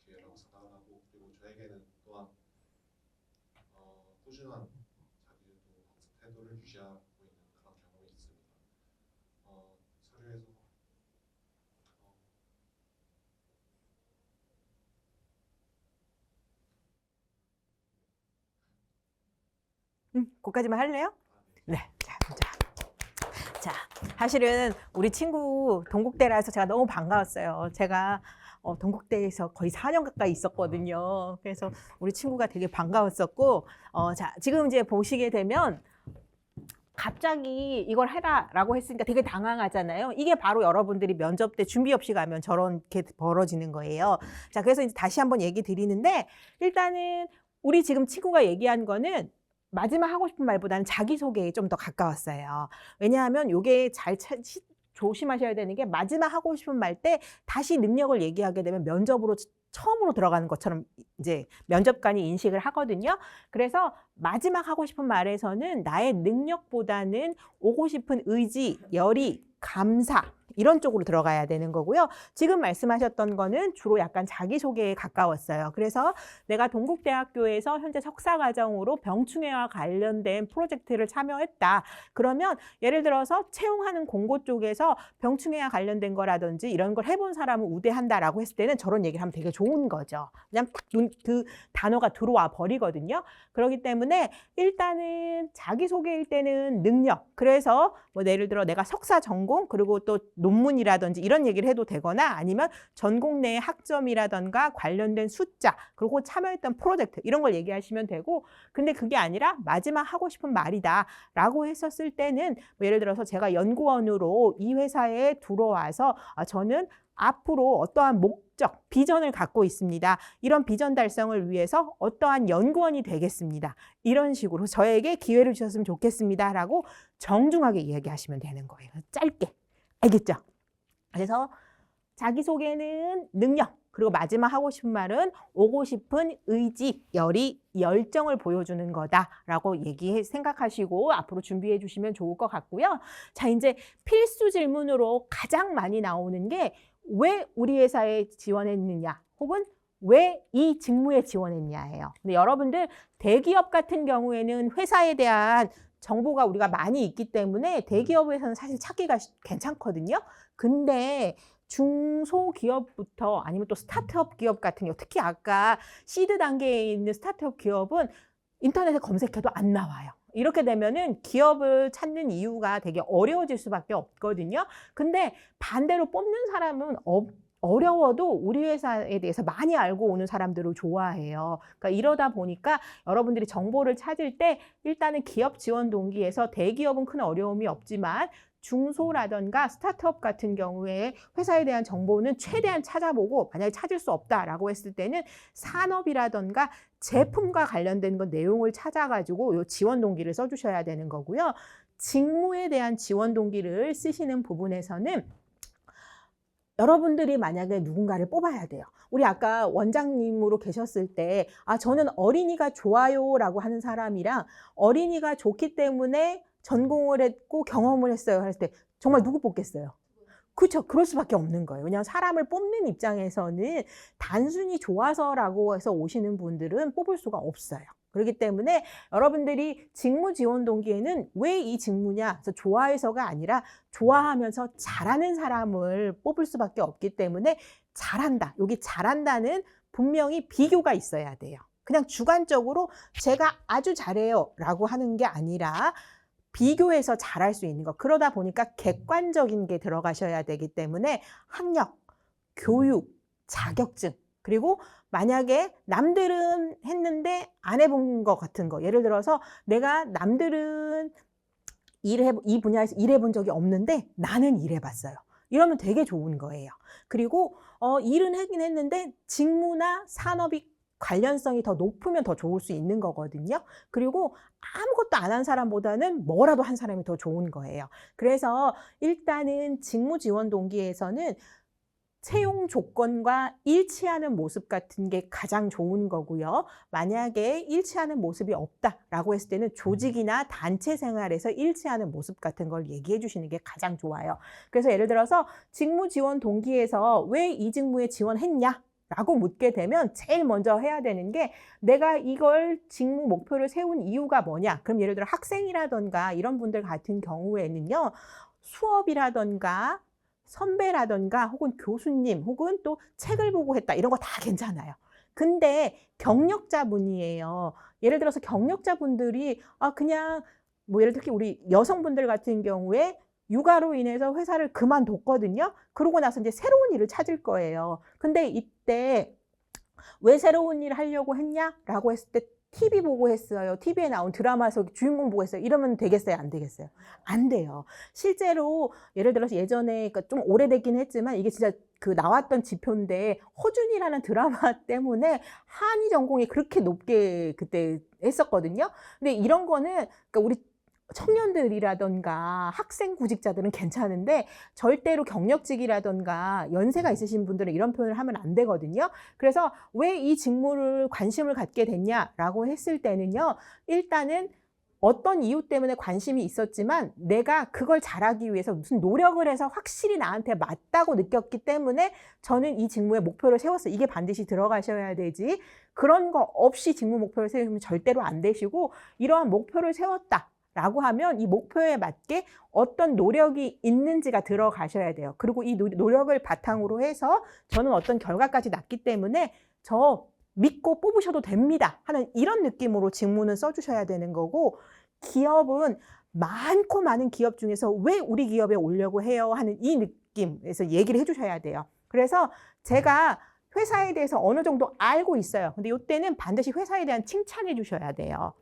기회라고 생각을 하고 그리고 저에게는 또한 꾸준한 자기주도 학습 태도를 유지하고 있는 그런 경험이 있습니다. 서류에서 그거까지만 할래요? 네. 자, 사실은 우리 친구 동국대라서 제가 너무 반가웠어요. 제가 동국대에서 거의 4년 가까이 있었거든요. 그래서 우리 친구가 되게 반가웠었고, 자, 지금 이제 보시게 되면 갑자기 이걸 해라라고 했으니까 되게 당황하잖아요. 이게 바로 여러분들이 면접 때 준비 없이 가면 저렇게 벌어지는 거예요. 자, 그래서 이제 다시 한번 얘기 드리는데 일단은 우리 지금 친구가 얘기한 거는 마지막 하고 싶은 말보다는 자기소개에 좀 더 가까웠어요. 왜냐하면 이게 조심하셔야 되는 게 마지막 하고 싶은 말 때 다시 능력을 얘기하게 되면 면접으로 처음으로 들어가는 것처럼 이제 면접관이 인식을 하거든요. 그래서 마지막 하고 싶은 말에서는 나의 능력보다는 오고 싶은 의지, 열의, 감사 이런 쪽으로 들어가야 되는 거고요. 지금 말씀하셨던 거는 주로 약간 자기소개에 가까웠어요. 그래서 내가 동국대학교에서 현재 석사과정으로 병충해와 관련된 프로젝트를 참여했다. 그러면 예를 들어서 채용하는 공고 쪽에서 병충해와 관련된 거라든지 이런 걸 해본 사람을 우대한다라고 했을 때는 저런 얘기를 하면 되게 좋은 거죠. 그냥 딱 그 단어가 들어와 버리거든요. 그렇기 때문에 일단은 자기소개일 때는 능력. 그래서 뭐 예를 들어 내가 석사 전공 그리고 또 논문이라든지 이런 얘기를 해도 되거나 아니면 전공 내의 학점이라든가 관련된 숫자 그리고 참여했던 프로젝트 이런 걸 얘기하시면 되고 근데 그게 아니라 마지막 하고 싶은 말이다 라고 했었을 때는 뭐 예를 들어서 제가 연구원으로 이 회사에 들어와서 저는 앞으로 어떠한 목적, 비전을 갖고 있습니다. 이런 비전 달성을 위해서 어떠한 연구원이 되겠습니다. 이런 식으로 저에게 기회를 주셨으면 좋겠습니다. 라고 정중하게 이야기하시면 되는 거예요. 짧게. 알겠죠? 그래서 자기소개는 능력, 그리고 마지막 하고 싶은 말은 오고 싶은 의지, 열정을 보여주는 거다라고 생각하시고 앞으로 준비해 주시면 좋을 것 같고요. 자, 이제 필수 질문으로 가장 많이 나오는 게 왜 우리 회사에 지원했느냐 혹은 왜 이 직무에 지원했냐예요. 근데 여러분들 대기업 같은 경우에는 회사에 대한 정보가 우리가 많이 있기 때문에 대기업에서는 사실 찾기가 괜찮거든요. 근데 중소기업부터 아니면 또 스타트업 기업 같은 경우 특히 아까 시드 단계에 있는 스타트업 기업은 인터넷에 검색해도 안 나와요. 이렇게 되면은 기업을 찾는 이유가 되게 어려워질 수밖에 없거든요. 근데 반대로 뽑는 사람은 어려워도 우리 회사에 대해서 많이 알고 오는 사람들을 좋아해요. 그러니까 이러다 보니까 여러분들이 정보를 찾을 때 일단은 기업 지원 동기에서 대기업은 큰 어려움이 없지만 중소라든가 스타트업 같은 경우에 회사에 대한 정보는 최대한 찾아보고 만약에 찾을 수 없다라고 했을 때는 산업이라든가 제품과 관련된 건 내용을 찾아가지고 요 지원 동기를 써주셔야 되는 거고요. 직무에 대한 지원 동기를 쓰시는 부분에서는 여러분들이 만약에 누군가를 뽑아야 돼요. 우리 아까 원장님으로 계셨을 때 저는 어린이가 좋아요 라고 하는 사람이랑 어린이가 좋기 때문에 전공을 했고 경험을 했어요 할 때 정말 누구 뽑겠어요? 그렇죠. 그럴 수밖에 없는 거예요. 왜냐하면 사람을 뽑는 입장에서는 단순히 좋아서라고 해서 오시는 분들은 뽑을 수가 없어요. 그렇기 때문에 여러분들이 직무 지원 동기에는 왜 이 직무냐, 그래서 좋아해서가 아니라 좋아하면서 잘하는 사람을 뽑을 수밖에 없기 때문에 잘한다. 여기 잘한다는 분명히 비교가 있어야 돼요. 그냥 주관적으로 제가 아주 잘해요 라고 하는 게 아니라 비교해서 잘할 수 있는 거. 그러다 보니까 객관적인 게 들어가셔야 되기 때문에 학력, 교육, 자격증, 그리고 만약에 남들은 했는데 안 해본 것 같은 거. 예를 들어서 내가 남들은 이 분야에서 일해본 적이 없는데 나는 일해봤어요. 이러면 되게 좋은 거예요. 그리고 일은 하긴 했는데 직무나 산업이 관련성이 더 높으면 더 좋을 수 있는 거거든요. 그리고 아무것도 안 한 사람보다는 뭐라도 한 사람이 더 좋은 거예요. 그래서 일단은 직무 지원 동기에서는 채용 조건과 일치하는 모습 같은 게 가장 좋은 거고요. 만약에 일치하는 모습이 없다라고 했을 때는 조직이나 단체 생활에서 일치하는 모습 같은 걸 얘기해 주시는 게 가장 좋아요. 그래서 예를 들어서 직무 지원 동기에서 왜 이 직무에 지원했냐? 라고 묻게 되면 제일 먼저 해야 되는 게 내가 이걸 직무 목표를 세운 이유가 뭐냐. 그럼 예를 들어 학생이라던가 이런 분들 같은 경우에는요. 수업이라던가 선배라던가 혹은 교수님 혹은 또 책을 보고 했다. 이런 거 다 괜찮아요. 근데 경력자분이에요. 예를 들어서 경력자분들이 그냥 뭐 예를 들어 우리 여성분들 같은 경우에 육아로 인해서 회사를 그만뒀거든요. 그러고 나서 이제 새로운 일을 찾을 거예요. 근데 이때 왜 새로운 일을 하려고 했냐라고 했을 때 TV 보고 했어요. TV에 나온 드라마에서 주인공 보고 했어요. 이러면 되겠어요? 안 되겠어요? 안 돼요. 실제로 예를 들어서 예전에 그러니까 좀 오래됐긴 했지만 이게 진짜 그 나왔던 지표인데 허준이라는 드라마 때문에 한의 전공이 그렇게 높게 그때 했었거든요. 근데 이런 거는 그러니까 우리 청년들이라던가 학생 구직자들은 괜찮은데 절대로 경력직이라던가 연세가 있으신 분들은 이런 표현을 하면 안 되거든요. 그래서 왜 이 직무를 관심을 갖게 됐냐라고 했을 때는요. 일단은 어떤 이유 때문에 관심이 있었지만 내가 그걸 잘하기 위해서 무슨 노력을 해서 확실히 나한테 맞다고 느꼈기 때문에 저는 이 직무의 목표를 세웠어요. 이게 반드시 들어가셔야 되지. 그런 거 없이 직무 목표를 세우면 절대로 안 되시고, 이러한 목표를 세웠다라고 하면 이 목표에 맞게 어떤 노력이 있는지가 들어가셔야 돼요. 그리고 이 노력을 바탕으로 해서 저는 어떤 결과까지 났기 때문에 저 믿고 뽑으셔도 됩니다 하는 이런 느낌으로 직무는 써주셔야 되는 거고, 기업은 많고 많은 기업 중에서 왜 우리 기업에 오려고 해요 하는 이 느낌에서 얘기를 해주셔야 돼요. 그래서 제가 회사에 대해서 어느 정도 알고 있어요. 근데 이때는 반드시 회사에 대한 칭찬해 주셔야 돼요.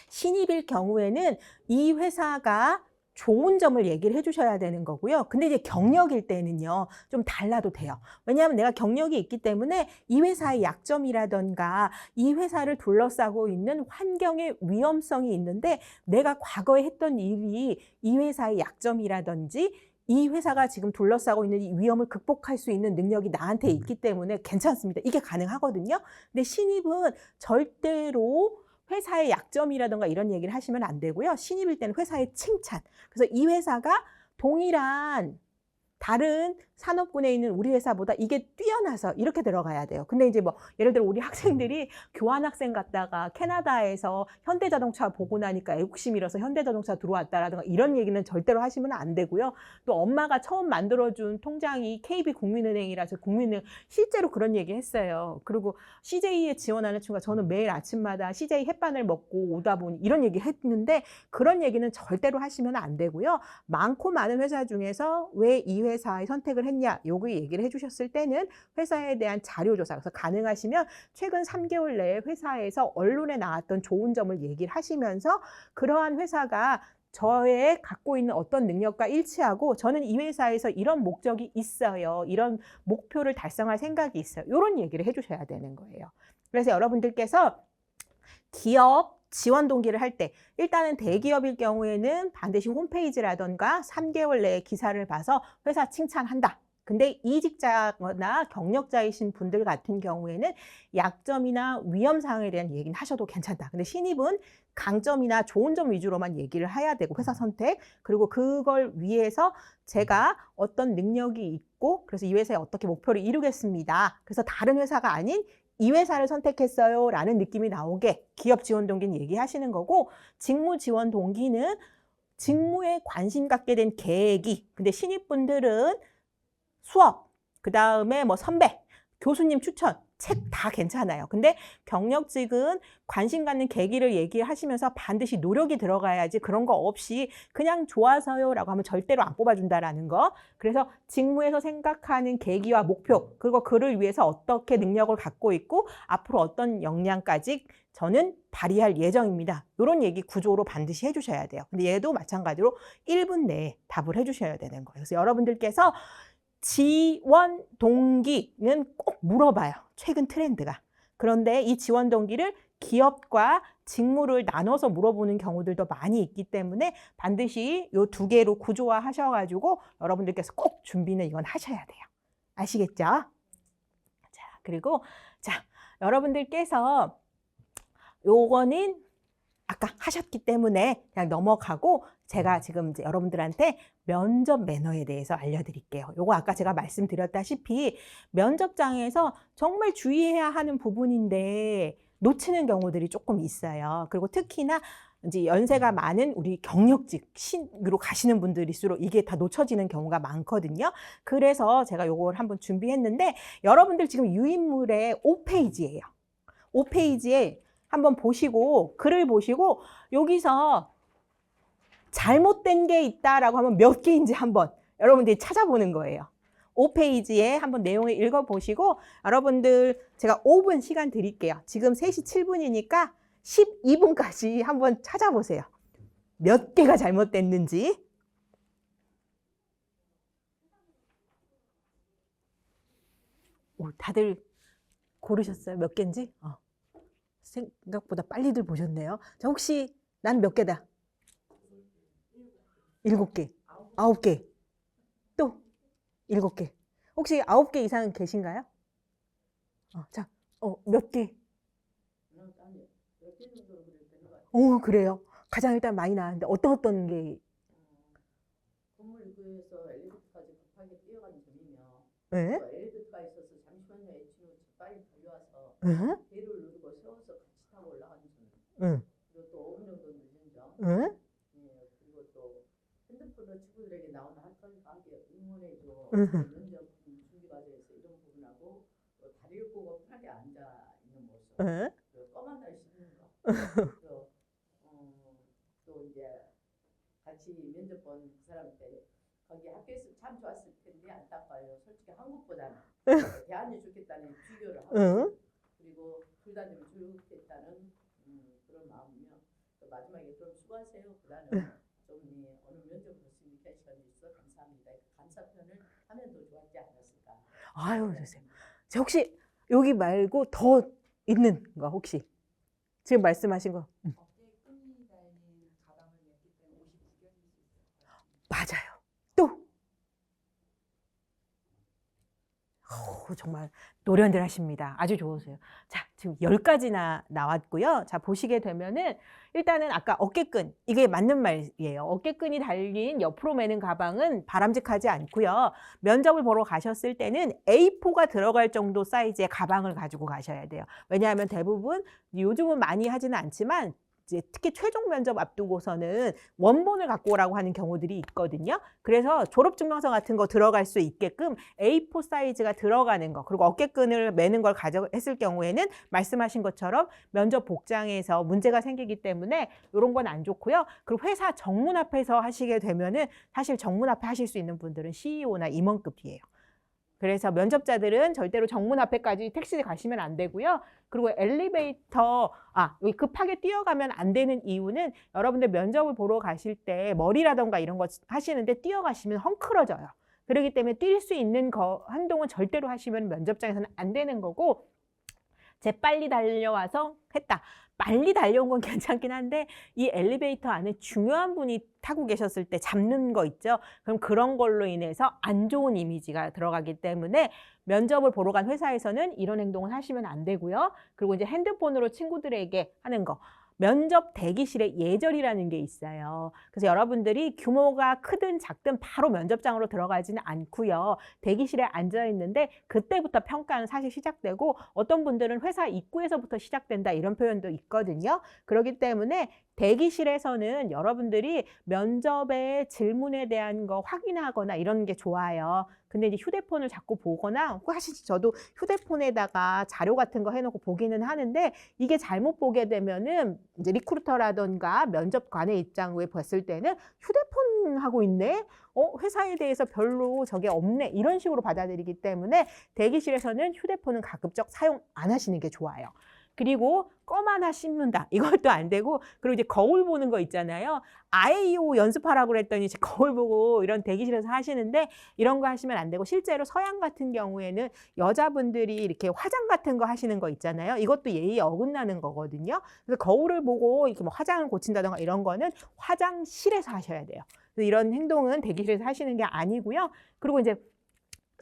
신입일 경우에는 이 회사가 좋은 점을 얘기를 해주셔야 되는 거고요. 근데 이제 경력일 때는요, 좀 달라도 돼요. 왜냐하면 내가 경력이 있기 때문에 이 회사의 약점이라던가 이 회사를 둘러싸고 있는 환경의 위험성이 있는데, 내가 과거에 했던 일이 이 회사의 약점이라든지 이 회사가 지금 둘러싸고 있는 이 위험을 극복할 수 있는 능력이 나한테 있기 때문에 괜찮습니다. 이게 가능하거든요. 근데 신입은 절대로 회사의 약점이라든가 이런 얘기를 하시면 안 되고요. 신입일 때는 회사의 칭찬. 그래서 이 회사가 동일한 다른 산업군에 있는 우리 회사보다 이게 뛰어나서 이렇게 들어가야 돼요. 근데 이제 뭐 예를 들어 우리 학생들이 교환학생 갔다가 캐나다에서 현대자동차 보고 나니까 애국심이라서 현대자동차 들어왔다라든가 이런 얘기는 절대로 하시면 안 되고요. 또 엄마가 처음 만들어준 통장이 KB국민은행이라서 국민은행 실제로 그런 얘기 했어요. 그리고 CJ에 지원하는 친구가 저는 매일 아침마다 CJ 햇반을 먹고 오다 보니 이런 얘기 했는데, 그런 얘기는 절대로 하시면 안 되고요. 많고 많은 회사 중에서 왜 이 회사의 선택을 했냐, 요거 얘기를 해주셨을 때는 회사에 대한 자료조사, 그래서 가능하시면 최근 3개월 내에 회사에서 언론에 나왔던 좋은 점을 얘기를 하시면서 그러한 회사가 저의 갖고 있는 어떤 능력과 일치하고 저는 이 회사에서 이런 목적이 있어요, 이런 목표를 달성할 생각이 있어요, 이런 얘기를 해주셔야 되는 거예요. 그래서 여러분들께서 기업 지원 동기를 할 때 일단은 대기업일 경우에는 반드시 홈페이지라던가 3개월 내에 기사를 봐서 회사 칭찬한다. 근데 이직자거나 경력자이신 분들 같은 경우에는 약점이나 위험사항에 대한 얘기는 하셔도 괜찮다. 근데 신입은 강점이나 좋은 점 위주로만 얘기를 해야 되고, 회사 선택, 그리고 그걸 위해서 제가 어떤 능력이 있고 그래서 이 회사에 어떻게 목표를 이루겠습니다. 그래서 다른 회사가 아닌 이 회사를 선택했어요 라는 느낌이 나오게 기업 지원 동기는 얘기하시는 거고, 직무 지원 동기는 직무에 관심 갖게 된 계획이, 근데 신입분들은 수업, 그 다음에 뭐 선배, 교수님 추천, 책 다 괜찮아요. 근데 경력직은 관심 갖는 계기를 얘기하시면서 반드시 노력이 들어가야지, 그런 거 없이 그냥 좋아서요 라고 하면 절대로 안 뽑아준다라는 거. 그래서 직무에서 생각하는 계기와 목표, 그리고 그를 위해서 어떻게 능력을 갖고 있고 앞으로 어떤 역량까지 저는 발휘할 예정입니다, 이런 얘기 구조로 반드시 해주셔야 돼요. 근데 얘도 마찬가지로 1분 내에 답을 해주셔야 되는 거예요. 그래서 여러분들께서 지원 동기는 꼭 물어봐요, 최근 트렌드가. 그런데 이 지원 동기를 기업과 직무를 나눠서 물어보는 경우들도 많이 있기 때문에 반드시 이 두 개로 구조화 하셔가지고 여러분들께서 꼭 준비는 이건 하셔야 돼요. 아시겠죠? 자, 그리고 자, 여러분들께서 요거는 아까 하셨기 때문에 그냥 넘어가고, 제가 지금 이제 여러분들한테 면접 매너에 대해서 알려드릴게요. 요거 아까 제가 말씀드렸다시피 면접장에서 정말 주의해야 하는 부분인데 놓치는 경우들이 조금 있어요. 그리고 특히나 이제 연세가 많은 우리 경력직으로 가시는 분들일수록 이게 다 놓쳐지는 경우가 많거든요. 그래서 제가 요걸 한번 준비했는데, 여러분들 지금 유인물의 5페이지예요. 5페이지에 한번 보시고, 글을 보시고 여기서 잘못된 게 있다라고 하면 몇 개인지 한번 여러분들이 찾아보는 거예요. 5페이지에 한번 내용을 읽어보시고, 여러분들 제가 5분 시간 드릴게요. 지금 3시 7분이니까 12분까지 한번 찾아보세요. 몇 개가 잘못됐는지. 오, 다들 고르셨어요? 몇 개인지? 생각보다 빨리들 보셨네요. 자, 혹시 난 몇 개다? 7개, 9개, 또 7개. 혹시 9개 이상 계신가요? 자, 몇 개? 그래요. 가장 일단 많이 나왔는데 어떤 게 건물구에서 엘리베이터까지 급하게 뛰어가는 점이며 예? 또 엘리베이터가 있어서 잠시만요 애치로 빨리 달려와서 응? 배를 누르고 세워서 같이 타고 올라가는 점 응? 그리고 또 5분 정도 늦은 점 응? 예, 그리고 또 핸드폰으로 친구들에게 나오는 학교과 함께 응원해줘 응. 면접 준비 과정에서 이런 부분하고 또 다리를 꼬고 편하게 앉아 있는 모습 응? 그 껌한 날 씹는 거 또, 또 이제 같이 면접 본 그 사람한테 거기 학교에서 참 좋았을 텐데 안타까워요. 솔직히 한국보다는 대안이 좋겠다는 비교를 하고 응? 그리고 둘 다 좀 즐겁겠다는 그런 마음이며 또 마지막에 좀 수고하세요. 보다는 좀 어느 면접을 볼수 있는 시간이 있어 감사합니다. 감사 표현을 하면 더 좋았지 않았을까. 아유, 선생님. 혹시 여기 말고 더 있는 거 혹시 지금 말씀하신 거 어깨에 끈이 달린 가방을 맸기 때문에 옷이 구겨질 수 있어요. 맞아요. 또 정말 노련들 하십니다. 아주 좋으세요. 자, 지금 10가지나 나왔고요. 자, 보시게 되면은 일단은 아까 어깨끈, 이게 맞는 말이에요. 어깨끈이 달린 옆으로 매는 가방은 바람직하지 않고요. 면접을 보러 가셨을 때는 A4가 들어갈 정도 사이즈의 가방을 가지고 가셔야 돼요. 왜냐하면 대부분 요즘은 많이 하지는 않지만 이제 특히 최종 면접 앞두고서는 원본을 갖고 오라고 하는 경우들이 있거든요. 그래서 졸업증명서 같은 거 들어갈 수 있게끔 A4 사이즈가 들어가는 거, 그리고 어깨끈을 매는 걸 가져했을 경우에는 말씀하신 것처럼 면접 복장에서 문제가 생기기 때문에 이런 건 안 좋고요. 그리고 회사 정문 앞에서 하시게 되면은 사실 정문 앞에 하실 수 있는 분들은 CEO나 임원급이에요. 그래서 면접자들은 절대로 정문 앞에까지 택시에 가시면 안 되고요. 그리고 엘리베이터, 여기 급하게 뛰어가면 안 되는 이유는 여러분들 면접을 보러 가실 때 머리라던가 이런 거 하시는데 뛰어가시면 헝클어져요. 그렇기 때문에 뛸 수 있는 행동은 절대로 하시면 면접장에서는 안 되는 거고, 재빨리 달려와서 했다. 빨리 달려온 건 괜찮긴 한데 이 엘리베이터 안에 중요한 분이 타고 계셨을 때 잡는 거 있죠. 그럼 그런 걸로 인해서 안 좋은 이미지가 들어가기 때문에 면접을 보러 간 회사에서는 이런 행동을 하시면 안 되고요. 그리고 이제 핸드폰으로 친구들에게 하는 거. 면접 대기실에 예절이라는 게 있어요. 그래서 여러분들이 규모가 크든 작든 바로 면접장으로 들어가지는 않고요. 대기실에 앉아 있는데 그때부터 평가는 사실 시작되고 어떤 분들은 회사 입구에서부터 시작된다 이런 표현도 있거든요. 그렇기 때문에 대기실에서는 여러분들이 면접의 질문에 대한 거 확인하거나 이런 게 좋아요. 근데 이제 휴대폰을 자꾸 보거나 사실 저도 휴대폰에다가 자료 같은 거 해놓고 보기는 하는데 이게 잘못 보게 되면은 이제 리크루터라던가 면접관의 입장에 봤을 때는 휴대폰 하고 있네? 회사에 대해서 별로 저게 없네? 이런 식으로 받아들이기 때문에 대기실에서는 휴대폰은 가급적 사용 안 하시는 게 좋아요. 그리고 껌 하나 씹는다. 이것도 안 되고, 그리고 이제 거울 보는 거 있잖아요. 아이오 연습하라고 그랬더니 이제 거울 보고 이런 대기실에서 하시는데 이런 거 하시면 안 되고, 실제로 서양 같은 경우에는 여자분들이 이렇게 화장 같은 거 하시는 거 있잖아요. 이것도 예의에 어긋나는 거거든요. 그래서 거울을 보고 이렇게 뭐 화장을 고친다던가 이런 거는 화장실에서 하셔야 돼요. 그래서 이런 행동은 대기실에서 하시는 게 아니고요. 그리고 이제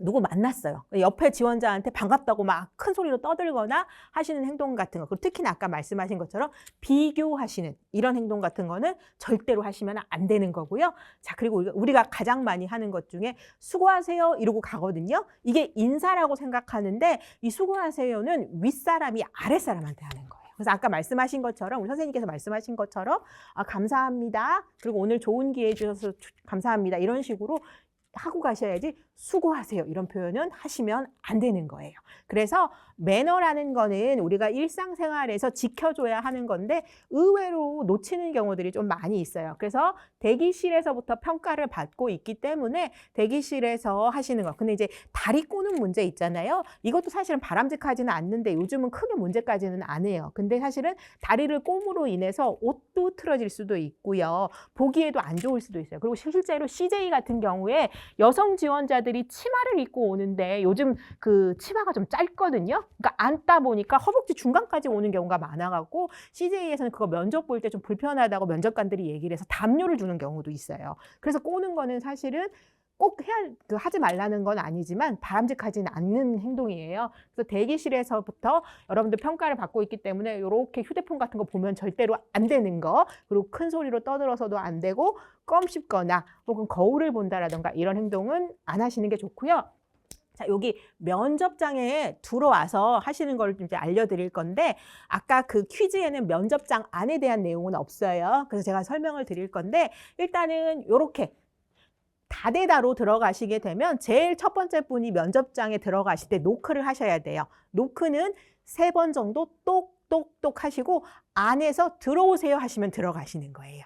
누구 만났어요. 옆에 지원자한테 반갑다고 막 큰 소리로 떠들거나 하시는 행동 같은 거. 그리고 특히나 아까 말씀하신 것처럼 비교하시는 이런 행동 같은 거는 절대로 하시면 안 되는 거고요. 자, 그리고 우리가 가장 많이 하는 것 중에 수고하세요 이러고 가거든요. 이게 인사라고 생각하는데 이 수고하세요는 윗사람이 아랫사람한테 하는 거예요. 그래서 아까 말씀하신 것처럼 우리 선생님께서 말씀하신 것처럼 감사합니다. 그리고 오늘 좋은 기회 주셔서 감사합니다. 이런 식으로 하고 가셔야지 수고하세요 이런 표현은 하시면 안 되는 거예요. 그래서 매너라는 거는 우리가 일상생활에서 지켜줘야 하는 건데 의외로 놓치는 경우들이 좀 많이 있어요. 그래서 대기실에서부터 평가를 받고 있기 때문에 대기실에서 하시는 거. 근데 이제 다리 꼬는 문제 있잖아요. 이것도 사실은 바람직하지는 않는데 요즘은 크게 문제까지는 안 해요. 근데 사실은 다리를 꼼으로 인해서 옷도 틀어질 수도 있고요. 보기에도 안 좋을 수도 있어요. 그리고 실제로 CJ 같은 경우에 여성 지원자들이 치마를 입고 오는데 요즘 그 치마가 좀 짧거든요. 그러니까 앉다 보니까 허벅지 중간까지 오는 경우가 많아갖고 CJ에서는 그거 면접 볼 때 좀 불편하다고 면접관들이 얘기를 해서 담요를 주는 경우도 있어요. 그래서 꼬는 거는 사실은 꼭 하지 말라는 건 아니지만 바람직하지는 않는 행동이에요. 그래서 대기실에서부터 여러분들 평가를 받고 있기 때문에 이렇게 휴대폰 같은 거 보면 절대로 안 되는 거, 그리고 큰 소리로 떠들어서도 안 되고 껌 씹거나 혹은 거울을 본다라던가 이런 행동은 안 하시는 게 좋고요. 자, 여기 면접장에 들어와서 하시는 걸 이제 알려드릴 건데, 아까 그 퀴즈에는 면접장 안에 대한 내용은 없어요. 그래서 제가 설명을 드릴 건데, 일단은 이렇게 다대다로 들어가시게 되면 제일 첫 번째 분이 면접장에 들어가실 때 노크를 하셔야 돼요. 노크는 3번 정도 똑똑똑 하시고 안에서 들어오세요 하시면 들어가시는 거예요.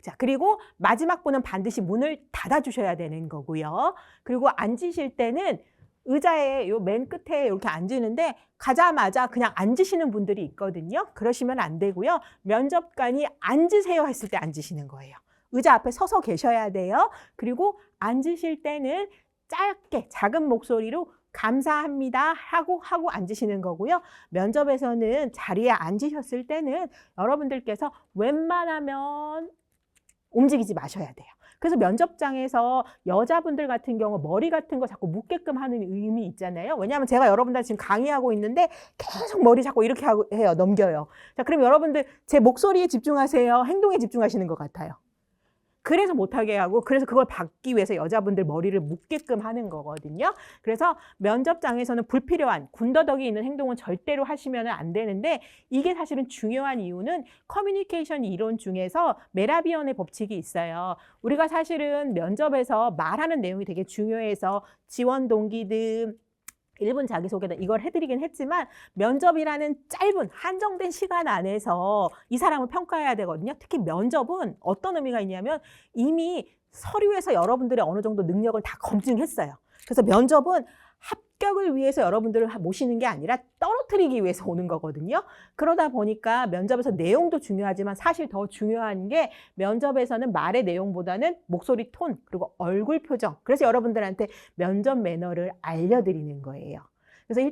자, 그리고 마지막 분은 반드시 문을 닫아주셔야 되는 거고요. 그리고 앉으실 때는 의자에 요 맨 끝에 이렇게 앉으는데 가자마자 그냥 앉으시는 분들이 있거든요. 그러시면 안 되고요. 면접관이 앉으세요 했을 때 앉으시는 거예요. 의자 앞에 서서 계셔야 돼요. 그리고 앉으실 때는 짧게 작은 목소리로 감사합니다 하고 앉으시는 거고요. 면접에서는 자리에 앉으셨을 때는 여러분들께서 웬만하면 움직이지 마셔야 돼요. 그래서 면접장에서 여자분들 같은 경우 머리 같은 거 자꾸 묶게끔 하는 의미 있잖아요. 왜냐하면 제가 여러분들 지금 강의하고 있는데 계속 머리 자꾸 이렇게 해요. 넘겨요. 자, 그럼 여러분들 제 목소리에 집중하세요? 행동에 집중하시는 것 같아요? 그래서 못하게 하고, 그래서 그걸 받기 위해서 여자분들 머리를 묶게끔 하는 거거든요. 그래서 면접장에서는 불필요한 군더더기 있는 행동은 절대로 하시면 안 되는데, 이게 사실은 중요한 이유는 커뮤니케이션 이론 중에서 메라비언의 법칙이 있어요. 우리가 사실은 면접에서 말하는 내용이 되게 중요해서 지원 동기들 1분 자기소개다 이걸 해드리긴 했지만, 면접이라는 짧은 한정된 시간 안에서 이 사람을 평가해야 되거든요. 특히 면접은 어떤 의미가 있냐면 이미 서류에서 여러분들의 어느 정도 능력을 다 검증했어요. 그래서 면접은 합격을 위해서 여러분들을 모시는 게 아니라 떨어뜨리기 위해서 오는 거거든요. 그러다 보니까 면접에서 내용도 중요하지만 사실 더 중요한 게 면접에서는 말의 내용보다는 목소리 톤 그리고 얼굴 표정. 그래서 여러분들한테 면접 매너를 알려드리는 거예요. 그래서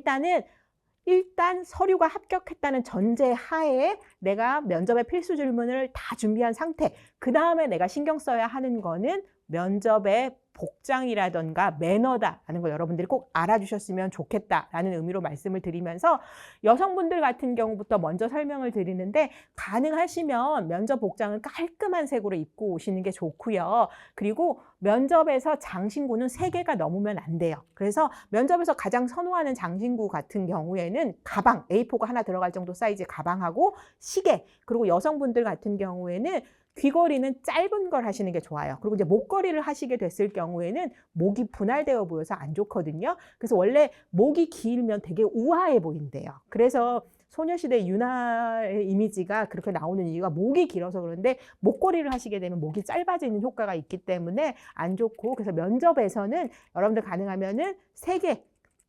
일단 서류가 합격했다는 전제 하에 내가 면접의 필수 질문을 다 준비한 상태, 그 다음에 내가 신경 써야 하는 거는 면접의 복장이라던가 매너다라는 걸 여러분들이 꼭 알아주셨으면 좋겠다라는 의미로 말씀을 드리면서, 여성분들 같은 경우부터 먼저 설명을 드리는데, 가능하시면 면접 복장은 깔끔한 색으로 입고 오시는 게 좋고요. 그리고 면접에서 장신구는 3개가 넘으면 안 돼요. 그래서 면접에서 가장 선호하는 장신구 같은 경우에는 가방, A4가 하나 들어갈 정도 사이즈의 가방하고 시계, 그리고 여성분들 같은 경우에는 귀걸이는 짧은 걸 하시는 게 좋아요. 그리고 이제 목걸이를 하시게 됐을 경우에는 목이 분할되어 보여서 안 좋거든요. 그래서 원래 목이 길면 되게 우아해 보인대요. 그래서 소녀시대 유나의 이미지가 그렇게 나오는 이유가 목이 길어서 그런데, 목걸이를 하시게 되면 목이 짧아지는 효과가 있기 때문에 안 좋고, 그래서 면접에서는 여러분들 가능하면은 3개,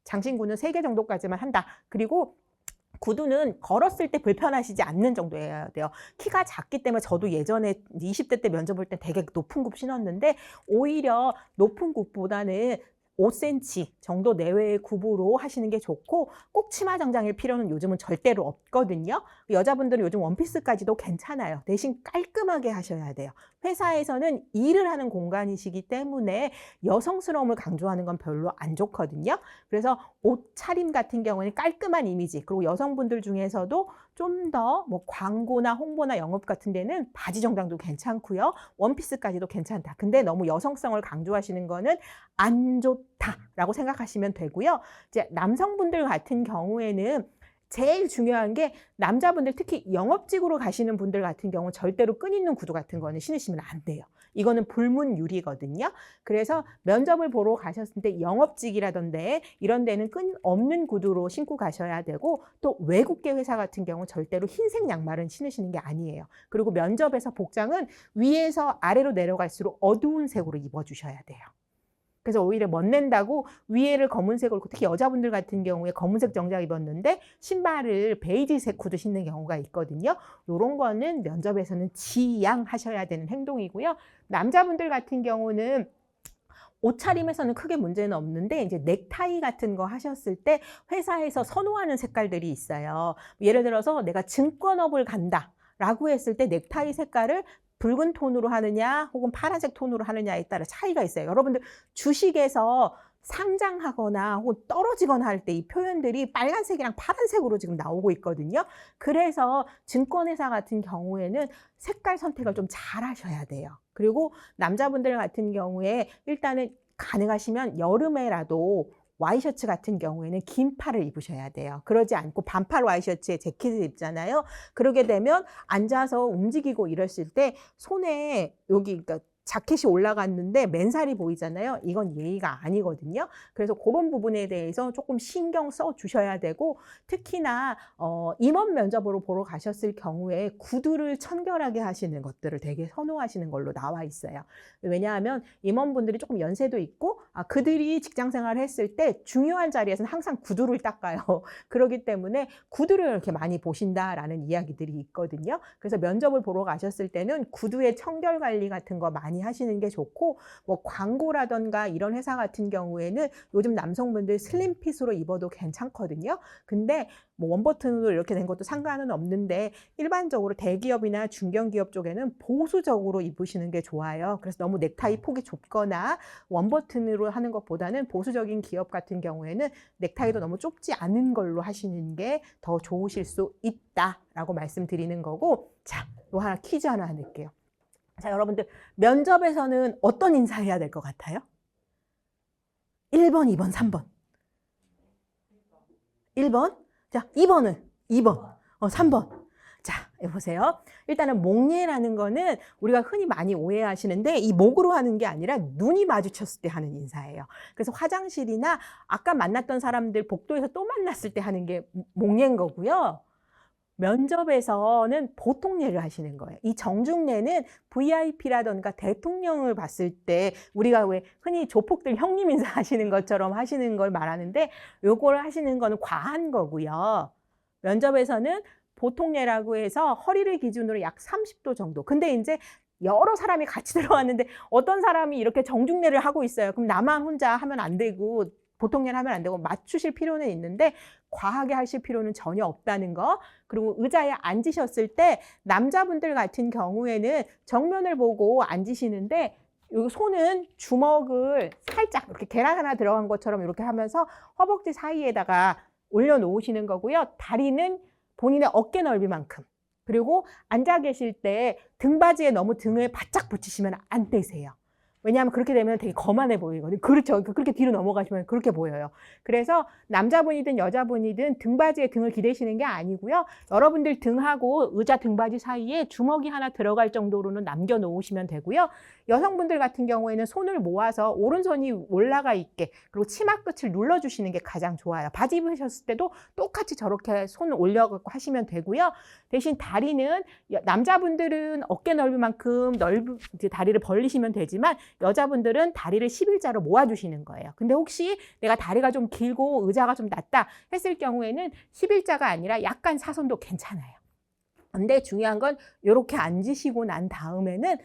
장신구는 3개 정도까지만 한다. 그리고 구두는 걸었을 때 불편하시지 않는 정도여야 돼요. 키가 작기 때문에 저도 예전에 20대 때 면접 볼 때 되게 높은 굽 신었는데, 오히려 높은 굽보다는 5cm 정도 내외의 굽으로 하시는 게 좋고, 꼭 치마 정장일 필요는 요즘은 절대로 없거든요. 여자분들은 요즘 원피스까지도 괜찮아요. 대신 깔끔하게 하셔야 돼요. 회사에서는 일을 하는 공간이시기 때문에 여성스러움을 강조하는 건 별로 안 좋거든요. 그래서 옷차림 같은 경우에는 깔끔한 이미지, 그리고 여성분들 중에서도 좀 더 뭐 광고나 홍보나 영업 같은 데는 바지 정장도 괜찮고요. 원피스까지도 괜찮다. 근데 너무 여성성을 강조하시는 거는 안 좋다라고 생각하시면 되고요. 이제 남성분들 같은 경우에는 제일 중요한 게, 남자분들 특히 영업직으로 가시는 분들 같은 경우 절대로 끈 있는 구두 같은 거는 신으시면 안 돼요. 이거는 불문율이거든요. 그래서 면접을 보러 가셨을 때 영업직이라던데 이런 데는 끈 없는 구두로 신고 가셔야 되고, 또 외국계 회사 같은 경우 절대로 흰색 양말은 신으시는 게 아니에요. 그리고 면접에서 복장은 위에서 아래로 내려갈수록 어두운 색으로 입어주셔야 돼요. 그래서 오히려 멋낸다고 위에를 검은색으로, 특히 여자분들 같은 경우에 검은색 정장 입었는데 신발을 베이지색 구두 신는 경우가 있거든요. 이런 거는 면접에서는 지양하셔야 되는 행동이고요. 남자분들 같은 경우는 옷차림에서는 크게 문제는 없는데, 이제 넥타이 같은 거 하셨을 때 회사에서 선호하는 색깔들이 있어요. 예를 들어서 내가 증권업을 간다 라고 했을 때 넥타이 색깔을 붉은 톤으로 하느냐 혹은 파란색 톤으로 하느냐에 따라 차이가 있어요. 여러분들 주식에서 상장하거나 혹은 떨어지거나 할 때 이 표현들이 빨간색이랑 파란색으로 지금 나오고 있거든요. 그래서 증권회사 같은 경우에는 색깔 선택을 좀 잘 하셔야 돼요. 그리고 남자분들 같은 경우에 일단은 가능하시면 여름에라도 와이셔츠 같은 경우에는 긴 팔을 입으셔야 돼요. 그러지 않고 반팔 와이셔츠에 재킷을 입잖아요. 그러게 되면 앉아서 움직이고 이랬을 때 손에 여기 그러니까 자켓이 올라갔는데 맨살이 보이잖아요. 이건 예의가 아니거든요. 그래서 그런 부분에 대해서 조금 신경 써 주셔야 되고, 특히나 임원 면접으로 보러 가셨을 경우에 구두를 청결하게 하시는 것들을 되게 선호하시는 걸로 나와 있어요. 왜냐하면 임원분들이 조금 연세도 있고 그들이 직장 생활을 했을 때 중요한 자리에서는 항상 구두를 닦아요. 그렇기 때문에 구두를 이렇게 많이 보신다라는 이야기들이 있거든요. 그래서 면접을 보러 가셨을 때는 구두의 청결 관리 같은 거 많이 하시는 게 좋고, 뭐 광고라던가 이런 회사 같은 경우에는 요즘 남성분들 슬림핏으로 입어도 괜찮거든요. 근데 뭐 원버튼으로 이렇게 된 것도 상관은 없는데 일반적으로 대기업이나 중견기업 쪽에는 보수적으로 입으시는 게 좋아요. 그래서 너무 넥타이 폭이 좁거나 원버튼으로 하는 것보다는 보수적인 기업 같은 경우에는 넥타이도 너무 좁지 않은 걸로 하시는 게 더 좋으실 수 있다라고 말씀드리는 거고, 자, 요 하나 퀴즈 하나 낼게요. 자, 여러분들 면접에서는 어떤 인사해야 될 것 같아요? 1번, 2번, 3번. 1번. 자, 2번은? 2번. 3번. 자, 보세요. 일단은 목례라는 거는 우리가 흔히 많이 오해하시는데 이 목으로 하는 게 아니라 눈이 마주쳤을 때 하는 인사예요. 그래서 화장실이나 아까 만났던 사람들 복도에서 또 만났을 때 하는 게 목례인 거고요. 면접에서는 보통례를 하시는 거예요. 이 정중례는 VIP라던가 대통령을 봤을 때 우리가 왜 흔히 조폭들 형님 인사 하시는 것처럼 하시는 걸 말하는데, 요걸 하시는 거는 과한 거고요. 면접에서는 보통례라고 해서 허리를 기준으로 약 30도 정도. 근데 이제 여러 사람이 같이 들어왔는데 어떤 사람이 이렇게 정중례를 하고 있어요. 그럼 나만 혼자 하면 안 되고 보통례를 하면 안 되고 맞추실 필요는 있는데 과하게 하실 필요는 전혀 없다는 거. 그리고 의자에 앉으셨을 때 남자분들 같은 경우에는 정면을 보고 앉으시는데 요 손은 주먹을 살짝 이렇게 계란 하나 들어간 것처럼 이렇게 하면서 허벅지 사이에다가 올려놓으시는 거고요. 다리는 본인의 어깨 넓이만큼. 그리고 앉아 계실 때 등받이에 너무 등을 바짝 붙이시면 안 되세요. 왜냐하면 그렇게 되면 되게 거만해 보이거든요. 그렇죠. 그렇게 뒤로 넘어가시면 그렇게 보여요. 그래서 남자분이든 여자분이든 등받이에 등을 기대시는 게 아니고요. 여러분들 등하고 의자 등받이 사이에 주먹이 하나 들어갈 정도로는 남겨놓으시면 되고요. 여성분들 같은 경우에는 손을 모아서 오른손이 올라가 있게, 그리고 치마 끝을 눌러주시는 게 가장 좋아요. 바지 입으셨을 때도 똑같이 저렇게 손을 올려갖고 하시면 되고요. 대신 다리는 남자분들은 어깨 넓이만큼 이제 다리를 벌리시면 되지만 여자분들은 다리를 11자로 모아주시는 거예요. 근데 혹시 내가 다리가 좀 길고 의자가 좀 낮다 했을 경우에는 11자가 아니라 약간 사선도 괜찮아요. 근데 중요한 건 이렇게 앉으시고 난 다음에는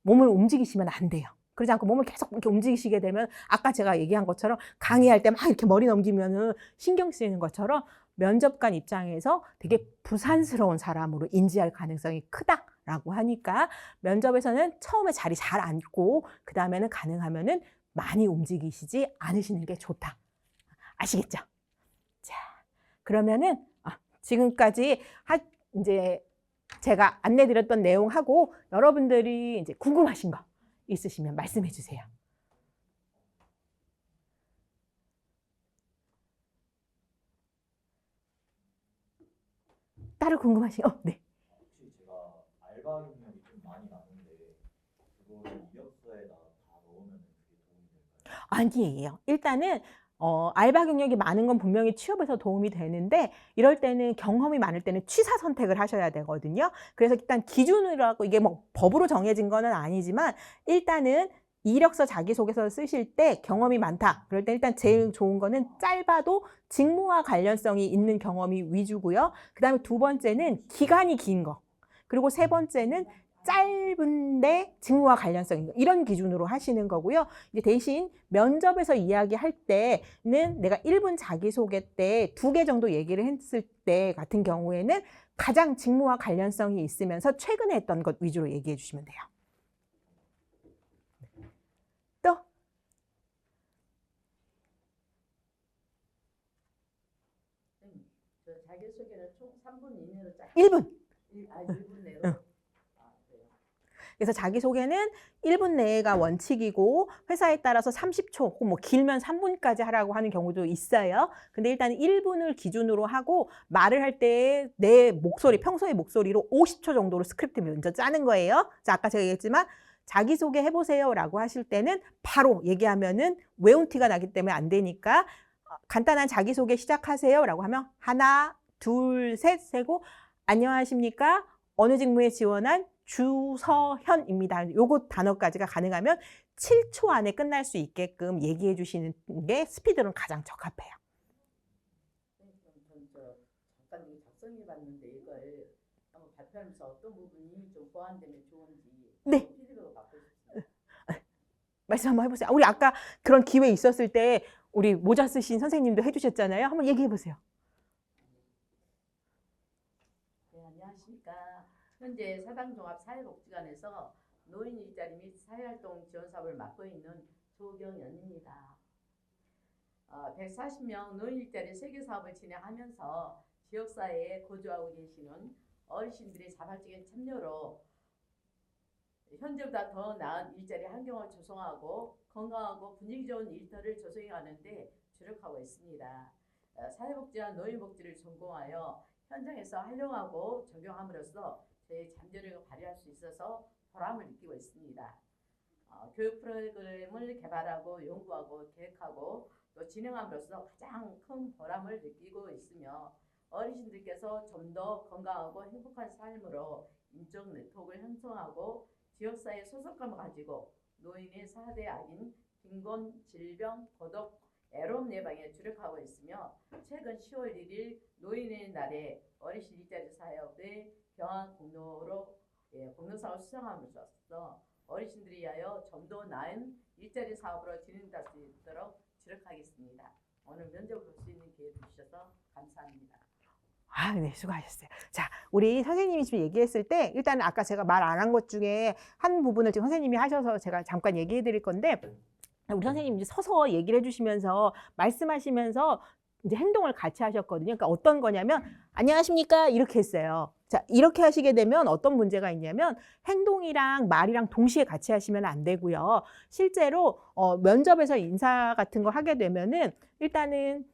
몸을 움직이시면 안 돼요. 그러지 않고 몸을 계속 이렇게 움직이시게 되면 아까 제가 얘기한 것처럼 강의할 때 막 이렇게 머리 넘기면은 신경 쓰이는 것처럼 면접관 입장에서 되게 부산스러운 사람으로 인지할 가능성이 크다라고 하니까 면접에서는 처음에 자리 잘 앉고 그 다음에는 가능하면은 많이 움직이시지 않으시는 게 좋다. 아시겠죠? 자, 그러면은 지금까지 이제 제가 안내드렸던 내용하고 여러분들이 이제 궁금하신 거 있으시면 말씀해 주세요. 따로 궁금하신 거? 네. 혹시 제가 알바 경력이 좀 많이 나는데 그거를 이력서에 다 넣으면 그게 도움이 될까요? 아니에요. 일단은 알바 경력이 많은 건 분명히 취업에서 도움이 되는데 이럴 때는 경험이 많을 때는 취사 선택을 하셔야 되거든요. 그래서 일단 기준으로 하고 이게 뭐 법으로 정해진 거는 아니지만 일단은 이력서 자기소개서 쓰실 때 경험이 많다. 그럴 때 일단 제일 좋은 거는 짧아도 직무와 관련성이 있는 경험이 위주고요. 그 다음에 두 번째는 기간이 긴 거. 그리고 세 번째는 짧은데 직무와 관련성 있는 거. 이런 기준으로 하시는 거고요. 이제 대신 면접에서 이야기할 때는 내가 1분 자기소개 때 2개 정도 얘기를 했을 때 같은 경우에는 가장 직무와 관련성이 있으면서 최근에 했던 것 위주로 얘기해 주시면 돼요. 또? 저 자기소개는 총 3분 이내로 짧게 1분. 1분 내로. 응. 그래요. 그래서 자기소개는 1분 내가 원칙이고 회사에 따라서 30초 혹은 뭐 길면 3분까지 하라고 하는 경우도 있어요. 근데 일단 1분을 기준으로 하고 말을 할 때 내 목소리, 평소의 목소리로 50초 정도로 스크립트 먼저 짜는 거예요. 자, 아까 제가 얘기했지만 자기소개 해보세요 라고 하실 때는 바로 얘기하면은 외운 티가 나기 때문에 안 되니까 간단한 자기소개 시작하세요 라고 하면 하나, 둘, 셋 세고 안녕하십니까? 어느 직무에 지원한 주서현입니다. 요거 단어까지가 가능하면 7초 안에 끝날 수 있게끔 얘기해 주시는 게 스피드는 가장 적합해요. 그럼 저 잠깐 이거 작성해 봤는데 이걸 한번 발표하면서 어떤 부분이 좀 보완되면 좋은지 네. 피드백을 받고 싶습니다. 말씀 한번 해보세요. 우리 아까 그런 기회 있었을 때 우리 모자 쓰신 선생님도 해주셨잖아요. 한번 얘기해 보세요. 네, 안녕하십니까. 현재 사당종합사회복지관에서 노인 일자리 및 사회활동 지원 사업을 맡고 있는 조경연입니다. 140명 노인 일자리 세계 사업을 진행하면서 지역사회에 거주하고 계시는 어르신들의 자발적인 참여로 현재보다 더 나은 일자리 환경을 조성하고 건강하고 분위기 좋은 일터를 조성해 가는데 주력하고 있습니다. 사회복지와 노인복지를 전공하여 현장에서 활용하고 적용함으로써 저희 잠재력을 발휘할 수 있어서 보람을 느끼고 있습니다. 교육 프로그램을 개발하고 연구하고 계획하고 또 진행함으로써 가장 큰 보람을 느끼고 있으며 어르신들께서 좀 더 건강하고 행복한 삶으로 인적 네트워크를 형성하고 지역사회 소속감을 가지고 노인의 4대 악인 빈곤, 질병, 고독, 애로움 예방에 주력하고 있으며 최근 10월 1일 노인의 날에 어르신 일자리 사업의 경안 공로로 공로상을 수상함으로써 어르신들이 위하여 좀 더 나은 일자리 사업으로 진행될 수 있도록 주력하겠습니다. 오늘 면접을 볼 수 있는 기회를 주셔서 감사합니다. 아, 네, 수고하셨어요. 자, 우리 선생님이 지금 얘기했을 때 일단은 아까 제가 말 안 한 것 중에 한 부분을 지금 선생님이 하셔서 제가 잠깐 얘기해 드릴 건데 우리 선생님이 이제 서서 얘기를 해주시면서 말씀하시면서 이제 행동을 같이 하셨거든요. 그러니까 어떤 거냐면 안녕하십니까 이렇게 했어요. 자, 이렇게 하시게 되면 어떤 문제가 있냐면 행동이랑 말이랑 동시에 같이 하시면 안 되고요. 실제로 면접에서 인사 같은 거 하게 되면은 일단은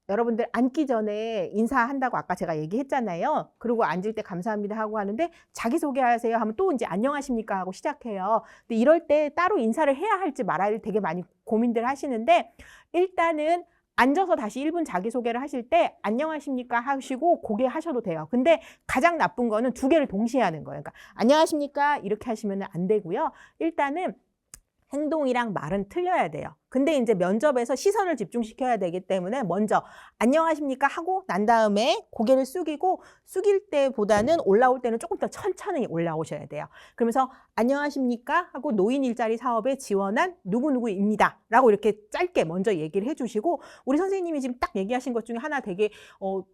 여러분들 앉기 전에 인사한다고 아까 제가 얘기했잖아요. 그리고 앉을 때 감사합니다 하고 하는데 자기소개하세요 하면 또 이제 안녕하십니까 하고 시작해요. 근데 이럴 때 따로 인사를 해야 할지 말아야 할지 되게 많이 고민들 하시는데 일단은 앉아서 다시 1분 자기소개를 하실 때 안녕하십니까 하시고 고개 하셔도 돼요. 근데 가장 나쁜 거는 두 개를 동시에 하는 거예요. 그러니까 안녕하십니까 이렇게 하시면 안 되고요. 일단은 행동이랑 말은 틀려야 돼요. 근데 이제 면접에서 시선을 집중시켜야 되기 때문에 먼저 안녕하십니까 하고 난 다음에 고개를 숙이고 숙일 때보다는 올라올 때는 조금 더 천천히 올라오셔야 돼요. 그러면서 안녕하십니까 하고 노인 일자리 사업에 지원한 누구누구입니다 라고 이렇게 짧게 먼저 얘기를 해주시고 우리 선생님이 지금 딱 얘기하신 것 중에 하나 되게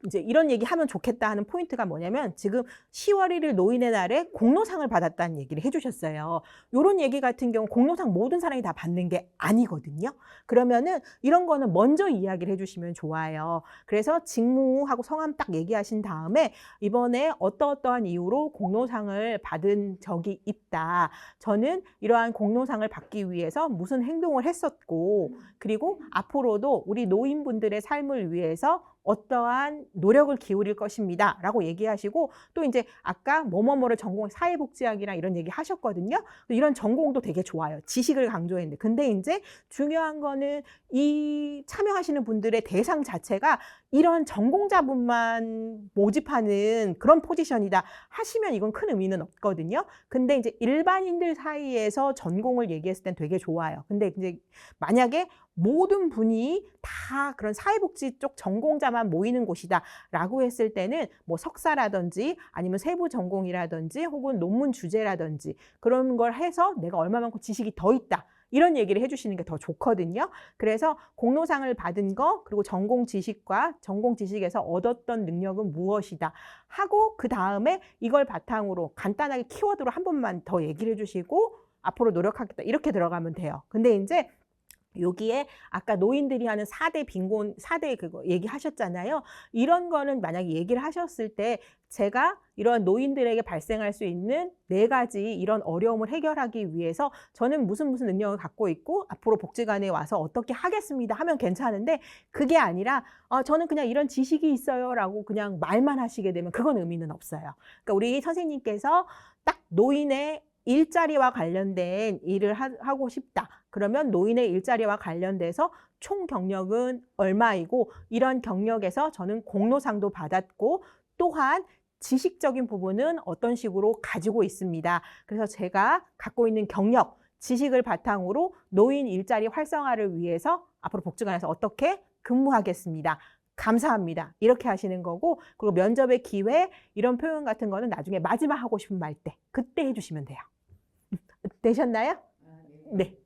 이제 이런 얘기 하면 좋겠다 하는 포인트가 뭐냐면 지금 10월 1일 노인의 날에 공로상을 받았다는 얘기를 해주셨어요. 이런 얘기 같은 경우 공로상 모든 사람이 다 받는 게 아니거든요. 그러면은 이런 거는 먼저 이야기를 해주시면 좋아요. 그래서 직무하고 성함 딱 얘기하신 다음에 이번에 어떠어떠한 이유로 공로상을 받은 적이 있다. 저는 이러한 공로상을 받기 위해서 무슨 행동을 했었고 그리고 앞으로도 우리 노인분들의 삶을 위해서 어떠한 노력을 기울일 것입니다 라고 얘기하시고 또 이제 아까 뭐뭐뭐를 전공 사회복지학이랑 이런 얘기 하셨거든요. 이런 전공도 되게 좋아요. 지식을 강조했는데 근데 이제 중요한 거는 이 참여하시는 분들의 대상 자체가 이런 전공자분만 모집하는 그런 포지션이다 하시면 이건 큰 의미는 없거든요. 근데 이제 일반인들 사이에서 전공을 얘기했을 땐 되게 좋아요. 근데 이제 만약에 모든 분이 다 그런 사회복지 쪽 전공자만 모이는 곳이다 라고 했을 때는 뭐 석사라든지 아니면 세부 전공이라든지 혹은 논문 주제라든지 그런 걸 해서 내가 얼마만큼 지식이 더 있다 이런 얘기를 해주시는 게 더 좋거든요. 그래서 공로상을 받은 거 그리고 전공 지식과 전공 지식에서 얻었던 능력은 무엇이다 하고 그 다음에 이걸 바탕으로 간단하게 키워드로 한 번만 더 얘기를 해주시고 앞으로 노력하겠다 이렇게 들어가면 돼요. 근데 이제 여기에 아까 노인들이 하는 4대 빈곤, 4대 그거 얘기하셨잖아요. 이런 거는 만약에 얘기를 하셨을 때 제가 이런 노인들에게 발생할 수 있는 4가지 이런 어려움을 해결하기 위해서 저는 무슨 능력을 갖고 있고 앞으로 복지관에 와서 어떻게 하겠습니다 하면 괜찮은데 그게 아니라 저는 그냥 이런 지식이 있어요 라고 그냥 말만 하시게 되면 그건 의미는 없어요. 그러니까 우리 선생님께서 딱 노인의 일자리와 관련된 일을 하고 싶다. 그러면 노인의 일자리와 관련돼서 총 경력은 얼마이고 이런 경력에서 저는 공로상도 받았고 또한 지식적인 부분은 어떤 식으로 가지고 있습니다. 그래서 제가 갖고 있는 경력, 지식을 바탕으로 노인 일자리 활성화를 위해서 앞으로 복지관에서 어떻게 근무하겠습니다. 감사합니다. 이렇게 하시는 거고 그리고 면접의 기회 이런 표현 같은 거는 나중에 마지막 하고 싶은 말 때 그때 해주시면 돼요. 되셨나요? 네.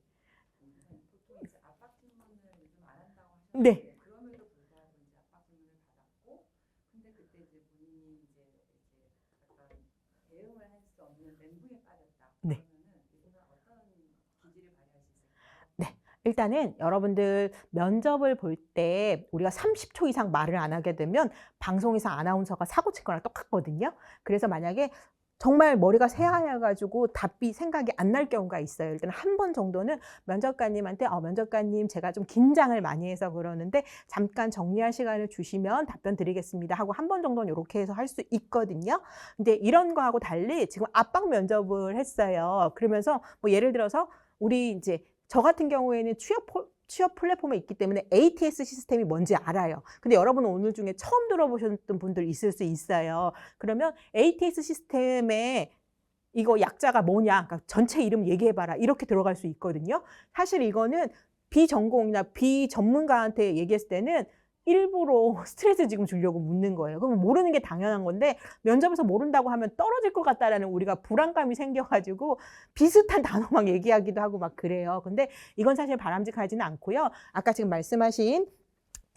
보통 이제 압박 질문을 요즘 안 한다고 네. 하셨는데 그럼에도 불구하고 이제 압박 질문을 받았고 근데 그때 이제 본인이 이제 약간 대응을 할 수 없는 멘붕에 빠졌다. 네. 그러면은 이분은 어떤 기질을 발휘할 수 있을까요? 네. 일단은 여러분들 면접을 볼 때 우리가 30초 이상 말을 안 하게 되면 방송에서 아나운서가 사고 칠 거랑 똑같거든요. 그래서 만약에 정말 머리가 새하얘가지고 답이 생각이 안 날 경우가 있어요. 일단 한 번 정도는 면접관님한테 면접관님 제가 좀 긴장을 많이 해서 그러는데 잠깐 정리할 시간을 주시면 답변 드리겠습니다 하고 한 번 정도는 이렇게 해서 할 수 있거든요. 근데 이런 거하고 달리 지금 압박 면접을 했어요. 그러면서 뭐 예를 들어서 우리 이제 저 같은 경우에는 취업 플랫폼에 있기 때문에 ATS 시스템이 뭔지 알아요. 근데 여러분은 오늘 중에 처음 들어보셨던 분들 있을 수 있어요. 그러면 ATS 시스템에 이거 약자가 뭐냐, 그러니까 전체 이름 얘기해봐라 이렇게 들어갈 수 있거든요. 사실 이거는 비전공이나 비전문가한테 얘기했을 때는 일부러 스트레스 지금 주려고 묻는 거예요. 그럼 모르는 게 당연한 건데 면접에서 모른다고 하면 떨어질 것 같다라는 우리가 불안감이 생겨가지고 비슷한 단어 막 얘기하기도 하고 막 그래요. 근데 이건 사실 바람직하지는 않고요. 아까 지금 말씀하신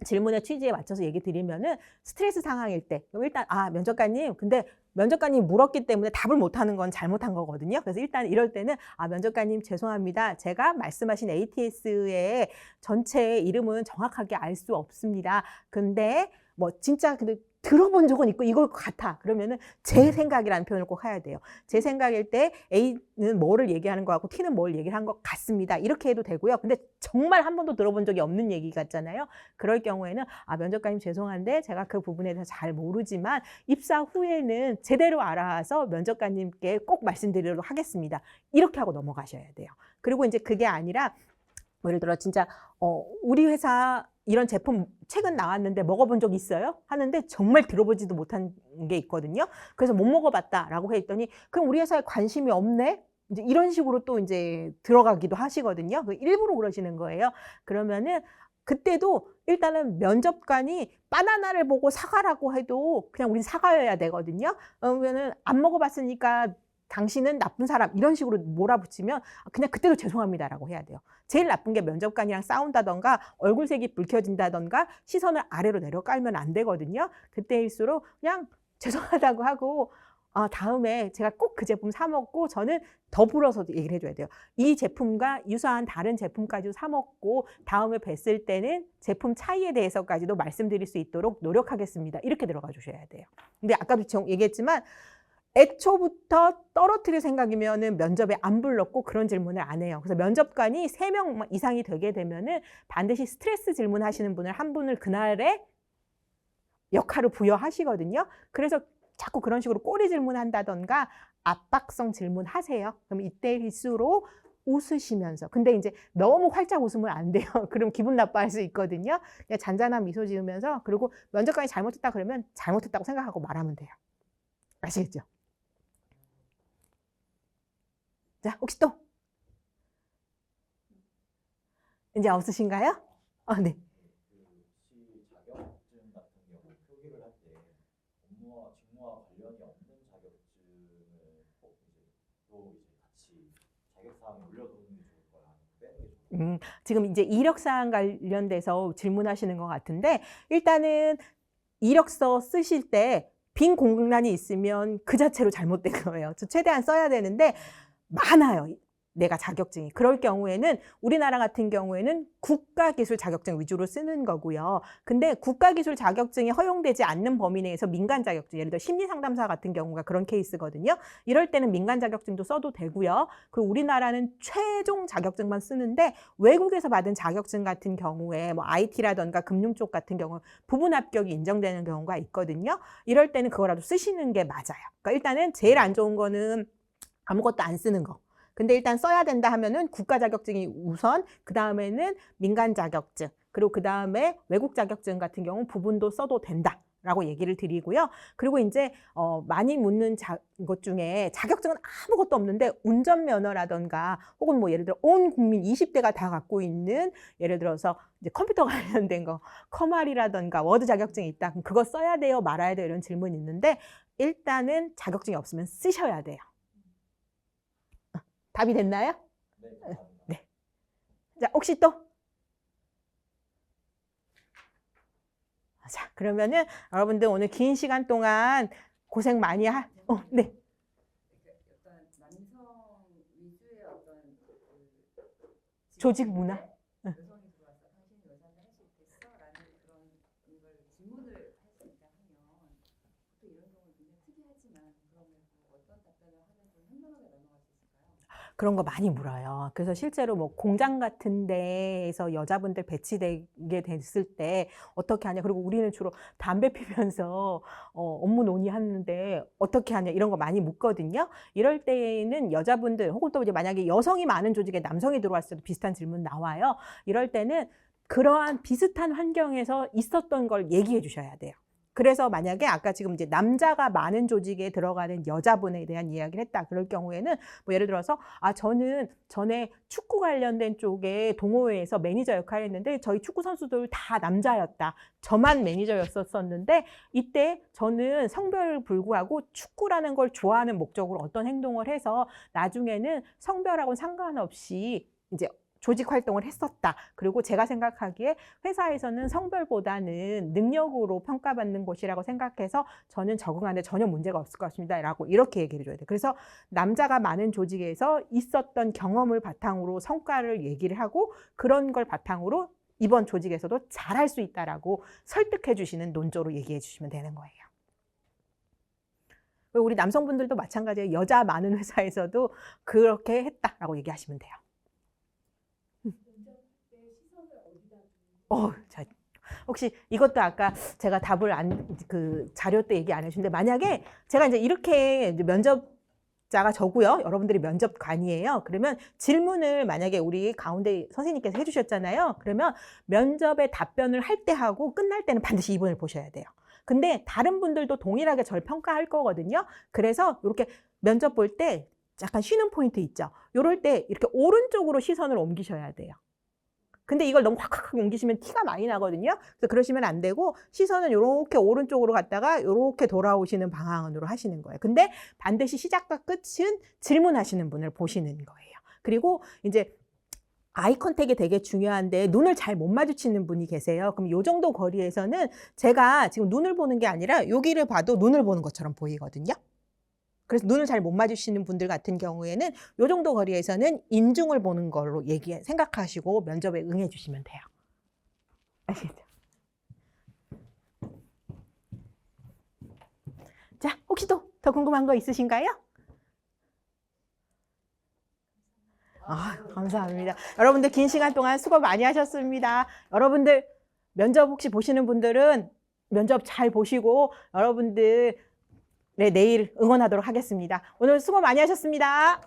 질문의 취지에 맞춰서 얘기 드리면은 스트레스 상황일 때 그럼 일단 면접관님 근데 면접관님이 물었기 때문에 답을 못하는 건 잘못한 거거든요. 그래서 일단 이럴 때는 면접관님 죄송합니다. 제가 말씀하신 ATS의 전체 이름은 정확하게 알 수 없습니다. 근데 뭐 진짜 근데 들어본 적은 있고 이걸 것 같아. 그러면은 제 생각이라는 표현을 꼭 해야 돼요. 제 생각일 때 A는 뭐를 얘기하는 것 같고 T는 뭘 얘기를 한 것 같습니다. 이렇게 해도 되고요. 근데 정말 한 번도 들어본 적이 없는 얘기 같잖아요. 그럴 경우에는 면접관님 죄송한데 제가 그 부분에 대해서 잘 모르지만 입사 후에는 제대로 알아서 면접관님께 꼭 말씀드리도록 하겠습니다. 이렇게 하고 넘어가셔야 돼요. 그리고 이제 그게 아니라 예를 들어 진짜 우리 회사 이런 제품 최근 나왔는데 먹어본 적 있어요? 하는데 정말 들어보지도 못한 게 있거든요. 그래서 못 먹어봤다라고 했더니 그럼 우리 회사에 관심이 없네? 이제 이런 식으로 또 이제 들어가기도 하시거든요. 일부러 그러시는 거예요. 그러면은 그때도 일단은 면접관이 바나나를 보고 사과라고 해도 그냥 우린 사과여야 되거든요. 그러면은 안 먹어봤으니까 당신은 나쁜 사람 이런 식으로 몰아붙이면 그냥 그때도 죄송합니다라고 해야 돼요. 제일 나쁜 게 면접관이랑 싸운다던가 얼굴색이 붉혀진다던가 시선을 아래로 내려 깔면 안 되거든요. 그때일수록 그냥 죄송하다고 하고 다음에 제가 꼭 그 제품 사 먹고 저는 더불어서 얘기를 해줘야 돼요. 이 제품과 유사한 다른 제품까지도 사 먹고 다음에 뵀을 때는 제품 차이에 대해서까지도 말씀드릴 수 있도록 노력하겠습니다. 이렇게 들어가 주셔야 돼요. 근데 아까도 얘기했지만 애초부터 떨어뜨릴 생각이면은 면접에 안 불렀고 그런 질문을 안 해요. 그래서 면접관이 3명 이상이 되게 되면은 반드시 스트레스 질문하시는 분을 한 분을 그날의 역할을 부여하시거든요. 그래서 자꾸 그런 식으로 꼬리 질문한다던가 압박성 질문하세요. 그럼 이때일수록 웃으시면서 근데 이제 너무 활짝 웃으면 안 돼요. 그럼 기분 나빠할 수 있거든요. 그냥 잔잔한 미소 지으면서 그리고 면접관이 잘못했다 그러면 잘못했다고 생각하고 말하면 돼요. 아시겠죠? 자, 혹시 또? 이제 없으신가요? 네. 혹시 자격증 같은 경우 표기를 할 때 업무와 직무와 관련이 없는 자격증을 꼭 이제 또 이제 같이 자격사항에 올려두는 게 좋을까요? 아니면 지금 이제 이력사항 관련돼서 질문하시는 것 같은데, 일단은 이력서 쓰실 때 빈 공간이 있으면 그 자체로 잘못된 거예요. 최대한 써야 되는데 많아요. 내가 자격증이. 그럴 경우에는 우리나라 같은 경우에는 국가기술 자격증 위주로 쓰는 거고요. 근데 국가기술 자격증이 허용되지 않는 범위 내에서 민간 자격증, 예를 들어 심리상담사 같은 경우가 그런 케이스거든요. 이럴 때는 민간 자격증도 써도 되고요. 그리고 우리나라는 최종 자격증만 쓰는데 외국에서 받은 자격증 같은 경우에 뭐 IT라던가 금융 쪽 같은 경우 부분 합격이 인정되는 경우가 있거든요. 이럴 때는 그거라도 쓰시는 게 맞아요. 그러니까 일단은 제일 안 좋은 거는 아무것도 안 쓰는 거. 근데 일단 써야 된다 하면은 국가 자격증이 우선, 그 다음에는 민간 자격증, 그리고 그 다음에 외국 자격증 같은 경우 부분도 써도 된다라고 얘기를 드리고요. 그리고 이제 많이 묻는 것 중에 자격증은 아무것도 없는데 운전면허라던가 혹은 뭐 예를 들어 온 국민 20대가 다 갖고 있는 예를 들어서 이제 컴퓨터 관련된 거, 커말이라던가 워드 자격증이 있다. 그럼 그거 써야 돼요, 말아야 돼요? 이런 질문이 있는데 일단은 자격증이 없으면 쓰셔야 돼요. 답이 됐나요? 네, 감사합니다. 네. 자, 혹시 또? 자, 그러면은 여러분들 오늘 긴 시간 동안 고생 많이 네. 어떤 남성 위주의 어떤 조직 문화? 여성이 들어와서 당신이 여자를 할 수 있겠어라는 그런 걸 질문을 할 수 있다 하면 또 이런 경우는 굉장히 특이하지만 그러면 어떤 답변을 하면 좀 현명하게 넘어갈 수 있을까요? 그런 거 많이 물어요. 그래서 실제로 뭐 공장 같은 데에서 여자분들 배치되게 됐을 때 어떻게 하냐. 그리고 우리는 주로 담배 피면서 업무 논의하는데 어떻게 하냐 이런 거 많이 묻거든요. 이럴 때에는 여자분들 혹은 또 이제 만약에 여성이 많은 조직에 남성이 들어왔을 때도 비슷한 질문 나와요. 이럴 때는 그러한 비슷한 환경에서 있었던 걸 얘기해 주셔야 돼요. 그래서 만약에 아까 지금 이제 남자가 많은 조직에 들어가는 여자분에 대한 이야기를 했다. 그럴 경우에는 뭐 예를 들어서 저는 전에 축구 관련된 쪽에 동호회에서 매니저 역할을 했는데 저희 축구 선수들 다 남자였다. 저만 매니저였었는데 이때 저는 성별을 불구하고 축구라는 걸 좋아하는 목적으로 어떤 행동을 해서 나중에는 성별하고는 상관없이 이제 조직 활동을 했었다. 그리고 제가 생각하기에 회사에서는 성별보다는 능력으로 평가받는 곳이라고 생각해서 저는 적응하는데 전혀 문제가 없을 것 같습니다. 라고 이렇게 얘기를 해줘야 돼요. 그래서 남자가 많은 조직에서 있었던 경험을 바탕으로 성과를 얘기를 하고 그런 걸 바탕으로 이번 조직에서도 잘할 수 있다라고 설득해 주시는 논조로 얘기해 주시면 되는 거예요. 우리 남성분들도 마찬가지예요. 여자 많은 회사에서도 그렇게 했다라고 얘기하시면 돼요. 자, 혹시 이것도 아까 제가 답을 자료 때 얘기 안 해주는데 만약에 제가 이제 이렇게 면접자가 저고요. 여러분들이 면접관이에요. 그러면 질문을 만약에 우리 가운데 선생님께서 해주셨잖아요. 그러면 면접에 답변을 할 때 하고 끝날 때는 반드시 이분을 보셔야 돼요. 근데 다른 분들도 동일하게 절 평가할 거거든요. 그래서 이렇게 면접 볼 때 약간 쉬는 포인트 있죠. 이럴 때 이렇게 오른쪽으로 시선을 옮기셔야 돼요. 근데 이걸 너무 확확 옮기시면 티가 많이 나거든요. 그래서 그러시면 안 되고 시선은 이렇게 오른쪽으로 갔다가 이렇게 돌아오시는 방향으로 하시는 거예요. 근데 반드시 시작과 끝은 질문하시는 분을 보시는 거예요. 그리고 이제 아이 컨택이 되게 중요한데 눈을 잘 못 마주치는 분이 계세요. 그럼 이 정도 거리에서는 제가 지금 눈을 보는 게 아니라 여기를 봐도 눈을 보는 것처럼 보이거든요. 그래서 눈을 잘 못 마주치는 분들 같은 경우에는 이 정도 거리에서는 인중을 보는 걸로 생각하시고 면접에 응해 주시면 돼요. 아시겠죠? 자, 혹시 또 더 궁금한 거 있으신가요? 감사합니다. 여러분들 긴 시간 동안 수고 많이 하셨습니다. 여러분들 면접 혹시 보시는 분들은 면접 잘 보시고 여러분들 내일 응원하도록 하겠습니다. 오늘 수고 많이 하셨습니다.